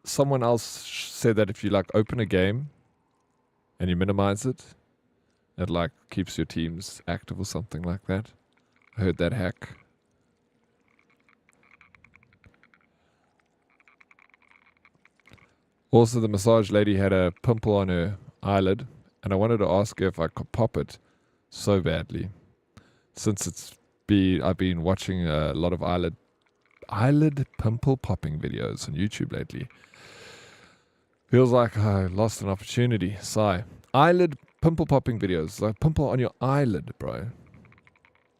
Someone else said that if you like open a game and you minimize it, it like keeps your teams active or something like that. I heard that hack. Also, the massage lady had a pimple on her eyelid, and I wanted to ask her if I could pop it so badly. Since I've been watching a lot of eyelid pimple popping videos on YouTube lately. Feels like I lost an opportunity. Sigh. Eyelid pimple popping videos. Like pimple on your eyelid, bro.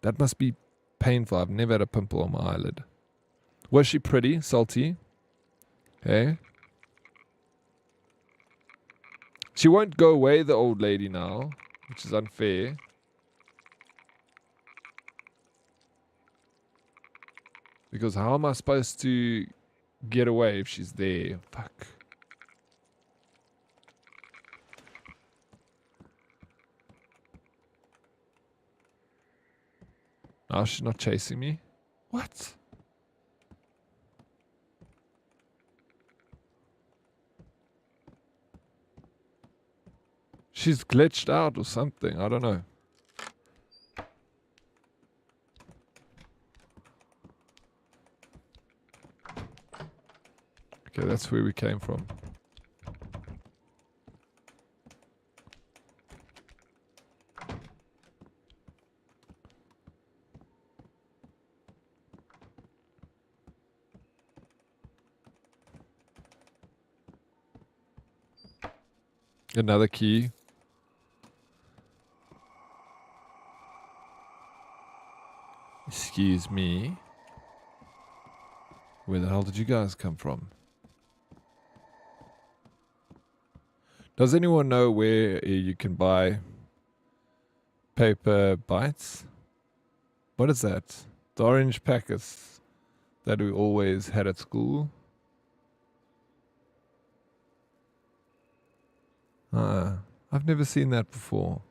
That must be painful. I've never had a pimple on my eyelid. Was she pretty? Salty? Hey? She won't go away, the old lady, now, which is unfair. Because how am I supposed to get away if she's there? Fuck. Now she's not chasing me? What? She's glitched out or something. I don't know. Okay, that's where we came from. Another key. Excuse me. Where the hell did you guys come from? Does anyone know where you can buy paper bites? What is that? The orange packets that we always had at school. I've never seen that before.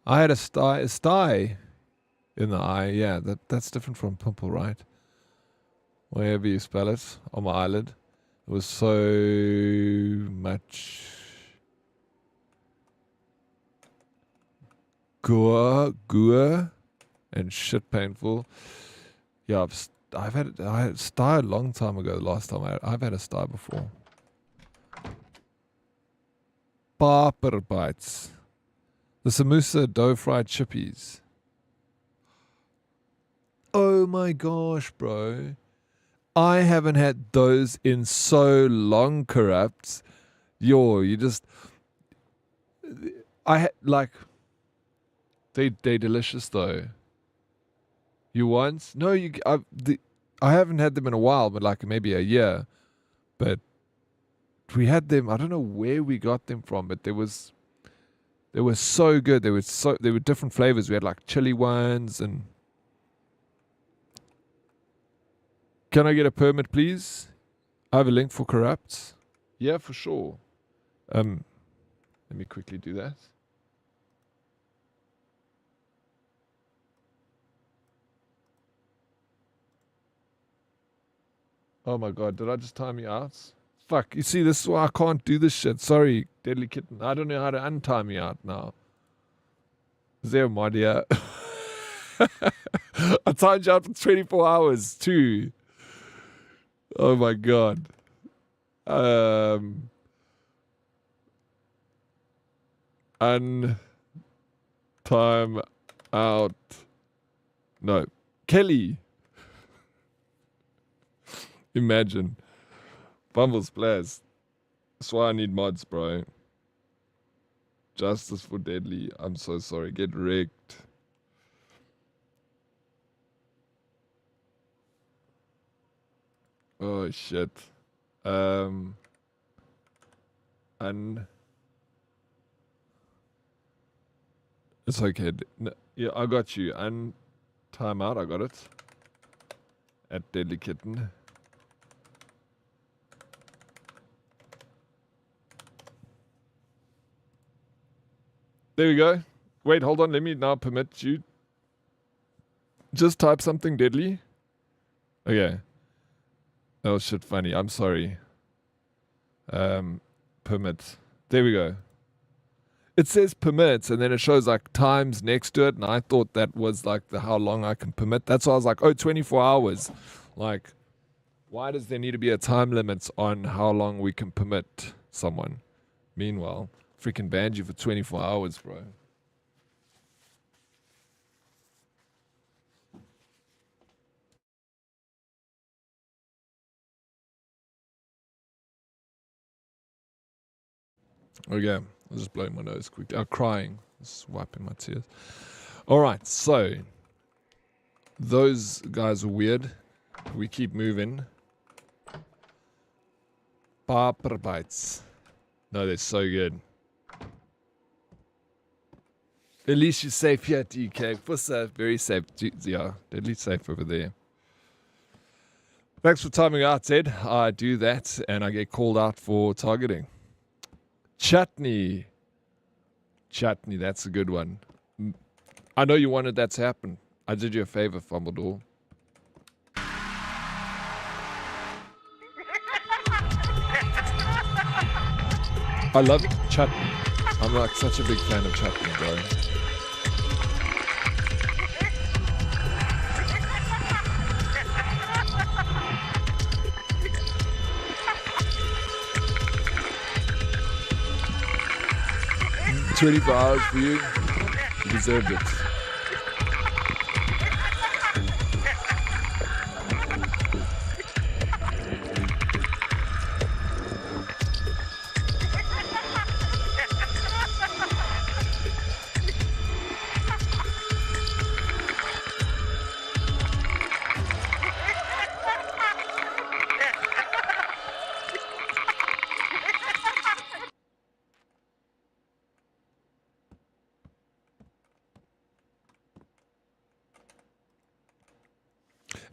I had a sty in the eye. Yeah, that's different from pimple, right? Wherever you spell it, on my eyelid. It was so much gore, and shit painful. Yeah, I had a sty a long time ago. Last time I've had a sty before. Barber bites. The samosa dough fried chippies. Oh my gosh, bro. I haven't had those in so long, Corrupts. You just... I had, like... They delicious, though. You want? No, I haven't had them in a while, but like maybe a year. But we had them, I don't know where we got them from, but they were so good. They were different flavors. We had like chili ones and... Can I get a permit, please? I have a link for Corrupts. Yeah, for sure. Let me quickly do that. Oh my god, did I just time you out? Fuck, you see, this is why I can't do this shit. Sorry, Deadly Kitten. I don't know how to untime me out now. Is there a mod here? I timed you out for 24 hours, too. Oh my god. Untime out. No. Kelly. Imagine. Bumble's blast. That's why I need mods, bro. Justice for Deadly. I'm so sorry. Get wrecked. Oh shit. And it's okay. No, yeah, I got you. And time out. I got it. At Deadly Kitten. There we go. Wait, hold on. Let me now permit you. Just type something deadly. Okay. That was shit funny. I'm sorry. Permit. There we go. It says permits and then it shows like times next to it. And I thought that was like how long I can permit. That's why I was like, oh, 24 hours. Like, why does there need to be a time limit on how long we can permit someone? Meanwhile, freaking banned you for 24 hours, bro. Okay, I'm just blowing my nose quickly. I'm crying. Just wiping my tears. Alright, so those guys are weird. We keep moving. Barber bites. No, they're so good. At least you're safe here at DK. For safe, very safe. Yeah, deadly safe over there. Thanks for timing out, Ted. I do that and I get called out for targeting. Chutney. Chutney, that's a good one. I know you wanted that to happen. I did you a favor, Fumbledore. I love chutney. I'm like such a big fan of chutney, bro. $24 for you. You deserved it.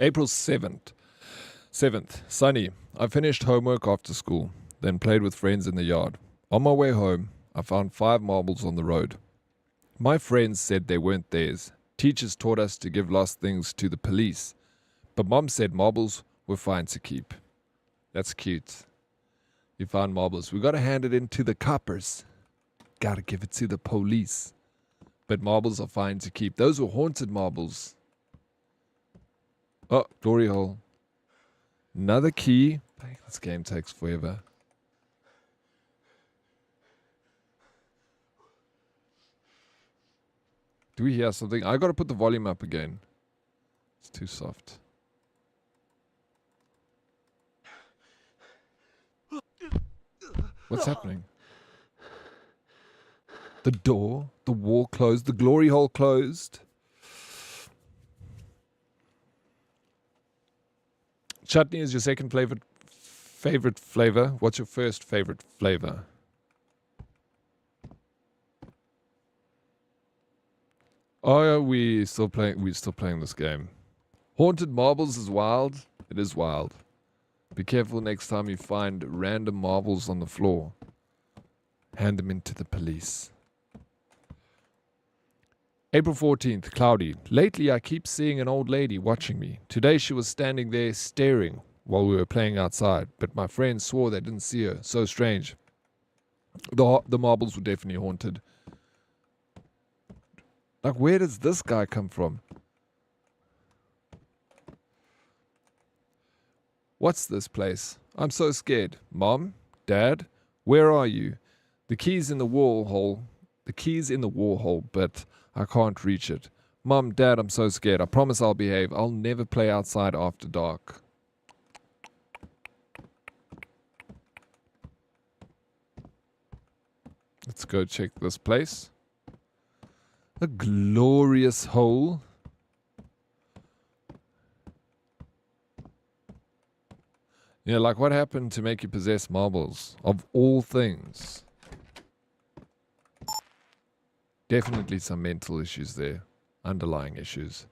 April 7th. Sunny. I finished homework after school, then played with friends in the yard. On my way home, I found 5 marbles on the road. My friends said they weren't theirs. Teachers taught us to give lost things to the police. But Mom said marbles were fine to keep. That's cute. You found marbles. We gotta hand it in to the coppers. Gotta give it to the police. But marbles are fine to keep. Those were haunted marbles. Oh, glory hole. Another key. This game takes forever. Do we hear something? I gotta put the volume up again. It's too soft. What's happening? The door, the wall closed, the glory hole closed. Chutney is your second favorite flavor. What's your first favorite flavor? Oh, yeah, we're still playing this game. Haunted marbles is wild. It is wild. Be careful next time you find random marbles on the floor. Hand them in to the police. April 14th, cloudy. Lately I keep seeing an old lady watching me. Today she was standing there staring while we were playing outside, but my friends swore they didn't see her. So strange. The marbles were definitely haunted. Like, where does this guy come from? What's this place? I'm so scared. Mom? Dad? Where are you? The key's in the wall hole. The key's in the wall hole, but I can't reach it. Mom, Dad, I'm so scared. I promise I'll behave. I'll never play outside after dark. Let's go check this place. A glorious hole. Yeah, like what happened to make you possess marbles? Of all things. Definitely some mental issues there. Underlying issues.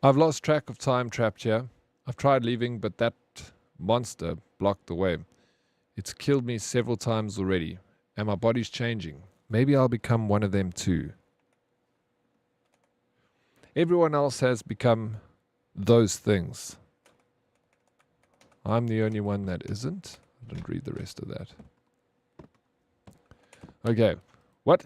I've lost track of time trapped here. I've tried leaving, but that monster blocked the way. It's killed me several times already, and my body's changing. Maybe I'll become one of them too. Everyone else has become those things. I'm the only one that isn't. I didn't read the rest of that. Okay. What?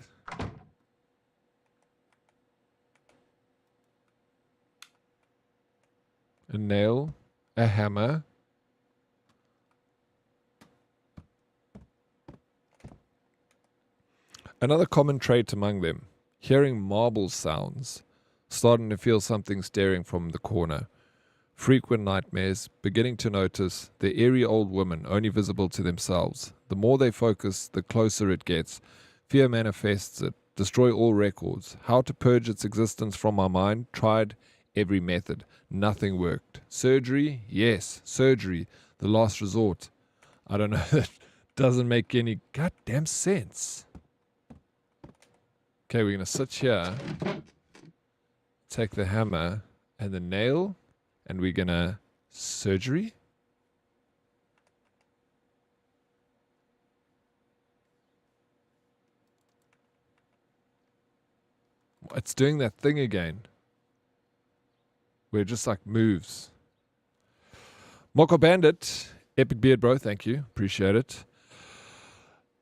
A nail. A hammer. Another common trait among them. Hearing marble sounds. Starting to feel something staring from the corner. Frequent nightmares, beginning to notice the eerie old woman only visible to themselves. The more they focus, the closer it gets. Fear manifests it. Destroy all records. How to purge its existence from my mind? Tried every method. Nothing worked. Surgery? Yes, surgery. The last resort. I don't know. That doesn't make any goddamn sense. Okay, we're going to sit here, take the hammer and the nail, and we're going to surgery. It's doing that thing again. Where it just like moves. Moko Bandit, Epic Beard Bro, thank you. Appreciate it.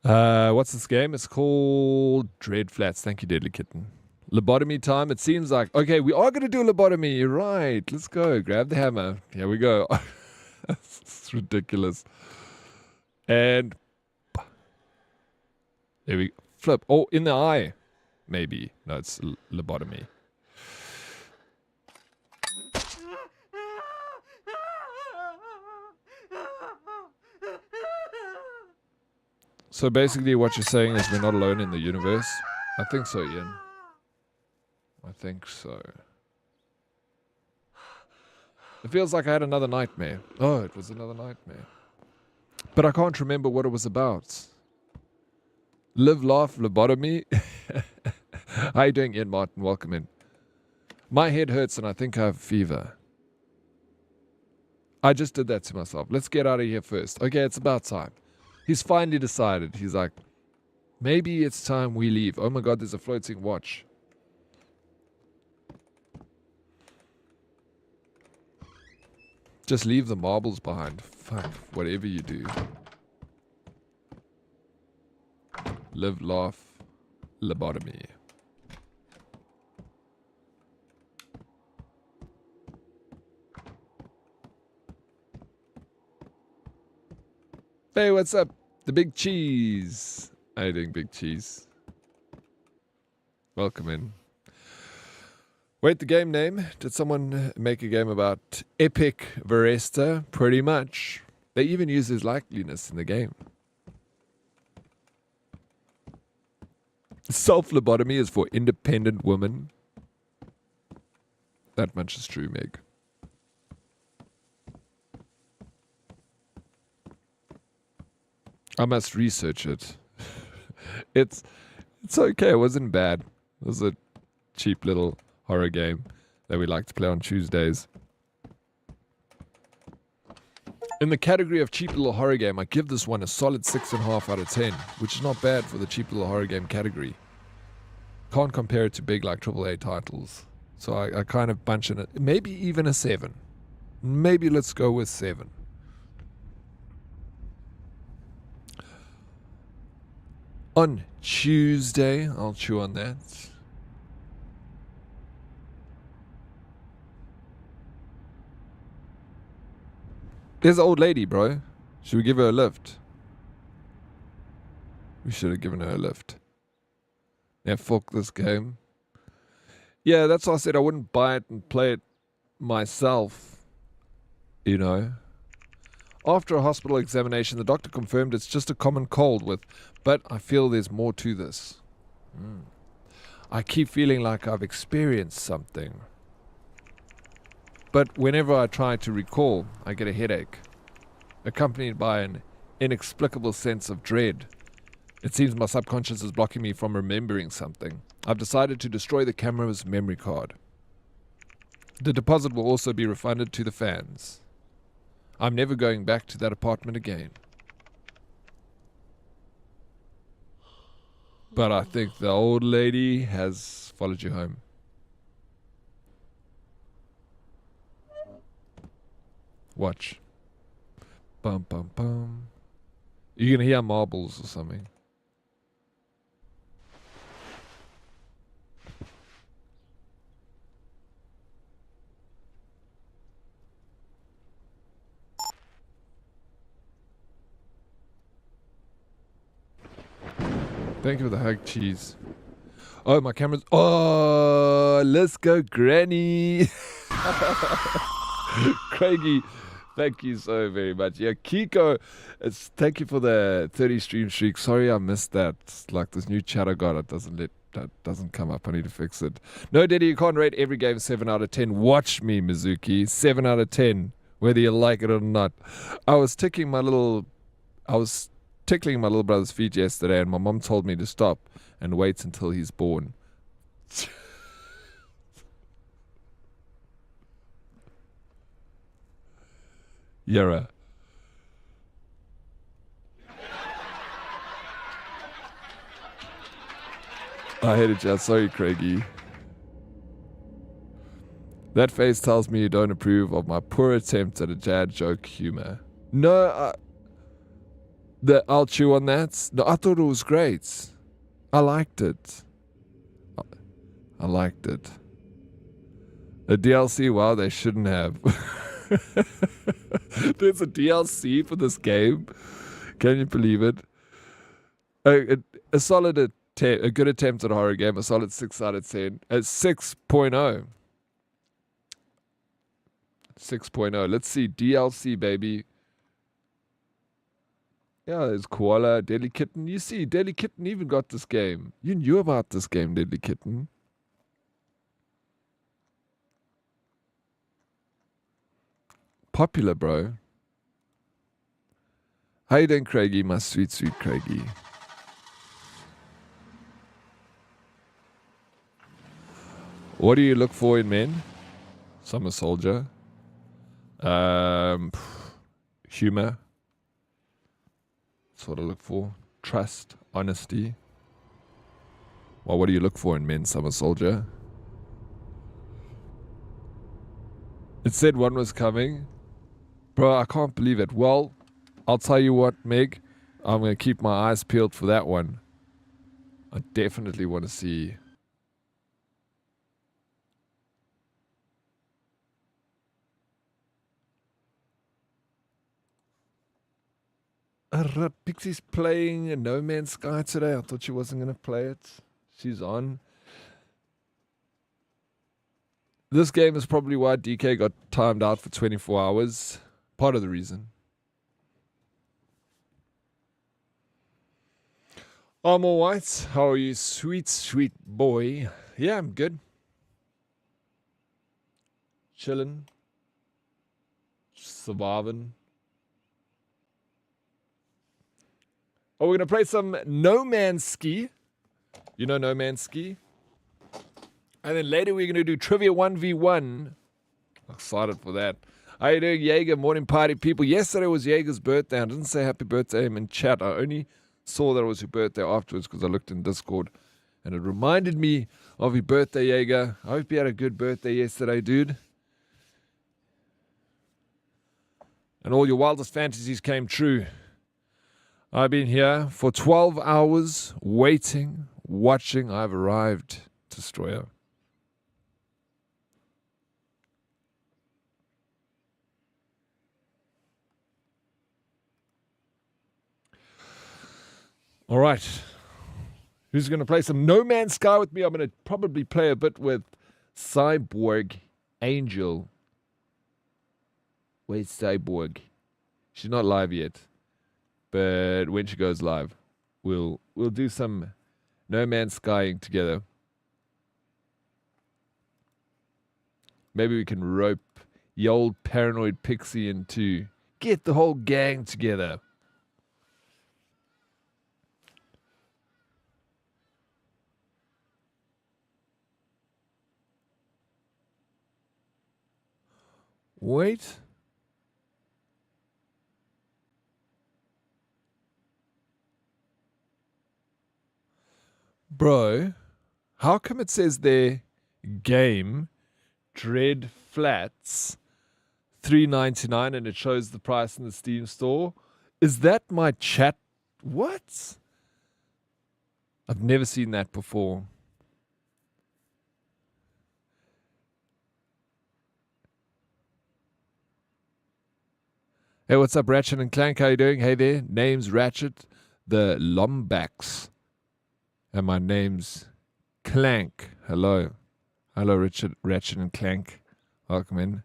What's this game? It's called Dread Flats. Thank you, Deadly Kitten. Lobotomy time. It seems like, okay, we are going to do a lobotomy. You're right. Let's go. Grab the hammer. Here we go. It's ridiculous. And there we flip. Oh, in the eye. Maybe. No, it's lobotomy. So basically what you're saying is we're not alone in the universe? I think so, Ian. I think so. It feels like I had another nightmare. Oh, it was another nightmare. But I can't remember what it was about. Live, laugh, lobotomy. How you doing, Ian Martin? Welcome in. My head hurts and I think I have fever. I just did that to myself. Let's get out of here first. Okay, it's about time. He's finally decided. He's like, maybe it's time we leave. Oh my god, there's a floating watch. Just leave the marbles behind. Fuck, whatever you do. Live, laugh, lobotomy. Hey, what's up? The Big Cheese. How you doing, Big Cheese? Welcome in. Wait, the game name? Did someone make a game about Epic Verse? Pretty much. They even use his likeliness in the game. Self-lobotomy is for independent women. That much is true, Meg. I must research it. It's okay. It wasn't bad. It was a cheap little horror game that we like to play on Tuesdays. In the category of cheap little horror game, I give this one a solid 6.5 out of 10, which is not bad for the cheap little horror game category. Can't compare it to big like AAA titles. So I kind of bunch in it. Maybe even a 7. Maybe let's go with 7. On Tuesday, I'll chew on that. There's an old lady, bro. Should we give her a lift? We should have given her a lift. Yeah, fuck this game. Yeah, that's why I said I wouldn't buy it and play it myself. You know. After a hospital examination, the doctor confirmed it's just a common cold but I feel there's more to this. I keep feeling like I've experienced something. But whenever I try to recall, I get a headache, accompanied by an inexplicable sense of dread. It seems my subconscious is blocking me from remembering something. I've decided to destroy the camera's memory card. The deposit will also be refunded to the fans. I'm never going back to that apartment again. But I think the old lady has followed you home. Watch. Bum bum bum. You're gonna hear marbles or something. Thank you for the hug, cheese. Oh, my camera's... Oh, let's go, Granny. Craigie, thank you so very much. Yeah, Kiko, thank you for the 30 stream streak. Sorry I missed that. It's like this new chat I got, that doesn't come up. I need to fix it. No, Daddy, you can't rate every game 7 out of 10. Watch me, Mizuki. 7 out of 10, whether you like it or not. I was tickling my little brother's feet yesterday, and my mom told me to stop and wait until he's born. Yara. I hate it, Jazz. Sorry, Craigie. That face tells me you don't approve of my poor attempt at a Jad joke humor. No, I'll chew on that. No, I thought it was great. I liked it. I liked it. A DLC? Wow, they shouldn't have. There's a DLC for this game. Can you believe it? A solid attempt, a good attempt at a horror game. A solid 6 out of 10. A 6.0. 6.0. Let's see. DLC, baby. Yeah, there's Koala, Deadly Kitten. You see, Deadly Kitten even got this game. You knew about this game, Deadly Kitten. Popular, bro. How you doing, Craigie? My sweet, sweet Craigie. What do you look for in men? Summer Soldier. Humor. That's what I look for. Trust. Honesty. Well, what do you look for in men, Summer Soldier? It said one was coming. Bro, I can't believe it. Well, I'll tell you what, Meg. I'm going to keep my eyes peeled for that one. I definitely want to see. Pixie's playing No Man's Sky today. I thought she wasn't going to play it. She's on. This game is probably why DK got timed out for 24 hours. Part of the reason. I'm all right. How are you, sweet, sweet boy? Yeah, I'm good. Chilling. Surviving. Oh, we're going to play some No Man's Ski. You know No Man's Ski? And then later we're going to do Trivia 1v1. Excited for that. How you doing, Jaeger? Morning party people. Yesterday was Jaeger's birthday. I didn't say happy birthday to him in chat. I only saw that it was your birthday afterwards because I looked in Discord. And it reminded me of your birthday, Jaeger. I hope you had a good birthday yesterday, dude. And all your wildest fantasies came true. I've been here for 12 hours, waiting, watching. I've arrived, Destroyer. All right. Who's going to play some No Man's Sky with me? I'm going to probably play a bit with Cyborg Angel. Where's Cyborg? She's not live yet. But when she goes live, we'll do some No Man's Skying together. Maybe we can rope the old paranoid pixie into get the whole gang together. Wait. Bro, how come it says there game Dread Flats $3.99 and it shows the price in the Steam store? Is that my chat? What? I've never seen that before. Hey, what's up, Ratchet and Clank? How you doing? Hey there. Name's Ratchet, the Lombax. And my name's Clank. Hello. Hello, Richard, Ratchet and Clank. Welcome in.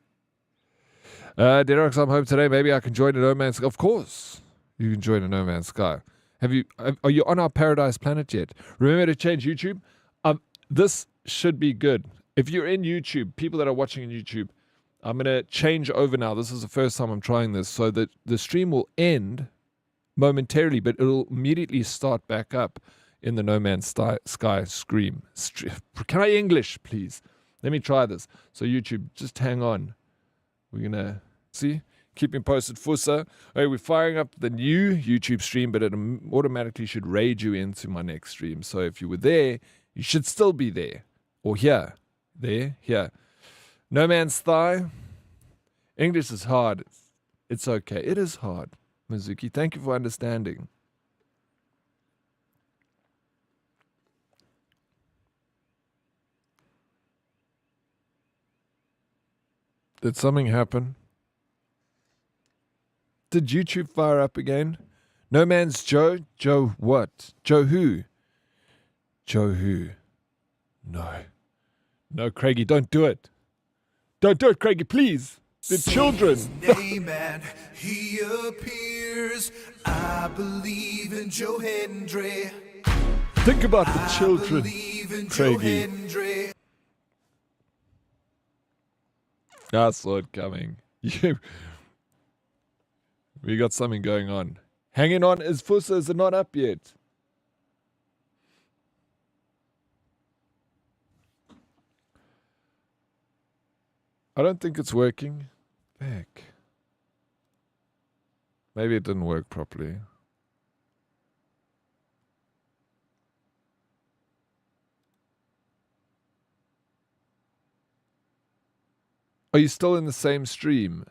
Dead Oryx, I'm home today. Maybe I can join a No Man's Sky. Of course, you can join a No Man's Sky. Are you on our Paradise Planet yet? Remember to change YouTube. This should be good. If you're in YouTube, people that are watching in YouTube, I'm going to change over now. This is the first time I'm trying this. So that the stream will end momentarily, but it'll immediately start back up. in the No Man's Sky stream. Can I English, please? Let me try this. So YouTube, just hang on. We're going to see. Keep me posted, Fusa. Hey, we're firing up the new YouTube stream, but it automatically should raid you into my next stream. So if you were there, you should still be there. Or here. There, here. No Man's Thigh. English is hard. It's okay. It is hard. Mizuki, thank you for understanding. Did something happen? Did YouTube fire up again? No Man's Joe? Joe what? Joe who? Joe who? No. No, Craigie, don't do it. Don't do it, Craigie, please. The children. Name and he appears. I believe in Joe Hendry. Think about the children, Craigie. I saw it coming. We got something going on. Hanging on. Is Fusa, is it not up yet? I don't think it's working. Heck. Maybe it didn't work properly. Are you still in the same stream?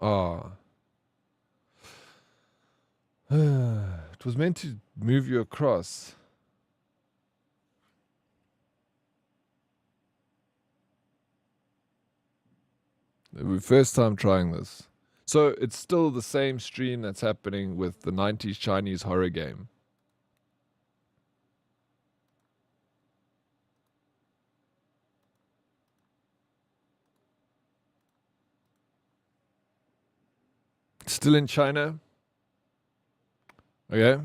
Ah. It was meant to move you across. First time trying this. So it's still the same stream that's happening with the 90s Chinese horror game. Still in China? Okay.